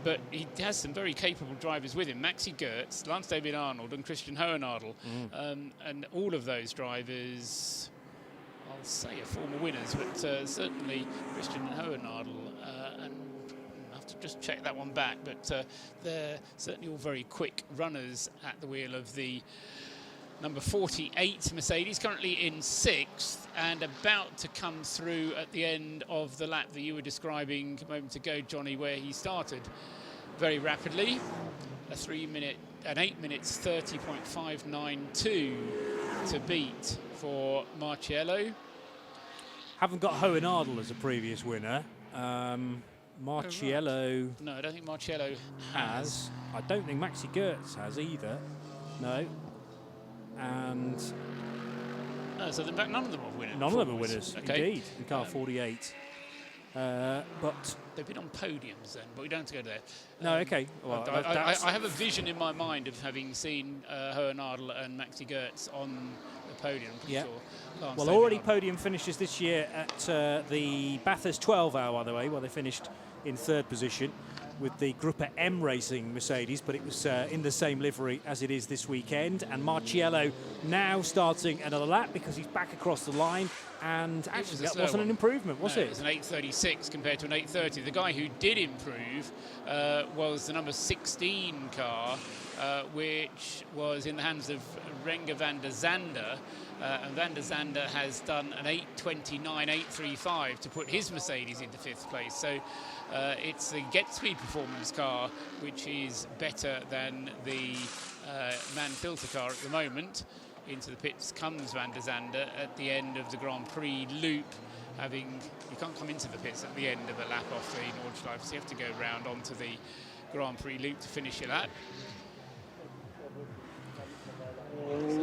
But he has some very capable drivers with him. Maxi Goertz, Lance David Arnold and Christian Hohenadel. And all of those drivers, I'll say, are former winners, but certainly Christian and Hohenadel, and I'll have to just check that one back, but they're certainly all very quick runners at the wheel of the number 48 Mercedes, currently in 6th and about to come through at the end of the lap that you were describing a moment ago, Johnny, where he started very rapidly. An 8 minutes 30.592 to beat for Marciello. Haven't got Hohenadel as a previous winner. Marciello... No, I don't think Marciello has. I don't think Maxi Goertz has either. No. And... so in fact, none of them are winners. None of them are winners, indeed, in car 48. But they've been on podiums then, but we don't have to go there. No, okay. Well, I have a vision in my mind of having seen Hohenadel and Maxi Goertz on the podium. I'm pretty sure. Well, already podium finishes this year at the Bathurst 12 Hour, by the way, where they finished in 3rd position with the Gruppa M Racing Mercedes, but it was in the same livery as it is this weekend. And Marciello now starting another lap because he's back across the line. And actually, that wasn't an improvement, was it? It was an 8:36 compared to an 8:30. The guy who did improve was the number 16 car, which was in the hands of Renger van der Zande. And van der Zande has done an 8:29, 8:35 to put his Mercedes into 5th place. So it's the Get Speed Performance car, which is better than the Manfilter car at the moment. Into the pits comes van der Zande at the end of the Grand Prix loop. You can't come into the pits at the end of a lap off the Nordschleife, so you have to go round onto the Grand Prix loop to finish your lap.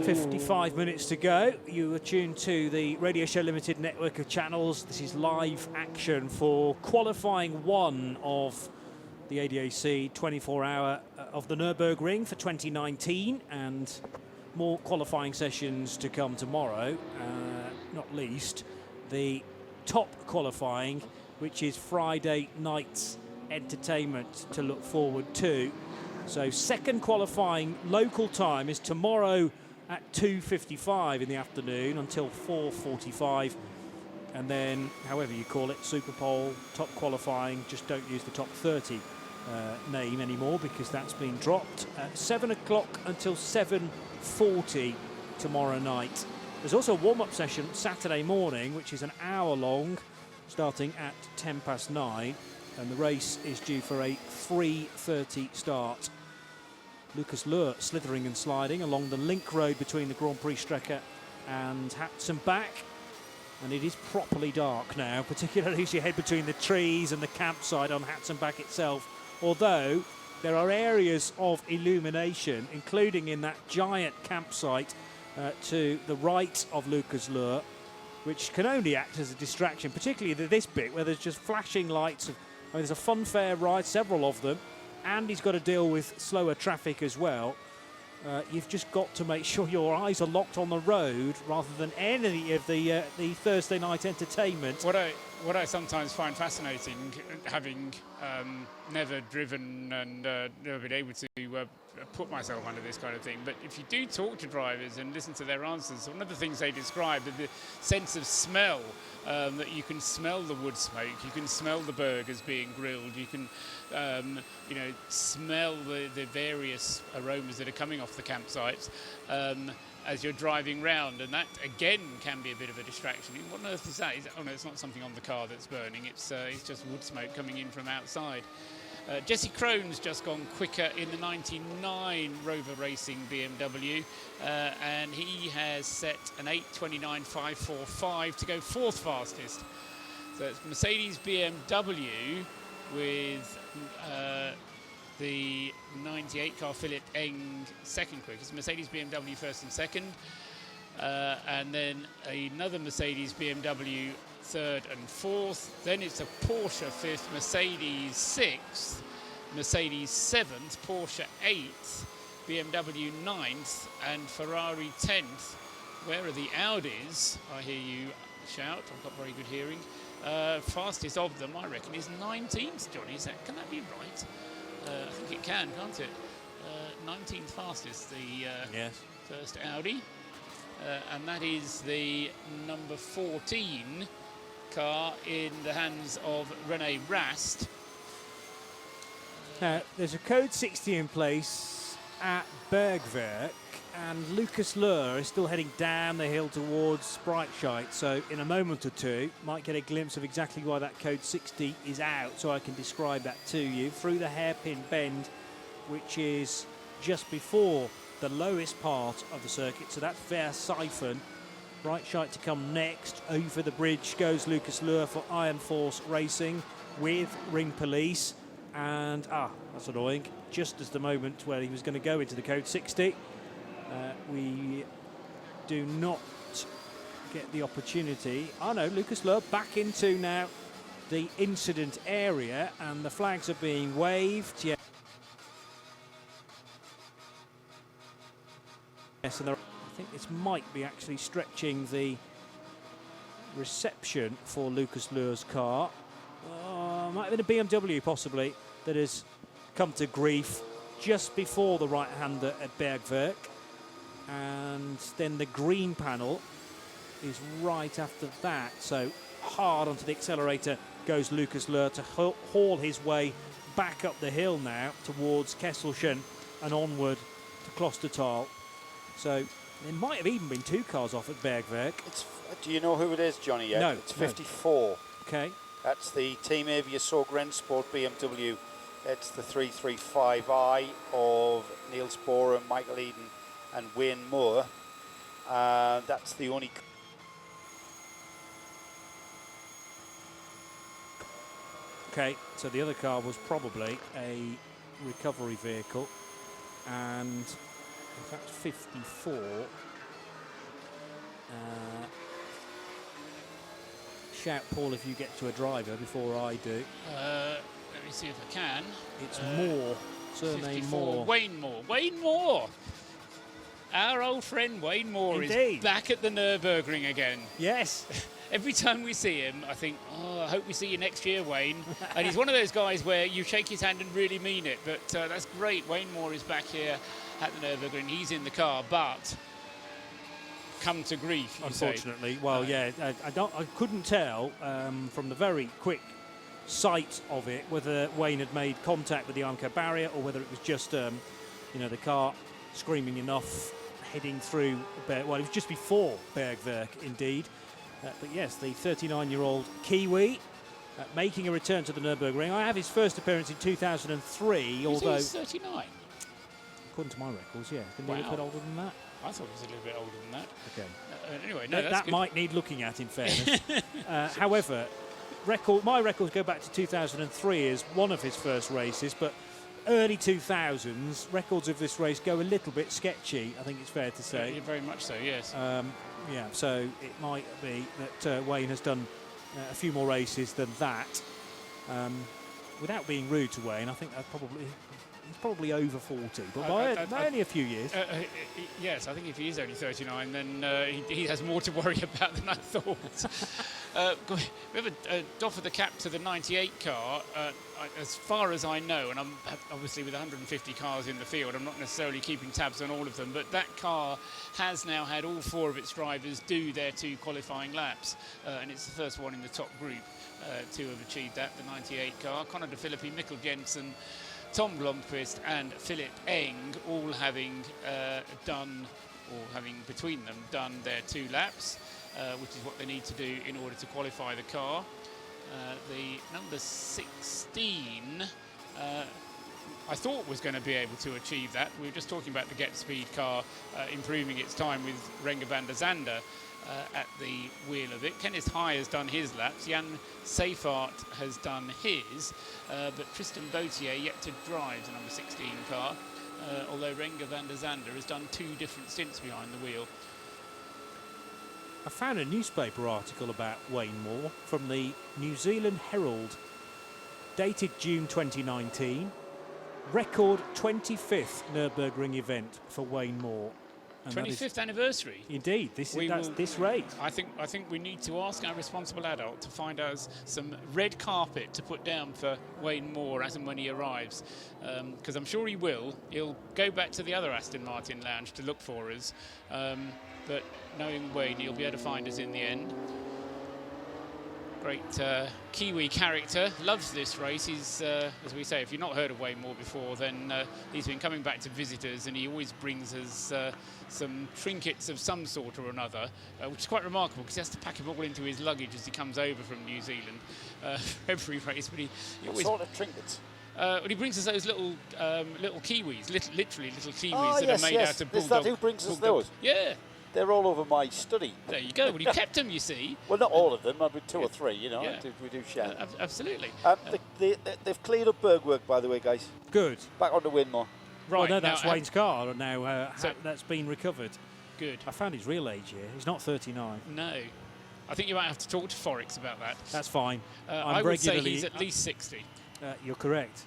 55 minutes to go. You are tuned to the Radio Show Limited network of channels. This is live action for qualifying 1 of the ADAC 24-hour of the Nürburgring for 2019, and more qualifying sessions to come tomorrow, not least the top qualifying, which is Friday night's entertainment to look forward to. So second qualifying local time is tomorrow at 2:55 in the afternoon until 4:45 And then, however you call it, Super Pole, top qualifying, just don't use the top 30 name anymore because that's been dropped at 7 o'clock until 7:40 tomorrow night. There's also a warm-up session Saturday morning, which is an hour long, starting at 9:10, and the race is due for a 3:30 start. Lucas Luhr slithering and sliding along the link road between the Grand Prix Strecke and Hatzenbach. And it is properly dark now, particularly as you head between the trees and the campsite on Hatzenbach itself. Although there are areas of illumination, including in that giant campsite to the right of Lucas Luhr, which can only act as a distraction, particularly this bit where there's just flashing lights. There's a fun fair ride, several of them, and he's got to deal with slower traffic as well. You've just got to make sure your eyes are locked on the road rather than any of the Thursday night entertainment. What I sometimes find fascinating, having never driven and never been able to put myself under this kind of thing, but if you do talk to drivers and listen to their answers, one of the things they describe is the sense of smell, that you can smell the wood smoke, you can smell the burgers being grilled, you can smell the various aromas that are coming off the campsites as you're driving round, and that again can be a bit of a distraction. What on earth is that? Oh no, it's not something on the car that's burning, it's just wood smoke coming in from outside. Jesse Krohn's just gone quicker in the 99 Rover Racing BMW, and he has set an 8:29.545 to go fourth fastest. So it's Mercedes BMW with the 98 car Philip Eng second quickest, Mercedes BMW first and second, and then another Mercedes BMW third and fourth. Then it's a Porsche fifth, Mercedes sixth, Mercedes seventh, Porsche eighth, BMW ninth, and Ferrari 10th. Where are the Audis? I hear you shout. I've got very good hearing. Fastest of them, I reckon, is 19th, Johnny. Can that be right? I think it can, can't it? 19th fastest, the yes. First Audi. And that is the number 14 car in the hands of René Rast. Now, there's a code 60 in place at Bergwerk, and Lucas Luhr is still heading down the hill towards Breitscheid. So in a moment or two, might get a glimpse of exactly why that code 60 is out, so I can describe that to you. Through the hairpin bend, which is just before the lowest part of the circuit, so that's Versiphen. Breitscheid to come next. Over the bridge goes Lucas Luhr for Iron Force Racing with Ring Police. And, that's annoying, just as the moment where he was going to go into the code 60, we do not get the opportunity. No, Lucas Luhr back into now the incident area, and the flags are being waved. Yeah. Yes, and I think this might be actually stretching the reception for Lucas Luhr's car. Might have been a BMW possibly that has come to grief just before the right-hander at Bergwerk, and then the green panel is right after that. So hard onto the accelerator goes Lucas Luhr to haul his way back up the hill now towards Kesselchen and onward to Klostertal. So there might have even been two cars off at Bergwerk. Do you know who it is, Johnny, yet? No. It's 54. Okay. That's the Team Aviasor Rensport BMW. It's the 335i of Neil Sporer, Michael Eden and Wayne Moore. That's the only... Okay, so the other car was probably a recovery vehicle, and if that's 54, shout, Paul, if you get to a driver before I do. Let me see if I can. It's Moore, surname 54, Moore. Wayne Moore. Wayne Moore! Our old friend Wayne Moore Indeed. is back at the Nürburgring again. Yes. Every time we see him, I think, I hope we see you next year, Wayne. And he's one of those guys where you shake his hand and really mean it. But that's great. Wayne Moore is back here at the Nürburgring. He's in the car, but come to grief, you unfortunately. say. Well, yeah, I couldn't tell from the very quick sight of it whether Wayne had made contact with the Armco barrier or whether it was just, the car screaming enough heading through. Well, it was just before Bergwerk, indeed. But yes, the 39-year-old Kiwi making a return to the Nürburgring. I have his first appearance in 2003, although he's 39. According to my records, yeah, he's a little bit older than that. I thought he was a little bit older than that. Okay. Anyway, no, that might need looking at, in fairness. However, my records go back to 2003 as one of his first races, but early 2000s records of this race go a little bit sketchy, I think it's fair to say. Yeah, very much so, yes. So it might be that Wayne has done a few more races than that. Without being rude to Wayne, I think he's probably over 40, but by only a few years. Yes, I think if he is only 39, then he has more to worry about than I thought. We have a doff of the cap to the 98 car. As far as I know, and I'm obviously with 150 cars in the field, I'm not necessarily keeping tabs on all of them, but that car has now had all 4 of its drivers do their 2 qualifying laps, and it's the first one in the top group to have achieved that, the 98 car. Conor De Philippi, Mikkel Jensen, Tom Blomqvist and Philip Eng all having having between them done their 2 laps, which is what they need to do in order to qualify the car. The number 16 I thought was going to be able to achieve that. We were just talking about the Get Speed car improving its time with Renger van der Zande at the wheel of it. Kenneth High has done his laps. Jan Seifert has done his, but Tristan Bautier yet to drive the number 16 car, although Renger van der Zande has done 2 different stints behind the wheel. I found a newspaper article about Wayne Moore from the New Zealand Herald, dated June 2019. Record 25th Nürburgring event for Wayne Moore. And 25th anniversary. Indeed, this race. I think we need to ask our responsible adult to find us some red carpet to put down for Wayne Moore as and when he arrives, because I'm sure he will. He'll go back to the other Aston Martin lounge to look for us, but knowing Wayne, he'll be able to find us in the end. Great Kiwi character, loves this race. He's, as we say, if you've not heard of Wayne Moore before, then he's been coming back to visitors, and he always brings us some trinkets of some sort or another, which is quite remarkable because he has to pack them all into his luggage as he comes over from New Zealand for every race. But he always, what sort of trinkets? Well, he brings us those little kiwis, literally little kiwis are made out of bulldog. Is that who brings us those? Yeah. They're all over my study. There you go. Well, you kept them, you see. Well, not all of them. Maybe 2 or 3. You know, Yeah. we do share. Absolutely. They've cleared up Bergwerk, by the way, guys. Good. Back on the Winmore. Right. Well, no, that's now, Wayne's car now. So- That's been recovered. Good. I found his real age here. He's not 39. No. I think you might have to talk to Forex about that. That's fine. I would say he's at least 60. You're correct.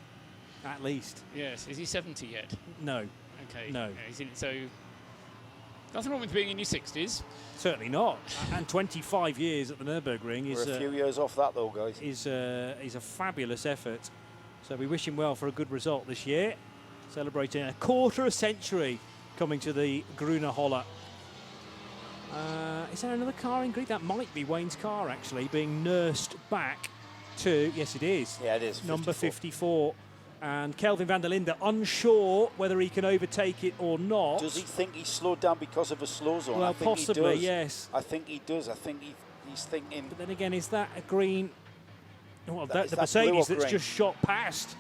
At least. Yes. Is he 70 yet? No. Okay. No. Yeah, he's in, so nothing wrong with being in your 60s. Certainly not. And 25 years at the Nürburgring is We're a few years off that, though, guys. is a fabulous effort. So we wish him well for a good result this year, celebrating a quarter century coming to the Grüne Holler. Is there another car in green? That might be Wayne's car, actually, being nursed back to, yes it is, Yeah, it is. number 54. And Kelvin van der Linde unsure whether he can overtake it or not. Does he think he's slowed down because of a slow zone? Well, I think possibly, he does. yes. I think he does. I think he's thinking. But then again, is that a green? Well, Is the that blue Mercedes or that's green? just shot past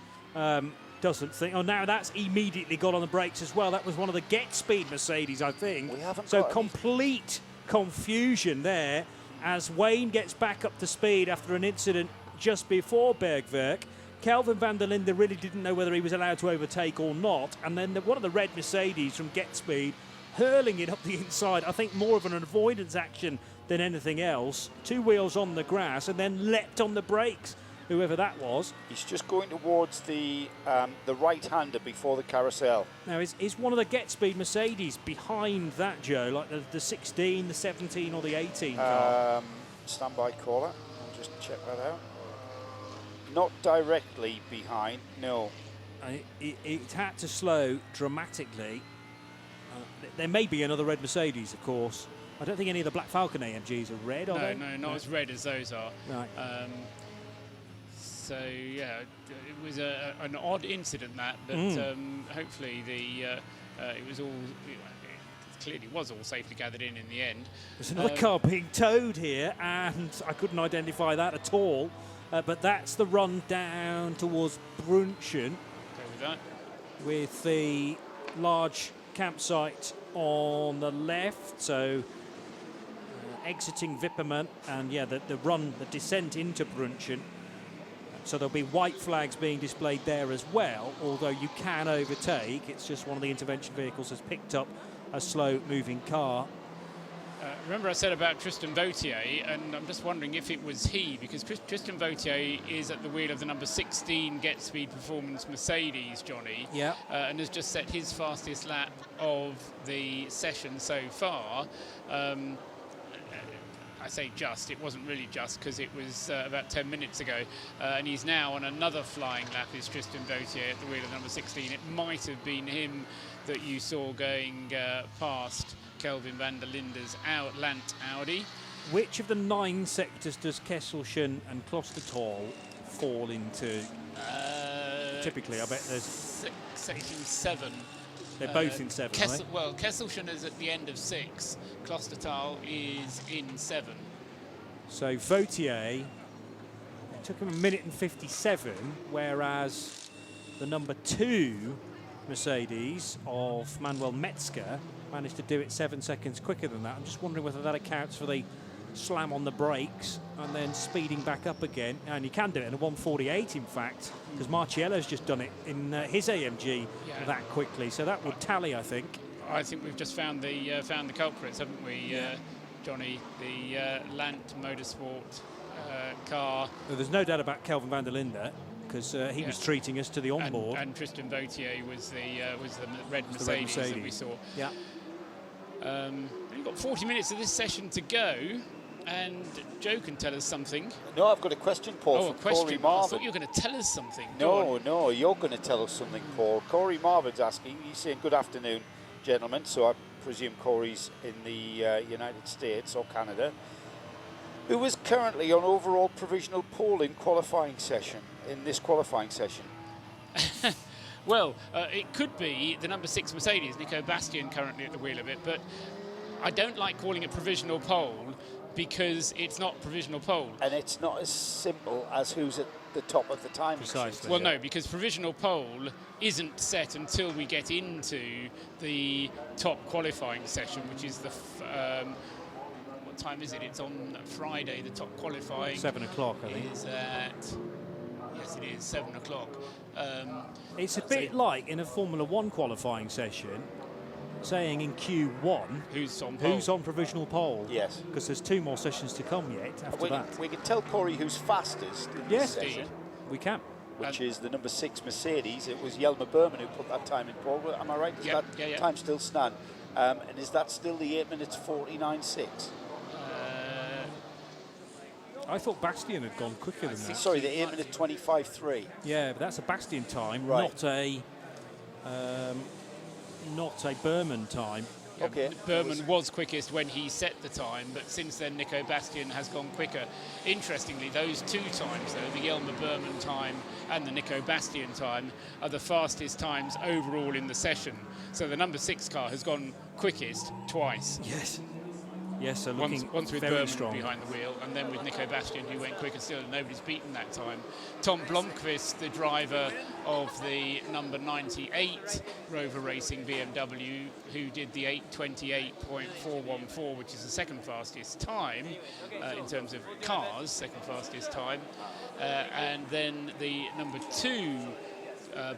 doesn't think. Oh, now that's immediately got on the brakes as well. That was one of the Get Speed Mercedes, I think. We haven't so got any- complete confusion there as Wayne gets back up to speed after an incident just before Bergwerk. Kelvin van der Linde really didn't know whether he was allowed to overtake or not, and then one of the red Mercedes from Get Speed hurling it up the inside. I think more of an avoidance action than anything else. 2 wheels on the grass and then leapt on the brakes, whoever that was. He's just going towards the right-hander before the carousel. Now, is one of the Get Speed Mercedes behind that, Joe, like the 16, the 17 or the 18 car? Standby caller. I'll just check that out. Not directly behind, no. It had to slow dramatically. There may be another red Mercedes, of course. I don't think any of the Black Falcon AMGs are red, are they? No, not as red as those are. Right. So yeah, it was an odd incident that, but hopefully it was all. It clearly was all safely gathered in the end. There's another car being towed here, and I couldn't identify that at all. But that's the run down towards Brunchen. Go with that. With the large campsite on the left, so exiting Wipperman, and yeah, the descent into Brunchen. So there'll be white flags being displayed there as well, although you can overtake. It's just one of the intervention vehicles has picked up a slow-moving car. Remember I said about Tristan Vautier, and I'm just wondering if it was he, because Tristan Vautier is at the wheel of the number 16 Get Speed Performance Mercedes, Johnny, and has just set his fastest lap of the session so far. I say just, it wasn't really just, because it was about 10 minutes ago, and he's now on another flying lap, is Tristan Vautier at the wheel of number 16. It might have been him that you saw going past Kelvin van der Linde's Lant Audi. Which of the 9 sectors does Kesselchen and Klostertal fall into? Typically, I bet there's... Section 7. They're both in 7, aren't they? Well, Kesselchen is at the end of 6. Klostertal is in 7. So Vautier, it took him 1 minute and 57, whereas the number 2 Mercedes of Manuel Metzger managed to do it 7 seconds quicker than that. I'm just wondering whether that accounts for the slam on the brakes and then speeding back up again. And you can do it in a 1:48, in fact, because Marciello's just done it in his AMG that quickly. So that would tally, I think. I think we've just found the culprits, haven't we, Johnny? The Lant Motorsport car. Well, there's no doubt about Kelvin van der Linde, because he was treating us to the onboard. And Tristan Vautier was the red Mercedes that we saw. Yeah. We've got 40 minutes of this session to go, and Joe can tell us something. No, I've got a question, Paul, from Corey Marvin. I thought you were going to tell us something. No, you're going to tell us something, Paul. Corey Marvin's asking, he's saying, good afternoon, gentlemen. So I presume Corey's in the United States or Canada. Who is currently on overall provisional pole in this qualifying session? Well, it could be the number 6 Mercedes, Nico Bastian, currently at the wheel of it, but I don't like calling it provisional pole because it's not provisional pole. And it's not as simple as who's at the top of the time. Precisely. Well, no, because provisional pole isn't set until we get into the top qualifying session, which is the... what time is it? It's on Friday, the top qualifying. 7 o'clock, I think. Is at... Yes, it is, 7 o'clock. It's a bit like in a Formula 1 qualifying session, saying in Q1 who's on provisional pole. Yes. Because there's 2 more sessions to come yet after that. We can tell Corey who's fastest in this session. We can. Which is the number 6 Mercedes. It was Jelmer Berman who put that time in, Paul. Am I right? Is that time still stand? And is that still the 8 minutes 49.6? I thought Bastian had gone quicker than that. Sorry, the 8 minute 25.3. Yeah, but that's a Bastian time, right. not a Berman time. Okay. Berman was quickest when he set the time, but since then Nico Bastian has gone quicker. Interestingly, those 2 times, though, the Jelmer Berman time and the Nico Bastian time, are the fastest times overall in the session. So the number 6 car has gone quickest twice. Yes, so looking once with very Berman strong behind the wheel, and then with Nico Bastian, who went quicker still, and nobody's beaten that time. Tom Blomqvist, the driver of the number 98 Rover Racing BMW, who did the 8:28.414, which is the second fastest time in terms of cars, second fastest time, and then the number 2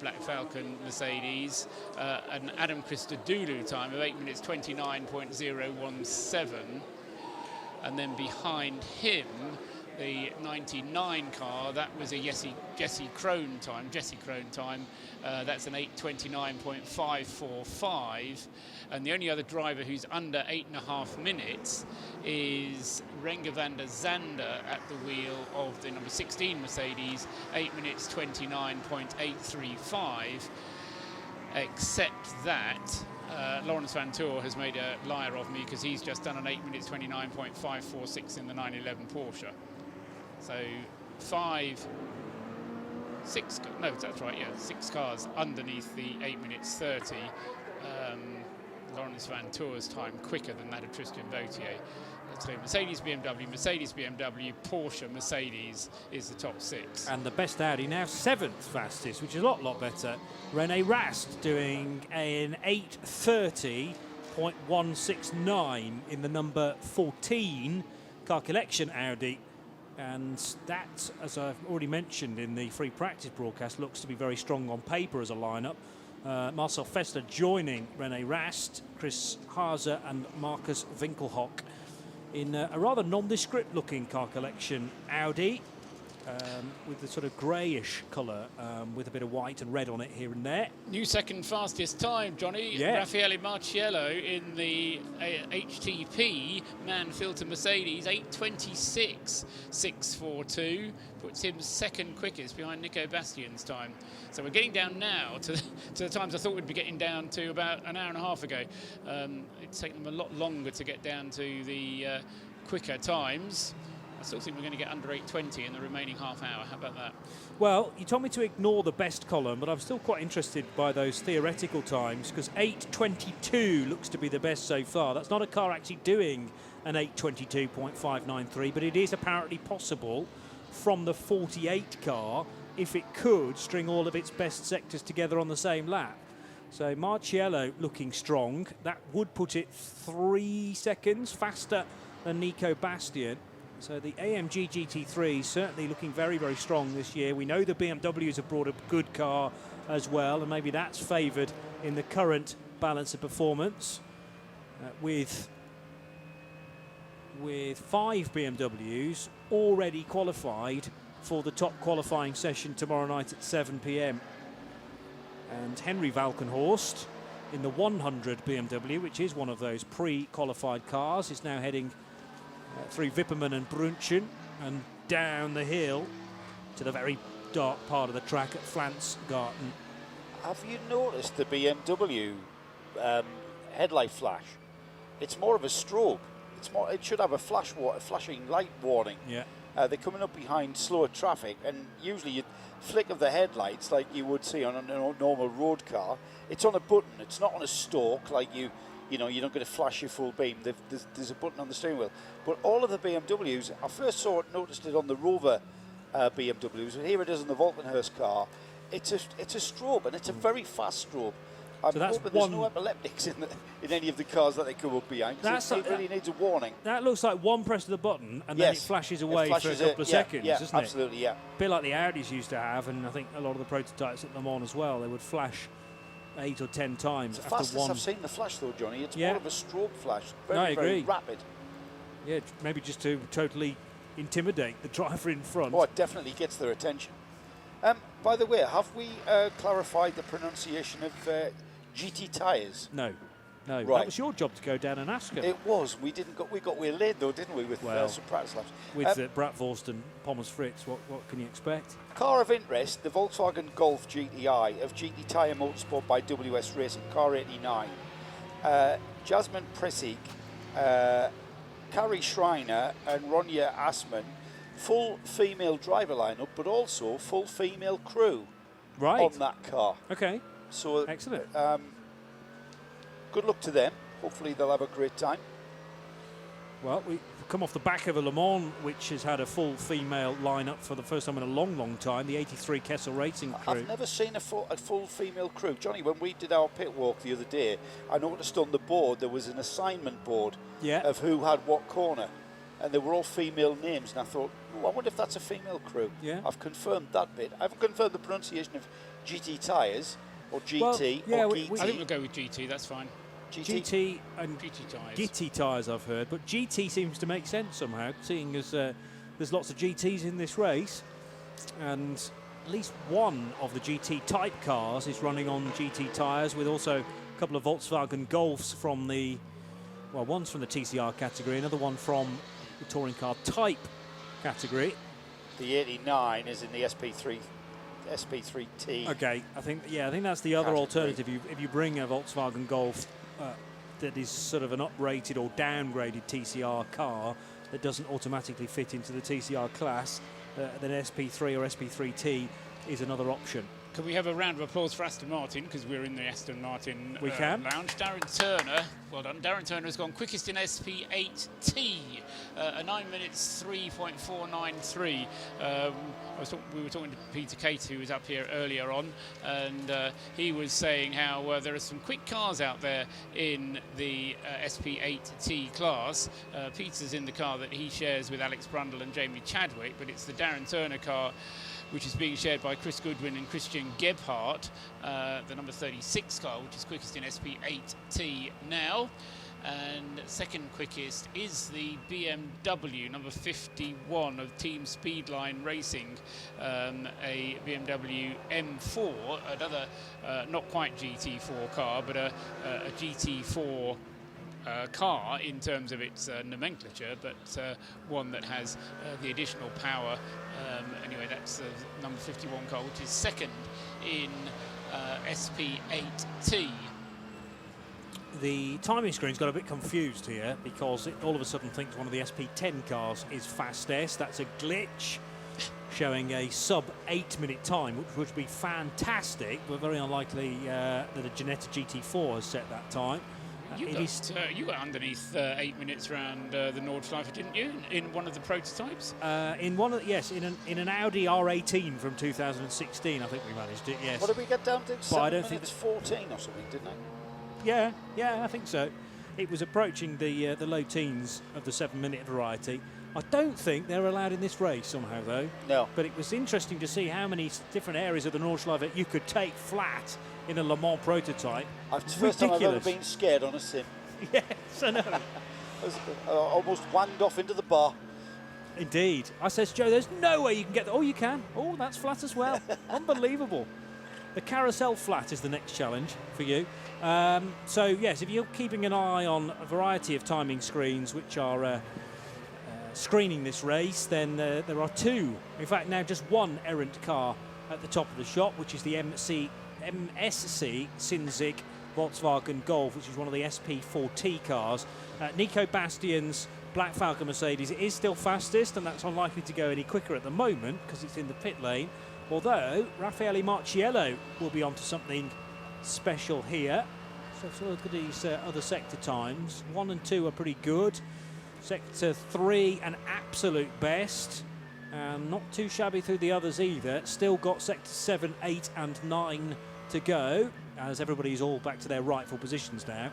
Black Falcon Mercedes, an Adam Christodoulou time of 8 minutes 29.017, and then behind him the 99 car, that was a Jesse Krohn time, that's an 8:29.545, and the only other driver who's under 8.5 minutes is Renger van der Zande at the wheel of the number 16 Mercedes, 8 minutes 29.835, except that Lawrence Van Toor has made a liar of me because he's just done an 8 minutes 29.546 in the 911 Porsche. So 6 cars underneath the 8 minutes 30. Lawrence Van Toor's time quicker than that of Tristan Vautier. So Mercedes, BMW, Porsche, Mercedes is the top 6. And the best Audi now 7th fastest, which is a lot better. René Rast doing an 8:30.169 in the number 14 car collection Audi. And that, as I've already mentioned in the free practice broadcast, looks to be very strong on paper as a lineup. Marcel Fessler joining René Rast, Chris Haase and Marcus Winkelhock in a rather nondescript looking car collection Audi with the sort of greyish colour with a bit of white and red on it here and there. New second fastest time, Johnny. Yeah. Raffaele Marciello in the HTP Mann-Filter Mercedes, 8:26.642, puts him second quickest behind Nico Bastian's time. So we're getting down now to the times I thought we'd be getting down to about an hour and a half ago. It's taken them a lot longer to get down to the quicker times. I still think we're going to get under 8:20 in the remaining half hour. How about that? Well, you told me to ignore the best column, but I'm still quite interested by those theoretical times because 8:22 looks to be the best so far. That's not a car actually doing an 8:22.593, but it is apparently possible from the 48 car if it could string all of its best sectors together on the same lap. So Marciello looking strong. That would put it 3 seconds faster than Nico Bastian. So the AMG GT3 certainly looking very strong this year. We know the BMWs have brought a good car as well, and maybe that's favoured in the current balance of performance with 5 BMWs already qualified for the top qualifying session tomorrow night at 7 p.m. And Henry Valkenhorst in the 100 BMW, which is one of those pre-qualified cars, is now heading through Wipperman and Brunchen and down the hill to the very dark part of the track at Flansgarten. Have you noticed the BMW headlight flash? It's more of a strobe. It should have a flashing light warning. Yeah. They're coming up behind slower traffic, and usually you flick of the headlights like you would see on a normal road car. It's on a button. It's not on a stalk like you're not going to flash your full beam. There's a button on the steering wheel. But all of the BMWs, I first noticed it on the Rover BMWs, and here it is on the Valkenhorst car. It's a strobe, and it's a very fast strobe. I'm hoping there's no epileptics in any of the cars that they come up behind. It really needs a warning. That looks like one press of the button, and then it flashes away for a couple of seconds, doesn't it? Absolutely, yeah. A bit like the Audis used to have, and I think a lot of the prototypes at Le Mans as well, they would flash 8 or 10 times after fastest one. I've seen the flash though, Johnny. It's more of a strobe flash. I agree. Very rapid. Yeah, maybe just to totally intimidate the driver in front. Oh, it definitely gets their attention. By the way, have we clarified the pronunciation of GT tyres? No. Right. That was your job to go down and ask her. It was. We got waylaid though, didn't we, with some practice laps? With Bratwurst and Pommes frites, what can you expect? Car of interest, the Volkswagen Golf GTI of GT Tyre Motorsport by WS Racing, car 89. Jasmine Pressig, Carrie Schreiner and Ronja Assmann, full female driver lineup, but also full female crew on that car. Okay. So excellent. Good luck to them. Hopefully they'll have a great time. Well, we come off the back of a Le Mans, which has had a full female lineup for the first time in a long time. The 83 Kessel Racing crew. I've never seen a full female crew. Johnny, when we did our pit walk the other day, I noticed on the board there was an assignment board of who had what corner. And they were all female names. And I thought, I wonder if that's a female crew. Yeah. I've confirmed that bit. I haven't confirmed the pronunciation of GT tyres. Or GT, or GT. I think we'll go with GT, that's fine. GT and GT tyres. GT tyres, I've heard, but GT seems to make sense somehow, seeing as there's lots of GTs in this race, and at least one of the GT type cars is running on GT tyres, with also a couple of Volkswagen Golfs from one's from the TCR category, another one from the touring car type category. The 89 is in the SP3T. Okay, I think that's the other alternative. If you bring a Volkswagen Golf that is sort of an uprated or downgraded TCR car that doesn't automatically fit into the TCR class, then SP3 or SP3T is another option. Can we have a round of applause for Aston Martin, because we're in the Aston Martin We can. lounge. Darren Turner, well done. Darren Turner has gone quickest in SP8T, a 9 minutes 3.493. We were talking to Peter Cate, who was up here earlier on, and he was saying how there are some quick cars out there in the SP8T class. Peter's in the car that he shares with Alex Brundle and Jamie Chadwick, but it's the Darren Turner car which is being shared by Chris Goodwin and Christian Gebhardt, the number 36 car, which is quickest in SP8T now. And second quickest is the BMW number 51 of Team Speedline Racing, a BMW M4, another not quite GT4 car, but a GT4 car in terms of its nomenclature, but one that has the additional power. Anyway, that's number 51 car, which is second in SP8T. The timing screen's got a bit confused here because it all of a sudden thinks one of the SP10 cars is fastest. That's a glitch, showing a sub 8 minute time, which would be fantastic, but very unlikely that a Ginetta GT4 has set that time. You were underneath 8 minutes around the Nordschleife, didn't you? In one of the prototypes? In an Audi R18 from 2016, I think we managed it. Yes. What did we get down to? But I don't think 14 or something, didn't it? Yeah, I think so. It was approaching the low teens of the 7 minute variety. I don't think they're allowed in this race somehow, though. No. But it was interesting to see how many different areas of the Nordschleife you could take flat in a Le Mans prototype. It's the first time I've ever been scared on a sim. Yes, I know. I was almost wanged off into the bar. Indeed. I says, Joe, there's no way you can get that. Oh, you can. Oh, that's flat as well. Unbelievable. The carousel flat is the next challenge for you. So, yes, if you're keeping an eye on a variety of timing screens which are screening this race, then there are two. In fact, now just one errant car at the top of the shop, which is the MSC Sinzig Volkswagen Golf, which is one of the SP4T cars. Nico Bastian's Black Falcon Mercedes is still fastest, and that's unlikely to go any quicker at the moment because it's in the pit lane. Although Raffaele Marciello will be onto something special here. So if you look at these other sector times, 1 and 2 are pretty good. Sector 3 an absolute best, and not too shabby through the others either. Still got sector 7, 8 and 9 to go, as everybody's all back to their rightful positions now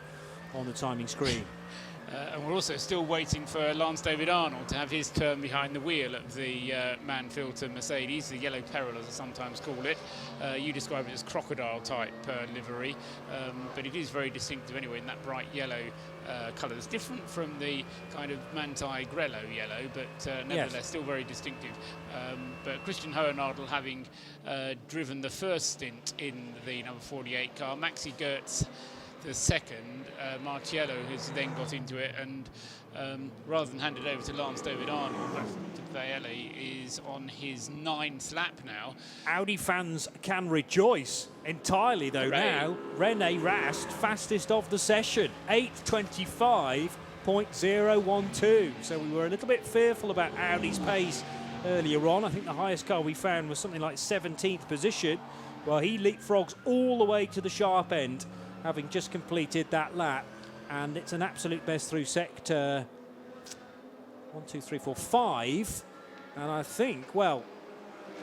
on the timing screen. And we're also still waiting for Lance David Arnold to have his turn behind the wheel of the Mann-Filter Mercedes, the yellow peril as I sometimes call it. You describe it as crocodile type livery, but it is very distinctive anyway in that bright yellow colour. It's different from the kind of Manti Grello yellow, but nevertheless still very distinctive. But Christian Hohenadel having driven the first stint in the number 48 car, Maxi Goetz the second, Marciello has then got into it, and rather than hand it over to Lance David Arnold, Valle is on his 9th lap now. Audi fans can rejoice entirely though. Hooray. Now René Rast fastest of the session, 8:25.012. So we were a little bit fearful about Audi's pace earlier on. I think the highest car we found was something like 17th position. Well, he leapfrogs all the way to the sharp end, having just completed that lap, and it's an absolute best through sector 5, and I think, well,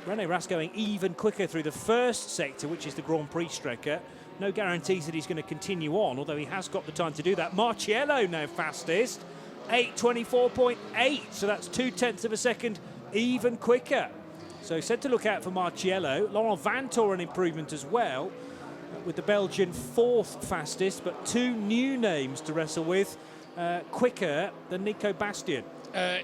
René Rast going even quicker through the first sector, which is the Grand Prix Strecker. No guarantees that he's going to continue on, although he has got the time to do that. Marciello now fastest, 8:24.8, so that's 0.2 of a second even quicker. So said to look out for Marciello. Laurent Vantor an improvement as well, with the Belgian 4th fastest, but 2 new names to wrestle with, quicker than Nico Bastian.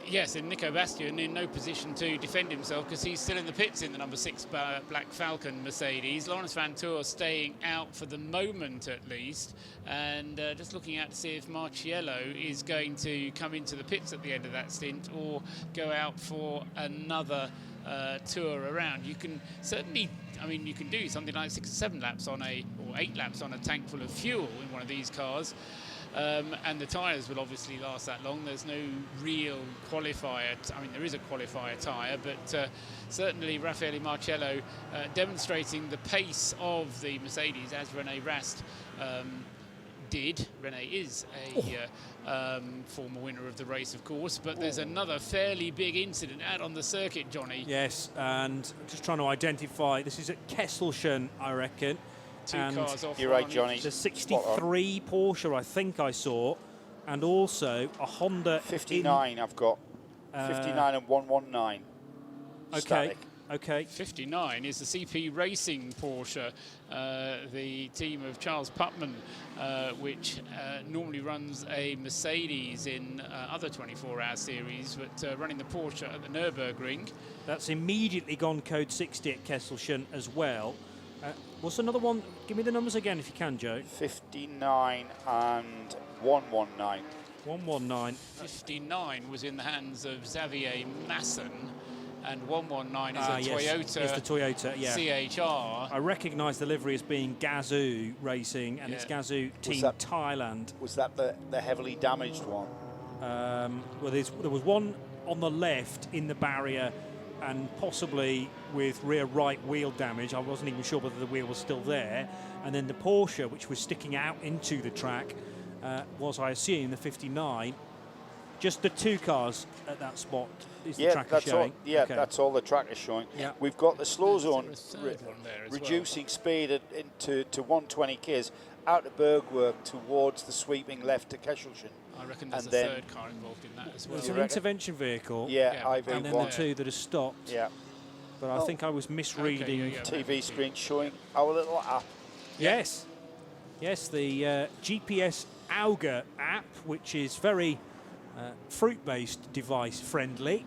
Yes, and Nico Bastian in no position to defend himself because he's still in the pits in the number 6 Black Falcon Mercedes. Lawrence Vantour staying out for the moment at least, and just looking out to see if Marciello is going to come into the pits at the end of that stint or go out for another tour around. You can certainly, I mean, you can do something like 6 or 7 laps on or 8 laps on a tank full of fuel in one of these cars. And the tyres will obviously last that long. There's no real qualifier. I mean, there is a qualifier tyre, but certainly Raffaele Marcello demonstrating the pace of the Mercedes, as René Rast did. René is a former winner of the race, of course, but there's another fairly big incident out on the circuit, Johnny. Yes, and just trying to identify, this is at Kesselchen, I reckon. Two cars off. You're right, Johnny. The 63 Porsche, I think I saw, and also a Honda 59 I've got. 59 and 119. Okay. Static. Okay. 59 is the CP Racing Porsche, the team of Charles Putman, which normally runs a Mercedes in other 24-hour series, but running the Porsche at the Nürburgring. That's immediately gone code 60 at Kesselchen as well. What's another one? Give me the numbers again if you can, Joe. 59 and 119. 119. 59 was in the hands of Xavier Masson, and 119 is a yes, Toyota, it's the Toyota, yeah. CHR. I recognise the livery as being Gazoo Racing, and it's Gazoo Team Thailand. Was that the heavily damaged one? Well, there was one on the left in the barrier, and possibly with rear right wheel damage. I wasn't even sure whether the wheel was still there. And then the Porsche, which was sticking out into the track, was, I assume, the 59. Just the two cars at that spot is the tracker showing. That's all the track is showing. Yeah. We've got the slow zone There reducing speed into 120 k's out of Bergwerk towards the sweeping left to Kesselchen. I reckon there's a third car involved in that as well. It's an intervention vehicle. IV1. And then the two that are stopped. Yeah. But I think I was misreading. TV screen showing our little app. Yes. Yes, the GPS Auger app, which is very fruit-based device friendly,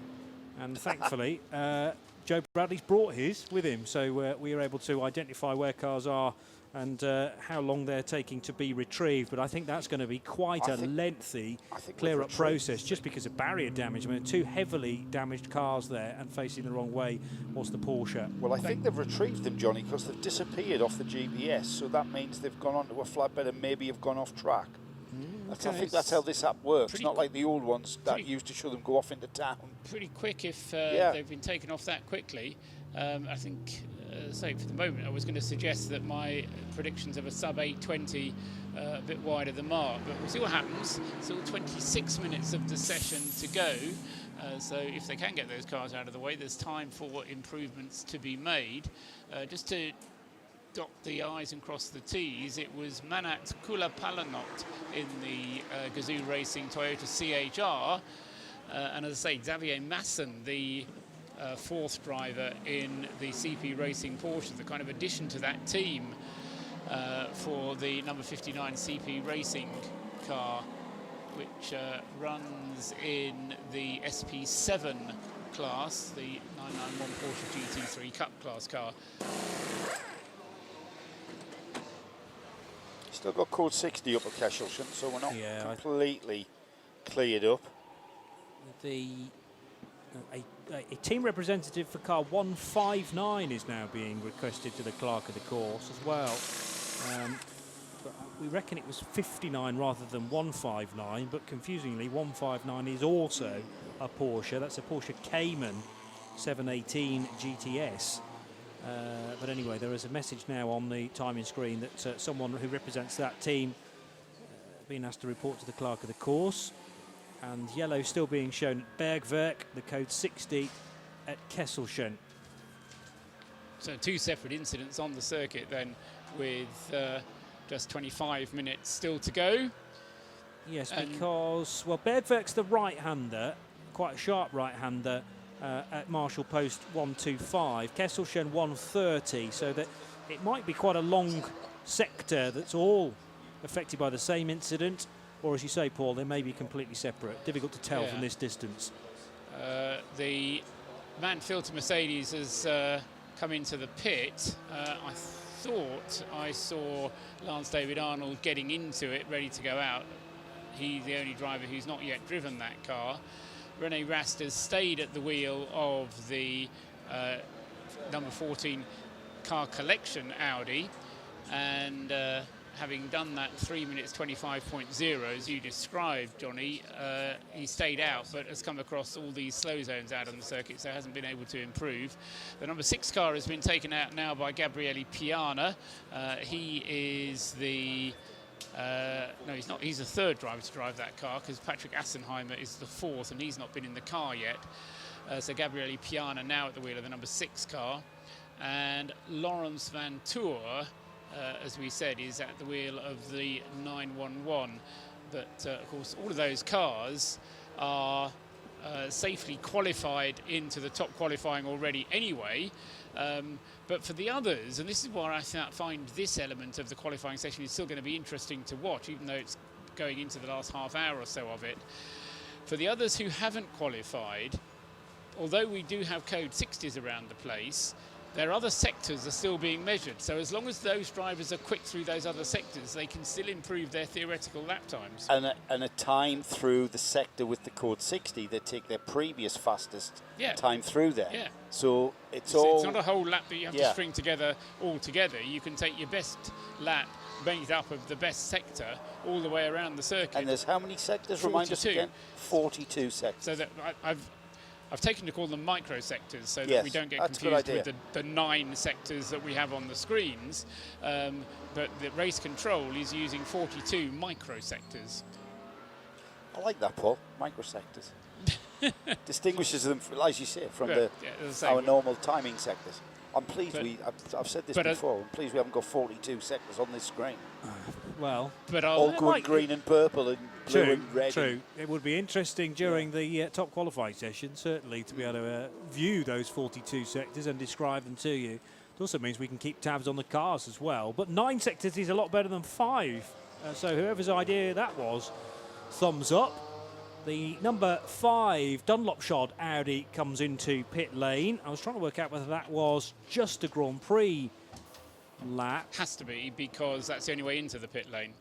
and thankfully Joe Bradley's brought his with him, so we are able to identify where cars are and how long they're taking to be retrieved. But I think that's going to be quite a lengthy clear-up process, just because of barrier damage. I mean, two heavily damaged cars there, and facing the wrong way was the Porsche. Well, I think they've retrieved them, Johnny, because they've disappeared off the GPS, so that means they've gone onto a flatbed and maybe have gone off track. I think that's how this app works, not like the old ones that used to show them go off into town. Pretty quick if they've been taken off that quickly. I think, so for the moment, I was going to suggest that my predictions of a sub 8:20 a bit wide of the mark, but we'll see what happens. Still 26 minutes of the session to go. So if they can get those cars out of the way, there's time for improvements to be made. Just to dot the I's and cross the T's, it was Manat Kulapalanot in the Gazoo Racing Toyota CHR, and as I say, Xavier Masson, the fourth driver in the CP Racing Porsche, the kind of addition to that team for the number 59 CP Racing car, which runs in the SP7 class, the 991 Porsche GT3 Cup class car. Still got code 60 up at Kesselchen, so we're not completely cleared up. A team representative for car 159 is now being requested to the clerk of the course as well. But we reckon it was 59 rather than 159, but confusingly 159 is also a Porsche. That's a Porsche Cayman 718 GTS. But anyway, there is a message now on the timing screen that someone who represents that team being asked to report to the clerk of the course. And yellow still being shown at Bergwerk, the code 60 at Kesselchen. So two separate incidents on the circuit then, with just 25 minutes still to go. Yes, because, well, Bergwerk's the right-hander, quite a sharp right-hander, at Marshall Post 125, Kesselchen 130, so that it might be quite a long sector that's all affected by the same incident, or as you say, Paul, they may be completely separate. Difficult to tell from this distance. The man filter Mercedes has come into the pit. I thought I saw Lance David Arnold getting into it, ready to go out. He's the only driver who's not yet driven that car. René Rast has stayed at the wheel of the number 14 car collection Audi. and having done that 3 minutes 25.0 as you described, Johnny, he stayed out but has come across all these slow zones out on the circuit, so hasn't been able to improve. The number 6 car has been taken out now by Gabriele Piana. He is the no, he's not. He's the 3rd driver to drive that car, because Patrick Assenheimer is the 4th, and he's not been in the car yet. So Gabriele Piana now at the wheel of the number 6 car, and Lawrence Van Tour, as we said, is at the wheel of the 911. But of course, all of those cars are safely qualified into the top qualifying already anyway. But for the others, and this is why I find this element of the qualifying session is still going to be interesting to watch, even though it's going into the last half hour or so of it. For the others who haven't qualified, although we do have code 60s around the place, their other sectors are still being measured. So as long as those drivers are quick through those other sectors, they can still improve their theoretical lap times. And a time through the sector with the code 60, they take their previous fastest time through there. Yeah. So it's not a whole lap that you have to string together all together. You can take your best lap made up of the best sector all the way around the circuit. And there's how many sectors? 42. Remind us again. 42 sectors. So that I've taken to call them micro sectors, so that we don't get confused with the 9 sectors that we have on the screens. But the race control is using 42 micro sectors. I like that, Paul. Micro sectors. Distinguishes them, as you say, from our normal timing sectors. I'm pleased I've said this before, I'm pleased we haven't got 42 sectors on this screen. Well, but all good, green and purple and blue and red. True. It would be interesting during the top qualifying session, certainly, to be able to view those 42 sectors and describe them to you. It also means we can keep tabs on the cars as well. But 9 sectors is a lot better than 5. So whoever's idea that was, thumbs up. The number 5 Dunlopshire Audi comes into pit lane. I was trying to work out whether that was just a Grand Prix lap. Has to be, because that's the only way into the pit lane.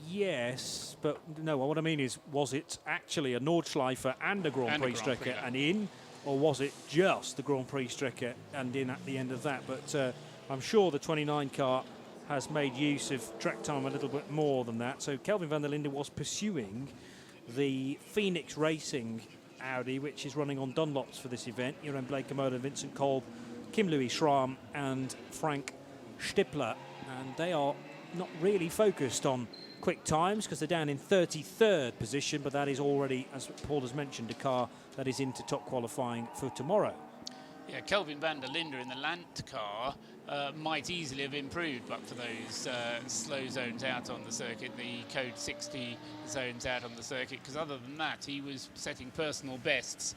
Yes, but no, what I mean is, was it actually a Nordschleife and a Grand Prix Strecke and in, or was it just the Grand Prix Strecke and in at the end of that? But I'm sure the 29 car has made use of track time a little bit more than that. So Kelvin van der Linde was pursuing the Phoenix Racing Audi, which is running on Dunlops for this event. Jeroen Blekemolen, Vincent Kolb, Kim Louis Schramm and Frank Stippler. And they are not really focused on quick times because they're down in 33rd position, but that is already, as Paul has mentioned, a car that is into top qualifying for tomorrow. Yeah, Kelvin van der Linde in the Lant car might easily have improved, but for those slow zones out on the circuit, the code 60 zones out on the circuit, because other than that, he was setting personal bests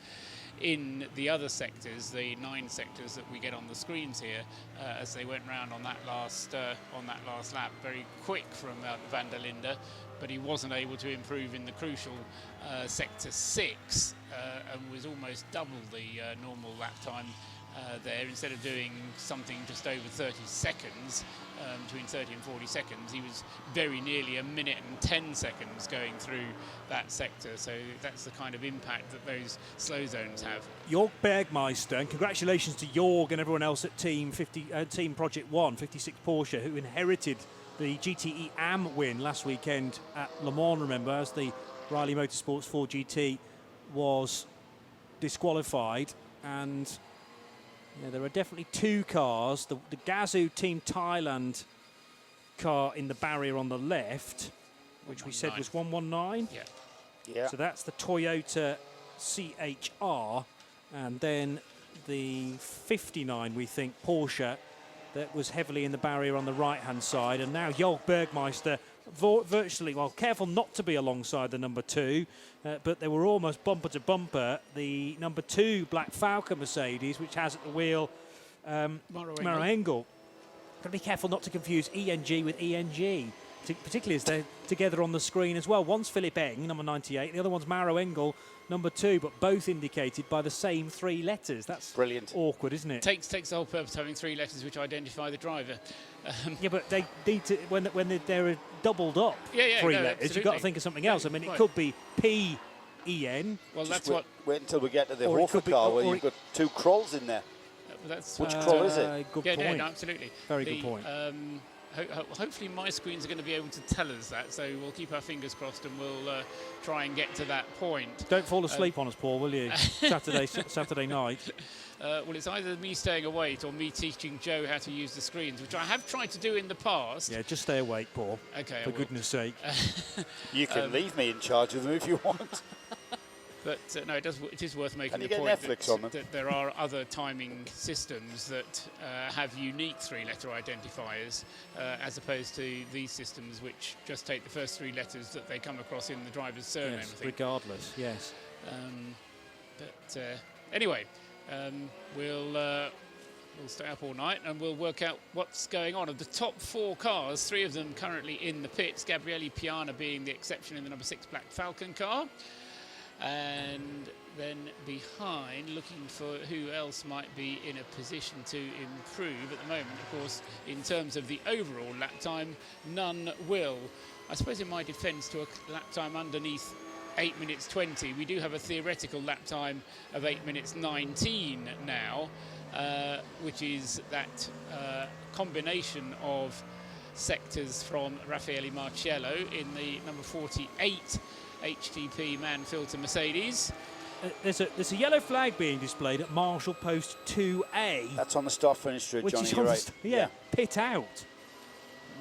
in the other sectors, the 9 sectors that we get on the screens here, as they went round on that last lap. Very quick from van der Linde, but he wasn't able to improve in the crucial sector 6 and was almost double the normal lap time there. Instead of doing something just over 30 seconds, between 30 and 40 seconds, he was very nearly a minute and 10 seconds going through that sector. So that's the kind of impact that those slow zones have. Jörg Bergmeister, and congratulations to Jörg and everyone else at Team Project 1, 56 Porsche, who inherited the GTE AM win last weekend at Le Mans, remember, as the Riley Motorsports 4GT was disqualified. And there are definitely 2 cars. The Gazoo Team Thailand car in the barrier on the left, which we said was 119. Yeah. So that's the Toyota CHR. And then the 59, we think, Porsche, that was heavily in the barrier on the right-hand side. And now Jörg Bergmeister virtually, well, careful not to be alongside the number 2, but they were almost bumper to bumper. The number 2 Black Falcon Mercedes, which has at the wheel Maro Engel. Got to be careful not to confuse ENG with ENG, particularly as they're together on the screen as well. One's Philip Eng, number 98, the other one's Maro Engel, number 2, but both indicated by the same 3 letters. That's brilliant. Awkward, isn't it? Takes the whole purpose of having 3 letters which identify the driver. Yeah, but they need to, when they're doubled up 3 letters, absolutely. you've got to think of something else. I mean, it could be P-E-N. Well, wait until we get to the Hofer car where you've got 2 Krolls in there. that's Which crawl is it? Good yeah, point. no, absolutely. Very good point. Hopefully my screens are going to be able to tell us that, so we'll keep our fingers crossed and we'll try and get to that point. Don't fall asleep on us, Paul, will you? Saturday night. Well, it's either me staying awake or me teaching Joe how to use the screens, which I have tried to do in the past. Yeah, just stay awake, Paul. Okay, for goodness sake. You can leave me in charge of them if you want. But no, it is worth making And you the get point Netflix on them. that there are other timing systems that have unique three-letter identifiers, as opposed to these systems which just take the first three letters that they come across in the driver's surname. Yes, I think. regardless, yes. Anyway, we'll stay up all night and we'll work out what's going on. Of the top four cars, three of them currently in the pits, Gabriele Piana being the exception in the number 6 Black Falcon car. And then behind, looking for who else might be in a position to improve. At the moment, of course, in terms of the overall lap time, none will. I suppose in my defence, to a lap time underneath 8 minutes 20, we do have a theoretical lap time of 8 minutes 19 now, which is that combination of sectors from Raffaele Marciello in the number 48 HTP man filter Mercedes. There's a yellow flag being displayed at Marshall Post 2A. That's on the start-finish straight, which Johnny, is you're on right. yeah, pit out.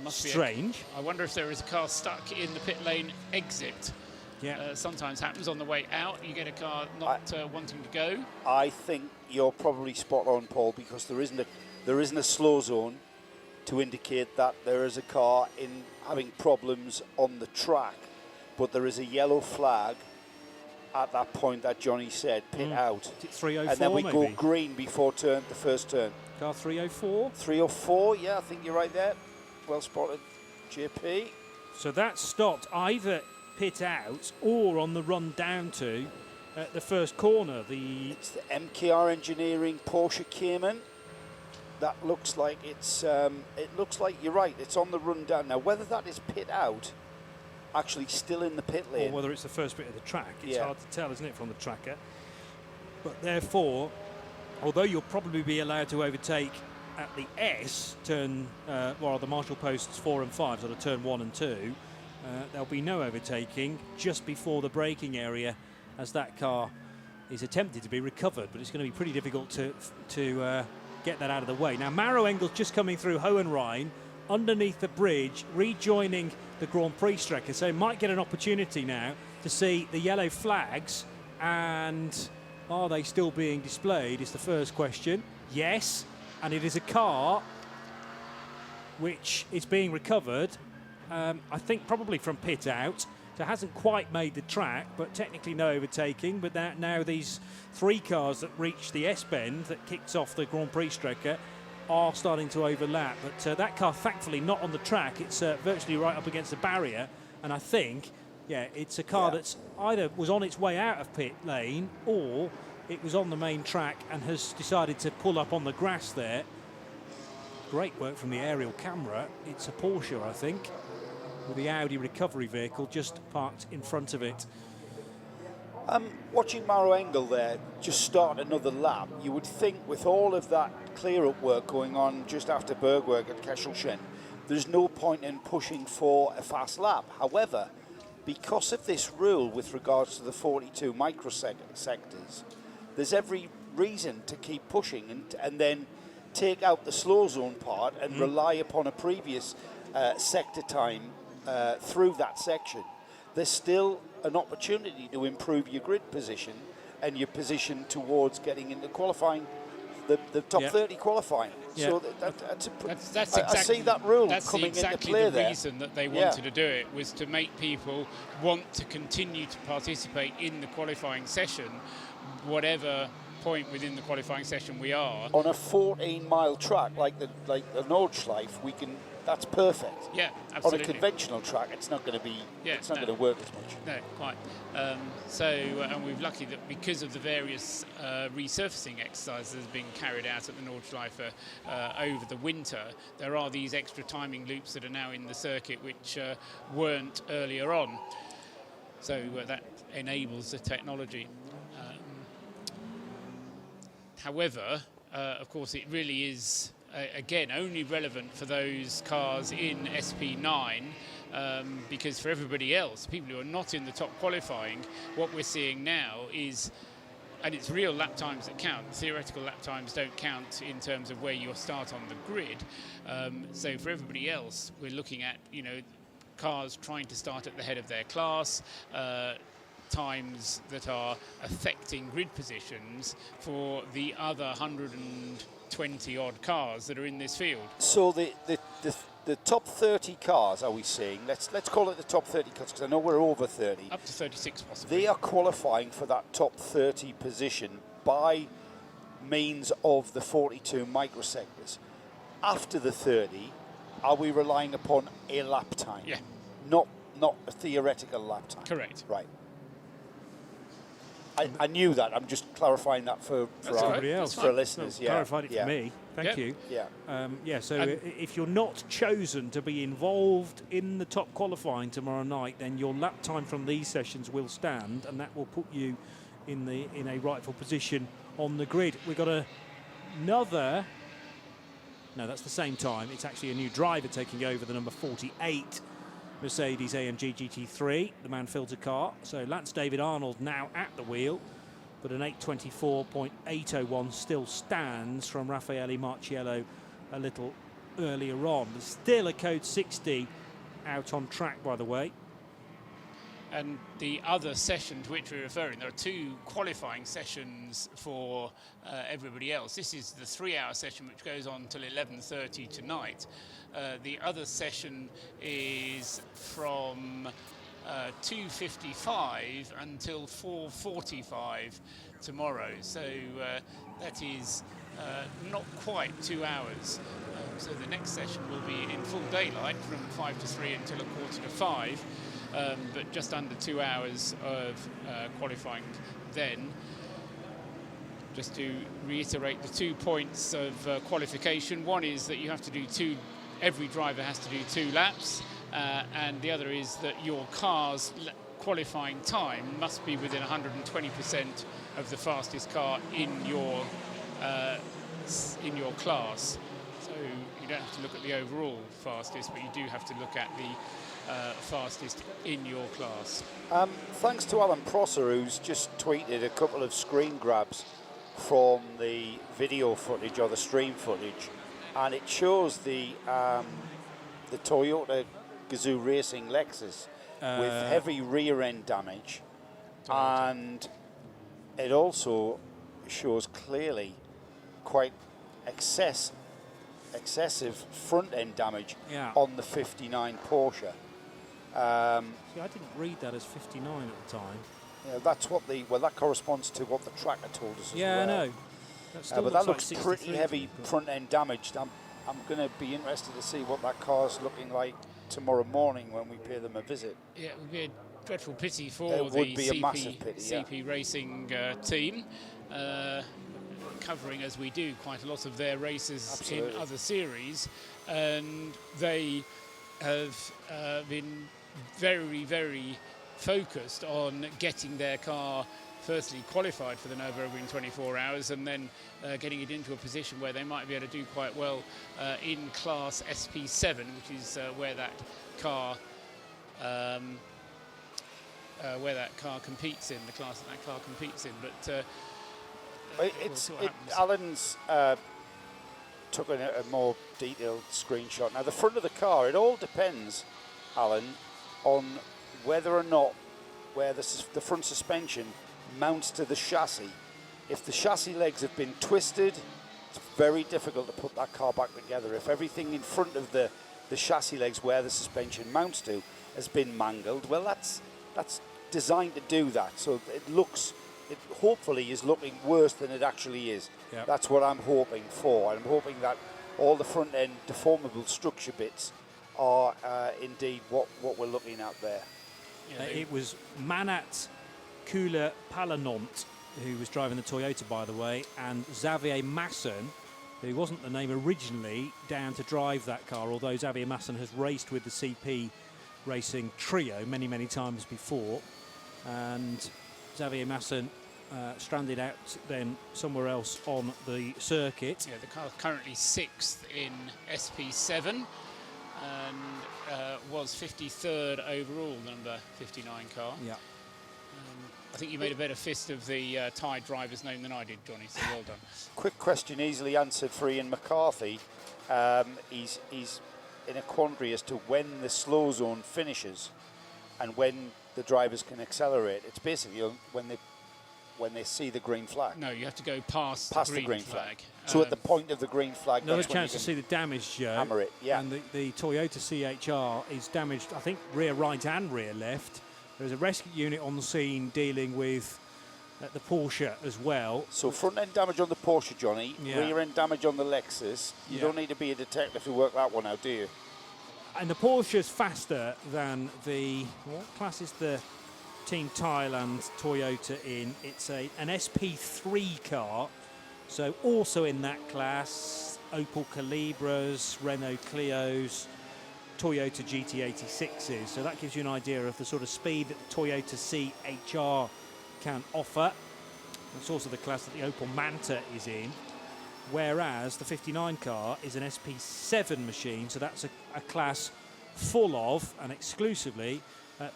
Must be strange. I wonder if there is a car stuck in the pit lane exit. Yeah. Sometimes happens on the way out. You get a car not wanting to go. I think you're probably spot on, Paul, because there isn't a slow zone to indicate that there is a car having problems on the track. But there is a yellow flag at that point that Johnny said, pit out. Is it 304 and then we maybe? go green before the first turn. Car 304. 304, yeah, I think you're right there. Well spotted, JP. So that stopped either pit out or on the run down to the first corner. It's the MKR Engineering Porsche Cayman. That looks like it looks like you're right, it's on the run down. Now, whether that is pit out, actually still in the pit lane, or whether it's the first bit of the track, it's Yeah. hard to tell, isn't it, from the tracker? But therefore, although you'll probably be allowed to overtake at the S turn, the Marshall Posts 4 and 5, sort of turn 1 and 2, there'll be no overtaking just before the braking area, as that car is attempted to be recovered, but it's going to be pretty difficult to get that out of the way. Now, Maro Engel's just coming through Hohenrhein, underneath the bridge, rejoining the Grand Prix Strecker, so might get an opportunity now to see the yellow flags. And are they still being displayed is the first question. Yes, and it is a car which is being recovered, I think probably from pit out, so hasn't quite made the track, but technically no overtaking. But now these three cars that reach the S-bend that kicks off the Grand Prix Strecker are starting to overlap, but that car thankfully not on the track. It's virtually right up against the barrier, and I think it's a car that's either was on its way out of pit lane or it was on the main track and has decided to pull up on the grass there. Great work from the aerial camera. It's a Porsche, I think, with the Audi recovery vehicle just parked in front of it. Watching Maro Engel there just start another lap, you would think with all of that clear-up work going on just after Bergwerk at Kesselchen, there's no point in pushing for a fast lap. However, because of this rule with regards to the 42 microsectors, there's every reason to keep pushing and then take out the slow zone part and rely upon a previous sector time through that section. There's still an opportunity to improve your grid position and your position towards getting into qualifying, the top 30 qualifying. Yeah. So That's I exactly, see that rule that's coming exactly into play the there. reason that they wanted to do it, was to make people want to continue to participate in the qualifying session, whatever point within the qualifying session we are. On a 14-mile track like the Nordschleife, we can. That's perfect. Yeah, absolutely. On a conventional track, it's not going to be. Yeah, it's not no. going to work as much. No, quite. And we're lucky that because of the various resurfacing exercises being carried out at the Nordschleife over the winter, there are these extra timing loops that are now in the circuit which weren't earlier on. So that enables the technology. However, of course, it really is, again, only relevant for those cars in SP9, because for everybody else, people who are not in the top qualifying, what we're seeing now is, and it's real lap times that count. Theoretical lap times don't count in terms of where you start on the grid. So for everybody else, we're looking at, cars trying to start at the head of their class, times that are affecting grid positions for the other 120 odd cars that are in this field. So the top 30 cars, are we seeing? Let's call it the top 30 cars, because I know we're over 30. Up to 36 possibly. They are qualifying for that top 30 position by means of the 42 microsectors. After the 30, are we relying upon a lap time? Yeah. Not a theoretical lap time. Correct. Right. I knew that. I'm just clarifying that for everybody else. For listeners. Yeah. Clarified it for me. Thank you. Yeah. So if you're not chosen to be involved in the top qualifying tomorrow night, then your lap time from these sessions will stand, and that will put you in a rightful position on the grid. We've got another. No, that's the same time. It's actually a new driver taking over, the number 48 Mercedes-AMG GT3, the man-filter car. So Lance David Arnold now at the wheel, but an 8:24.801 still stands from Raffaele Marciello a little earlier on. There's still a code 60 out on track, by the way. And the other session to which we're referring, there are two qualifying sessions for everybody else. This is the 3-hour session, which goes on till 11:30 tonight. The other session is from 2:55 until 4:45 tomorrow. So that is not quite 2 hours. So the next session will be in full daylight from 5 to 3 until 4:45. But just under 2 hours of qualifying then. Just to reiterate the 2 points of qualification. One is that you have to do every driver has to do 2 laps, and the other is that your car's qualifying time must be within 120% of the fastest car in your class. So you don't have to look at the overall fastest, but you do have to look at the fastest in your class. Thanks to Alan Prosser, who's just tweeted a couple of screen grabs from the video footage or the stream footage, and it shows the Toyota Gazoo Racing Lexus with heavy rear end damage, and it also shows clearly quite excessive front end damage on the 59 Porsche. See, I didn't read that as 59 at the time. Yeah, that's what that corresponds to what the tracker told us as well. Yeah, I know. But that looks pretty heavy front end damaged. I'm going to be interested to see what that car's looking like tomorrow morning when we pay them a visit. Yeah, it would be a dreadful pity for the CP Racing team, covering as we do quite a lot of their races in other series, and they have been very, very focused on getting their car firstly qualified for the Nürburgring 24 hours, and then getting it into a position where they might be able to do quite well in class SP7, which is where that car competes in, the class that car competes in. But Alan's took a more detailed screenshot. Now the front of the car, it all depends, Alan, on whether or not where the front suspension mounts to the chassis. If the chassis legs have been twisted, it's very difficult to put that car back together. If everything in front of the chassis legs where the suspension mounts to has been mangled, well, that's designed to do that. So it hopefully is looking worse than it actually is. Yep. That's what I'm hoping for. I'm hoping that all the front end deformable structure bits are indeed what we're looking at there. It was Manat Kula Palanont who was driving the Toyota, by the way, and Xavier Masson, who wasn't the name originally, down to drive that car, although Xavier Masson has raced with the CP Racing trio many, many times before. And Xavier Masson stranded out then somewhere else on the circuit. Yeah, the car currently 6th in SP7 and was 53rd overall, the number 59 car. Yeah. I think you made a better fist of the Thai driver's name than I did, Johnny, so well done. Quick question, easily answered for Ian McCarthy. He's in a quandary as to when the slow zone finishes and when the drivers can accelerate. It's basically when they see the green flag. No, you have to go past the green flag. flag. So at the point of the green flag, Another that's when chance you to can see the damage, Joe. hammer it. Yeah. And the Toyota CHR is damaged, I think, rear right and rear left. There's a rescue unit on the scene dealing with the Porsche as well. So front end damage on the Porsche, Johnny. Yeah. Rear end damage on the Lexus. You don't need to be a detective to work that one out, do you? And the Porsche's faster than the, what class is the Team Thailand Toyota in? It's an SP3 car. So also in that class, Opel Calibras, Renault Clios, Toyota GT86s. So that gives you an idea of the sort of speed that the Toyota CHR can offer. It's also the class that the Opel Manta is in. Whereas the 59 car is an SP7 machine, so that's a class full of and exclusively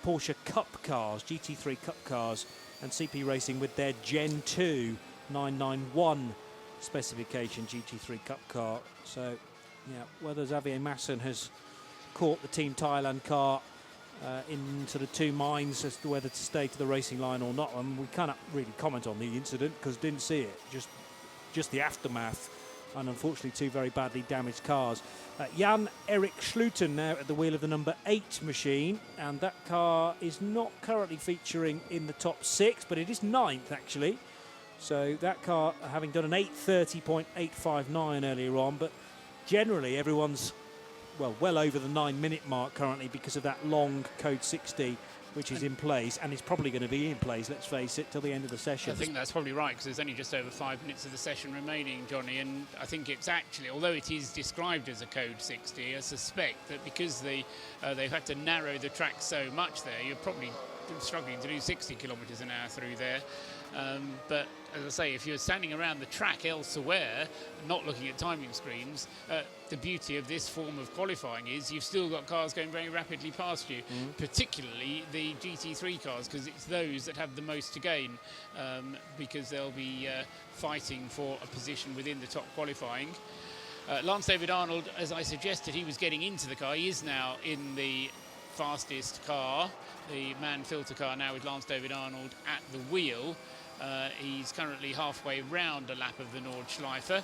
Porsche Cup cars, GT3 Cup cars, and CP Racing with their Gen 2 991 specification GT3 Cup car. So, yeah, whether Xavier Masson has caught the Team Thailand car in sort of two minds as to whether to stay to the racing line or not, and we cannot really comment on the incident because didn't see it, just the aftermath, and unfortunately two very badly damaged cars. Jan-Erik Schluten now at the wheel of the number 8 machine, and that car is not currently featuring in the top 6, but it is 9th actually. So that car having done an 8:30.859 earlier on, but generally everyone's well over the 9-minute mark currently because of that long code 60 which is in place, and it's probably going to be in place, let's face it, till the end of the session. I think that's probably right, because there's only just over 5 minutes of the session remaining, Johnny, and I think it's actually, although it is described as a code 60, I suspect that because they've had to narrow the track so much there, you're probably struggling to do 60 kilometres an hour through there. But as I say, if you're standing around the track elsewhere, not looking at timing screens, the beauty of this form of qualifying is you've still got cars going very rapidly past you, particularly the GT3 cars, because it's those that have the most to gain, because they'll be fighting for a position within the top qualifying. Lance David Arnold, as I suggested, he was getting into the car. He is now in the fastest car, the man filter car, now with Lance David Arnold at the wheel. He's currently halfway round a lap of the Nordschleife.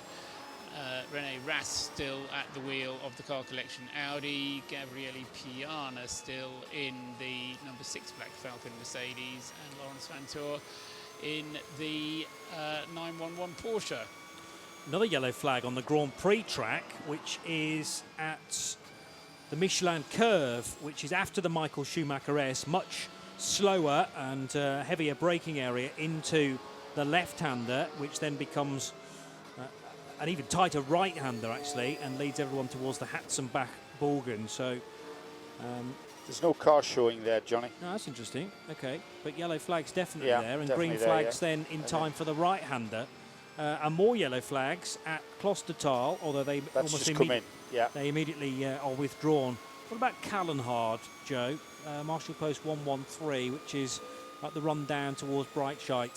René Rast still at the wheel of the car collection Audi. Gabriele Piana still in the number 6 Black Falcon Mercedes, and Lawrence Vantour in the 911 Porsche. Another yellow flag on the Grand Prix track, which is at the Michelin Curve, which is after the Michael Schumacher S, much slower and heavier braking area into the left-hander, which then becomes an even tighter right-hander actually, and leads everyone towards the Hatzenbach-Borgen. So there's no car showing there, Johnny. no, that's interesting. Okay, but yellow flags definitely Yeah, there, and definitely green there, flags yeah. then in time for the right-hander, and more yellow flags at Klostertal, although they That's almost just come in. Yeah. they immediately are withdrawn. What about Callenhard, Joe? Marshall Post 113, which is like the run down towards Breitscheid,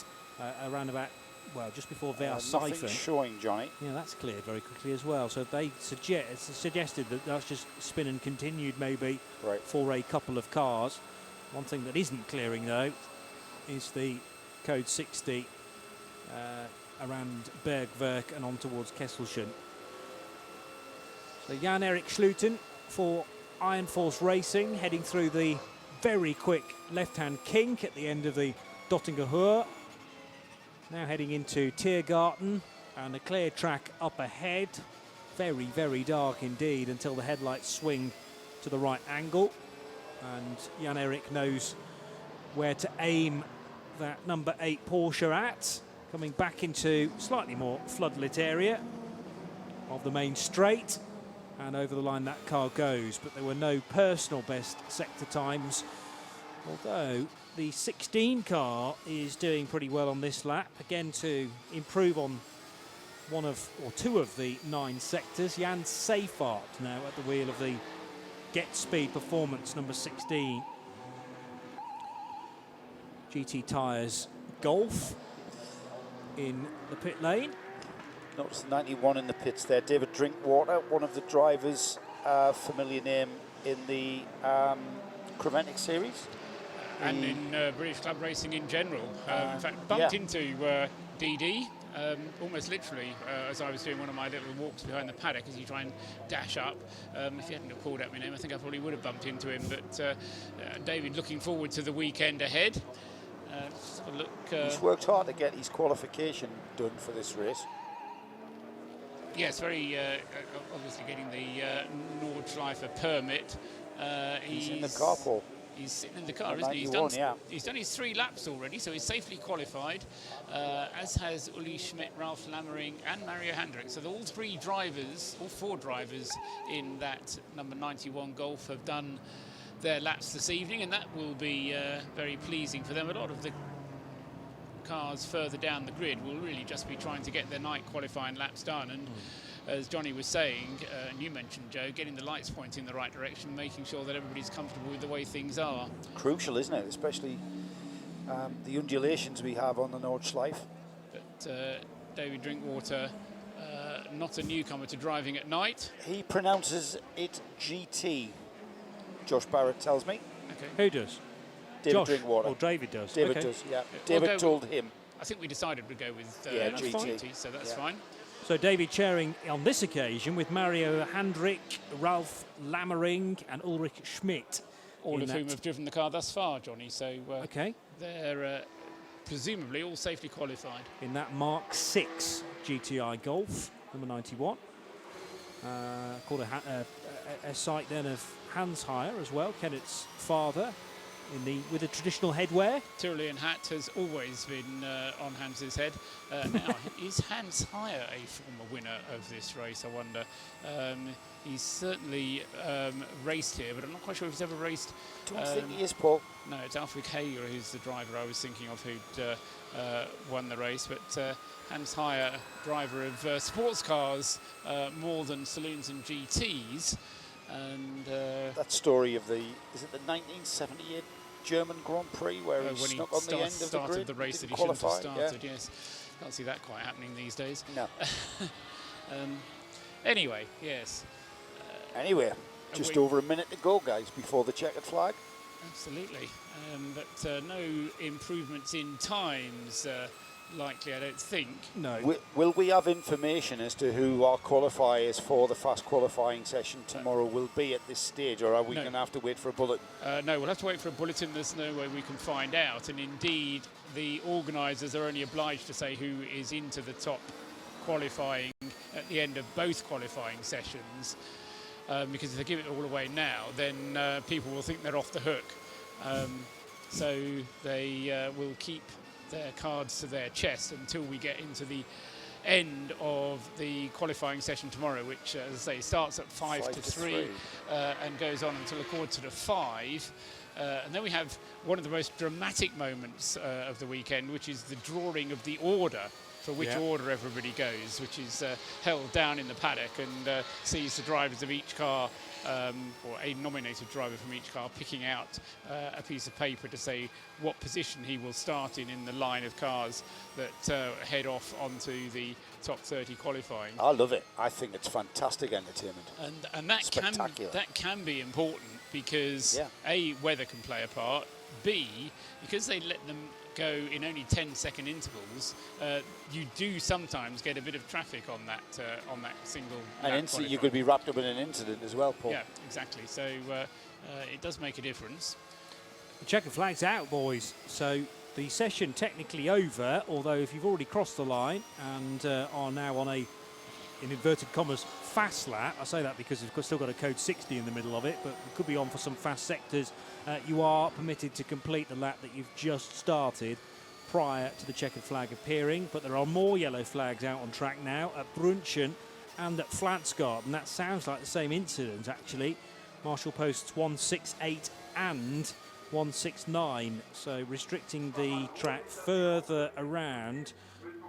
around about, well, just before Nothing Versifen. showing, Johnny. Yeah, that's cleared very quickly as well. So they suggested that that's just spin and continued maybe Right. for a couple of cars. One thing that isn't clearing though is the code 60 around Bergwerk and on towards Kesselchen. So Jan-Erik Schluten for Iron Force Racing, heading through the very quick left-hand kink at the end of the Dottinger Höhe. Now heading into Tiergarten and a clear track up ahead. Very, very dark indeed until the headlights swing to the right angle. And Jan-Erik knows where to aim that number 8 Porsche at. Coming back into slightly more floodlit area of the main straight. And over the line that car goes, but there were no personal best sector times Although the 16 car is doing pretty well on this lap, again to improve on two of the 9 sectors. Jan Seifert now at the wheel of the Get Speed Performance number 16 GT Tyres Golf in the pit lane. Notice the 91 in the pits there. David Drinkwater, one of the drivers, familiar name in the Creventic series. And in British Club Racing in general. In fact, bumped into DD, almost literally, as I was doing one of my little walks behind the paddock as you try and dash up. If he hadn't have called out my name, I think I probably would have bumped into him. But David, looking forward to the weekend ahead. Let's have a look. He's worked hard to get his qualification done for this race. Yes, very obviously getting the Nordschleife permit. He's in the car, Paul. He's sitting in the car, isn't he? He's done his 3 laps already, so he's safely qualified, as has Uli Schmidt, Ralph Lammering and Mario Hendricks. So all 4 drivers in that number 91 Golf have done their laps this evening, and that will be very pleasing for them. A lot of the cars further down the grid will really just be trying to get their night qualifying laps done, and as Johnny was saying, and you mentioned, Joe, getting the lights pointing in the right direction, making sure that everybody's comfortable with the way things are. Crucial, isn't it? Especially the undulations we have on the Nordschleife. But David Drinkwater, not a newcomer to driving at night. He pronounces it GT, Josh Barrett tells me. Okay. Who does? David Josh, Drinkwater. or David does? David Okay. does, yeah. David told him. I think we decided we'd go with GT. so that's fine. So David chairing on this occasion with Mario Hendrick, Ralph Lammering and Ulrich Schmidt. All of whom have driven the car thus far, Johnny. So okay. They're presumably all safely qualified. In that Mark 6 GTI Golf, number 91. Called a sight then of Hans Heyer as well, Kenneth's father, with the traditional headwear. Tyrolean hat has always been on Hans's head. Now, is Hans Heyer a former winner of this race, I wonder? He's certainly raced here, but I'm not quite sure if he's ever raced. Don't think he is, Paul. No, it's Alfred Hager who's the driver I was thinking of who'd won the race. But Hans Heyer, driver of sports cars more than saloons and GTs. And that story of is it the 1978 German Grand Prix where he snuck on the end of the grid? Started the race that he shouldn't have started, yes. Can't see that quite happening these days. No. Anyway, yes. Anyway, just over a minute to go, guys, before the checkered flag. Absolutely. But no improvements in times likely, I don't think. No. Will we have information as to who our qualifiers for the fast qualifying session tomorrow will be at this stage, or are we going to have to wait for a bulletin? No, we'll have to wait for a bulletin. There's no way we can find out. And indeed, the organisers are only obliged to say who is into the top qualifying at the end of both qualifying sessions. Because if they give it all away now, then people will think they're off the hook. So they will keep their cards to their chest until we get into the end of the qualifying session tomorrow, which, as I say, starts at 5 to 3 and goes on until 4:45. And then we have one of the most dramatic moments of the weekend, which is the drawing of the order for which order everybody goes, which is held down in the paddock and sees the drivers of each car, or a nominated driver from each car, picking out a piece of paper to say what position he will start in the line of cars that head off onto the top 30 qualifying. I love it. I think it's fantastic entertainment. And that can be important because A, weather can play a part, B, because they let them go in only 10-second intervals, you do sometimes get a bit of traffic on that single. And you could be wrapped up in an incident as well, Paul. Yeah, exactly. So it does make a difference. The checkered flag's out, boys. So the session technically over, although if you've already crossed the line and are now on a, in inverted commas, fast lap, I say that because we've still got a code 60 in the middle of it, but we could be on for some fast sectors. You are permitted to complete the lap that you've just started prior to the checkered flag appearing, but there are more yellow flags out on track now at Brunchen and at Flansgard, and that sounds like the same incident actually. Marshal posts 168 and 169, so restricting the track further around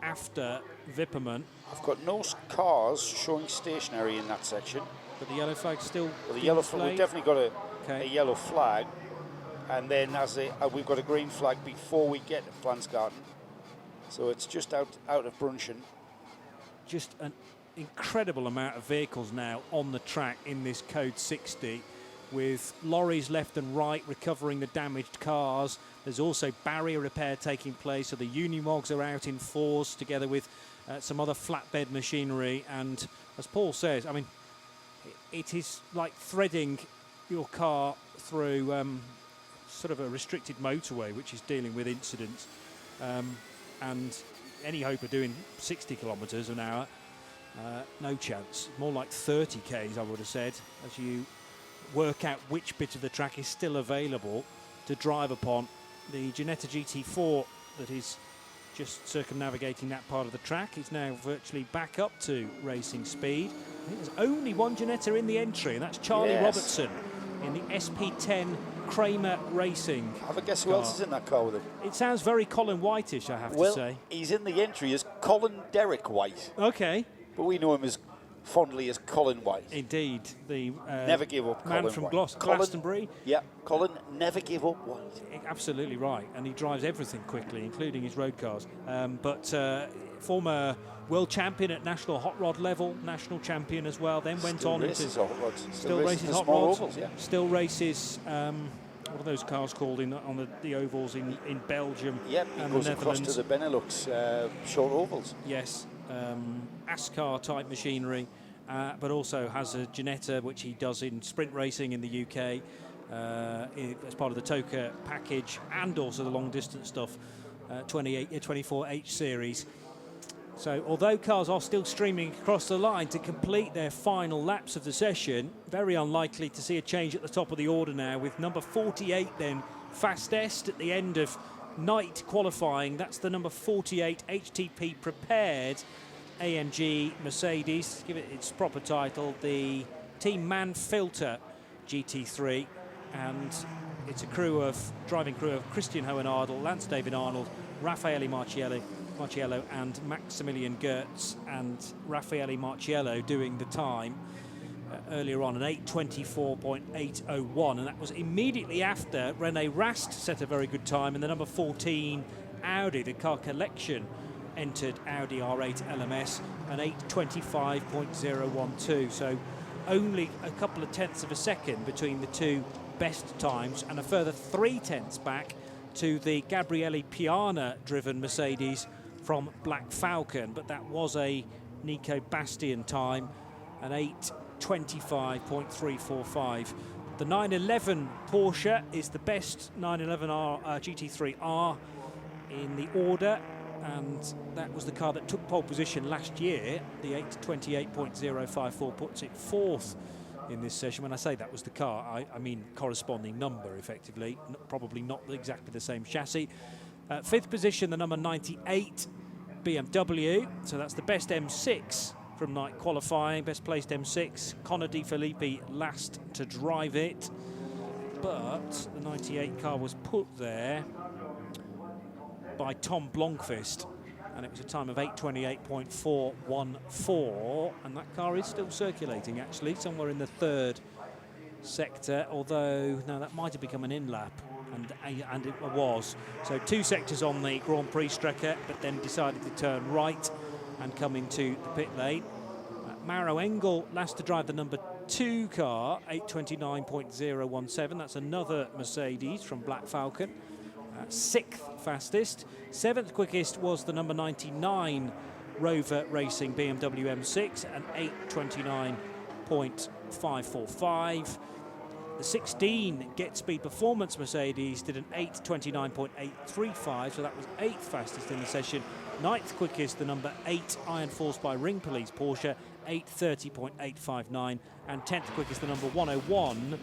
after Wipperman. I've got no cars showing stationary in that section. But the yellow flag's still Well, the yellow flag, we've definitely got a yellow flag, and then we've got a green flag before we get to Flansgarten. So it's just out of Brunchen. Just an incredible amount of vehicles now on the track in this Code 60, with lorries left and right recovering the damaged cars. There's also barrier repair taking place, so the Unimogs are out in force together with some other flatbed machinery. And as Paul says, I mean, it is like threading your car through sort of a restricted motorway, which is dealing with incidents. And any hope of doing 60 kilometres an hour, no chance. More like 30 Ks, I would have said, as you work out which bit of the track is still available to drive upon. The Ginetta GT4 that is just circumnavigating that part of the track is now virtually back up to racing speed. I think there's only one Ginetta in the entry, and that's Charlie Robertson in the SP10 Kramer Racing. Have a guess who else is in that car with him? It sounds very Colin Whitish, I have to say. Well, he's in the entry as Colin Derek White. Okay. But we know him as fondly as Colin White. Indeed, the never give up man Colin from White. Glastonbury. Yeah, Colin never give up White. Absolutely right, and he drives everything quickly, including his road cars. But former world champion at national hot rod level, national champion as well. Then went on into hot rods. Still races hot small rods. ovals, yeah. Still races. What are those cars called on the ovals in Belgium? Yep, he and goes the across Netherlands. to the Benelux short ovals. Yes, ASCAR type machinery, but also has a Ginetta, which he does in sprint racing in the UK as part of the TOCA package, and also the long distance stuff, 24H series. So although cars are still streaming across the line to complete their final laps of the session, very unlikely to see a change at the top of the order now, with number 48 then fastest at the end of night qualifying. That's the number 48 HTP prepared AMG Mercedes. Give it its proper title, the Team Manfilter GT3, and it's a driving crew of Christian Hohenadel, Lance David Arnold, Raffaele Marciello and Maximilian Goertz, and Raffaele Marciello doing the time earlier on, an 8:24.801, and that was immediately after René Rast set a very good time in the number 14 Audi. The car collection entered Audi R8 LMS, an 8:25.012, so only a couple of tenths of a second between the two best times, and a further 3 tenths back to the Gabriele Piana driven Mercedes from Black Falcon, but that was a Nico Bastian time, an 8:25.345. The 911 Porsche is the best 911R GT3R in the order, and that was the car that took pole position last year. The 8:28.054 puts it fourth in this session. When I say that was the car, I mean corresponding number, effectively, probably not exactly the same chassis. Fifth position, the number 98 BMW, so that's the best M6 from night qualifying, best placed M6. Conor De Filippi last to drive it, but the 98 car was put there by Tom Blomqvist, and it was a time of 8:28.414, and that car is still circulating actually somewhere in the third sector, although no, that might have become an in-lap, and it was. So 2 sectors on the Grand Prix Strecker, but then decided to turn right and come into the pit lane. Mauro Engel last to drive the number 2 car, 8:29.017. That's another Mercedes from Black Falcon. 6th fastest. 7th quickest was the number 99 Rover Racing BMW M6, an 8:29.545. The 16 Get Speed Performance Mercedes did an 8:29.835, so that was 8th fastest in the session. 9th quickest, the number 8 Iron Force by Ring Police Porsche, 8:30.859, and 10th quickest, the number 101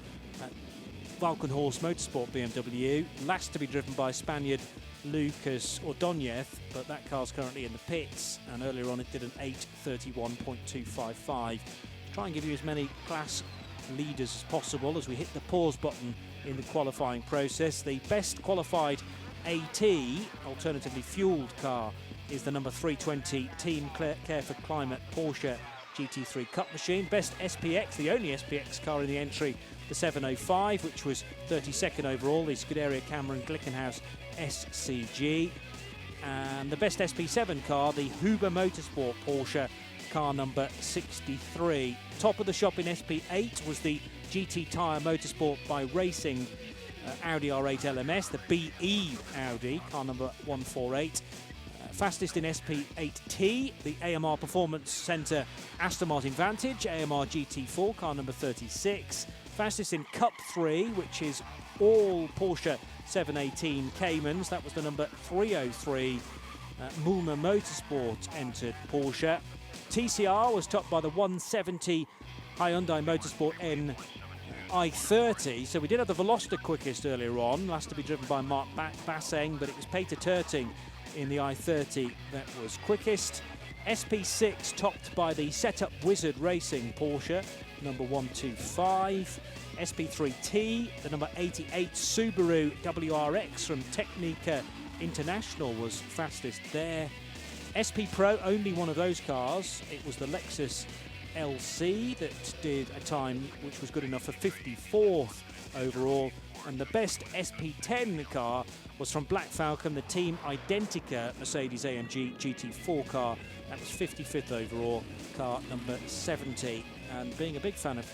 Valkenhorst Motorsport BMW, last to be driven by Spaniard Lucas Ordóñez, but that car's currently in the pits, and earlier on it did an 8:31.255. Try and give you as many class leaders as possible as we hit the pause button in the qualifying process. The best qualified AT, alternatively fueled car, is the number 320 Team Care for Climate Porsche GT3 Cup machine. Best SPX, the only SPX car in the entry, the 705, which was 32nd overall, the Scuderia Cameron Glickenhaus SCG. And the best SP7 car, the Huber Motorsport Porsche, car number 63. Top of the shop in SP8 was the GT Tyre Motorsport by Racing Audi R8 LMS, the BE Audi, car number 148. Fastest in SP8T, the AMR Performance Centre Aston Martin Vantage, AMR GT4, car number 36. Fastest in Cup 3, which is all Porsche 718 Caymans, that was the number 303. Mulner Motorsport entered Porsche. TCR was topped by the 170 Hyundai Motorsport N i30. So we did have the Veloster quickest earlier on, last to be driven by Mark Basseng, but it was Peter Terting in the i30 that was quickest. SP6 topped by the Setup Wizard Racing Porsche, number 125. SP3T, the number 88 Subaru WRX from Technica International was fastest there. SP Pro, only one of those cars. It was the Lexus LC that did a time which was good enough for 54th overall. And the best SP10 car was from Black Falcon, the Team Identica Mercedes-AMG GT4 car. That was 55th overall, car number 70. And being a big fan of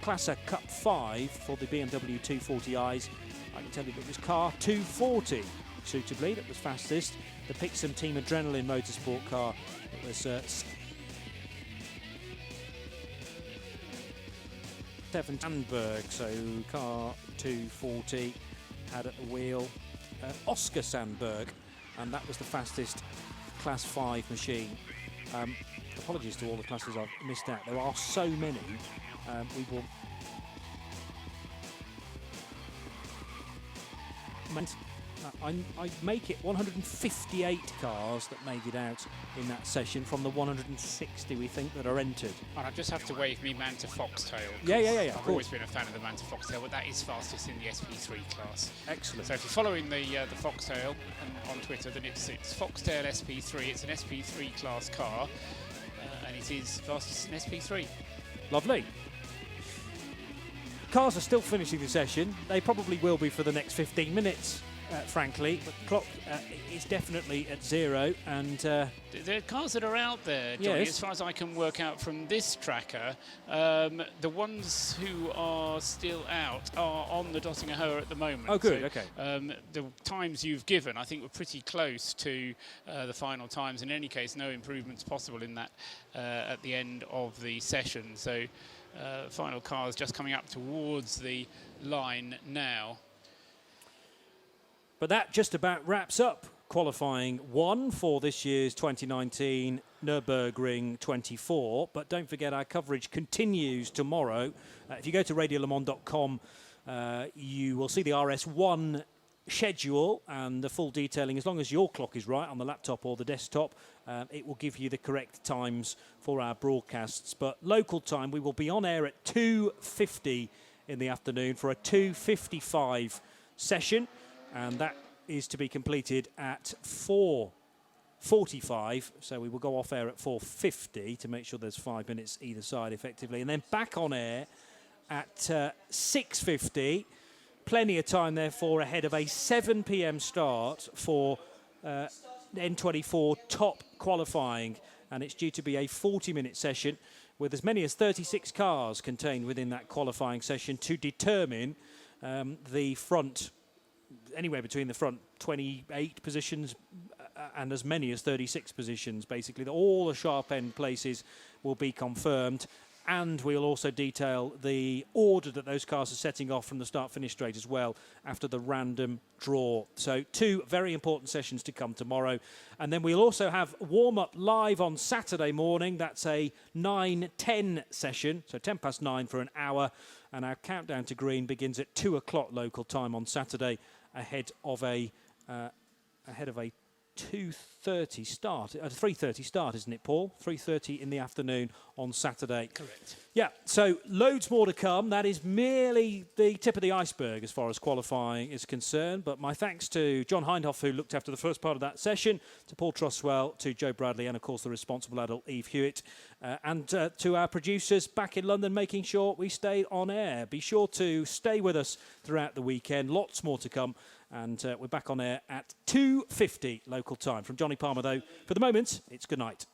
Classic Cup 5 for the BMW 240i's, I can tell you that it was car 240 suitably that was fastest. The Pixum Team Adrenaline Motorsport car, it was 7 Sandberg, so car 240 had at the wheel Oscar Sandberg, and that was the fastest Class 5 machine. Apologies to all the classes I've missed out. There are so many. We will. I make it 158 cars that made it out in that session from the 160 we think that are entered. And I just have to wave me Manta Foxtail. Yeah. I've always been a fan of the Manta Foxtail, but that is fastest in the SP3 class. Excellent. So if you're following the Foxtail on Twitter, then it's Foxtail SP3. It's an SP3 class car, and it is fastest in SP3. Lovely. Cars are still finishing the session. They probably will be for the next 15 minutes. Frankly, but the clock is definitely at 0, and the cars that are out there, Johnny, yes, as far as I can work out from this tracker, the ones who are still out are on the Dottinger Hoa at the moment. Oh, good. So, okay. The times you've given, I think, were pretty close to the final times. In any case, no improvements possible in that at the end of the session. So, final cars just coming up towards the line now. But that just about wraps up qualifying 1 for this year's 2019 Nürburgring 24. But don't forget, our coverage continues tomorrow. If you go to radiolemans.com, you will see the RS1 schedule and the full detailing. As long as your clock is right on the laptop or the desktop, it will give you the correct times for our broadcasts. But local time, we will be on air at 2:50 in the afternoon for a 2:55 session. And that is to be completed at 4:45. So we will go off air at 4:50 to make sure there's 5 minutes either side effectively. And then back on air at 6:50. Plenty of time, therefore, ahead of a 7 p.m. start for N24 top qualifying. And it's due to be a 40-minute session with as many as 36 cars contained within that qualifying session to determine the front, anywhere between the front 28 positions and as many as 36 positions, basically. All the sharp end places will be confirmed, and we'll also detail the order that those cars are setting off from the start-finish straight as well after the random draw. So 2 very important sessions to come tomorrow. And then we'll also have warm-up live on Saturday morning. That's a 9:10 session, so 10 past 9 for an hour. And our countdown to green begins at 2 o'clock local time on Saturday, ahead of a 2:30 start, 3:30 start, isn't it, Paul? 3:30 in the afternoon on Saturday. Correct. Yeah, so loads more to come. That is merely the tip of the iceberg as far as qualifying is concerned. But my thanks to John Hindhoff, who looked after the first part of that session, to Paul Truswell, to Joe Bradley, and of course the responsible adult Eve Hewitt, and to our producers back in London, making sure we stay on air. Be sure to stay with us throughout the weekend. Lots more to come. And we're back on air at 2:50 local time. From Johnny Palmer, though, for the moment, it's good night.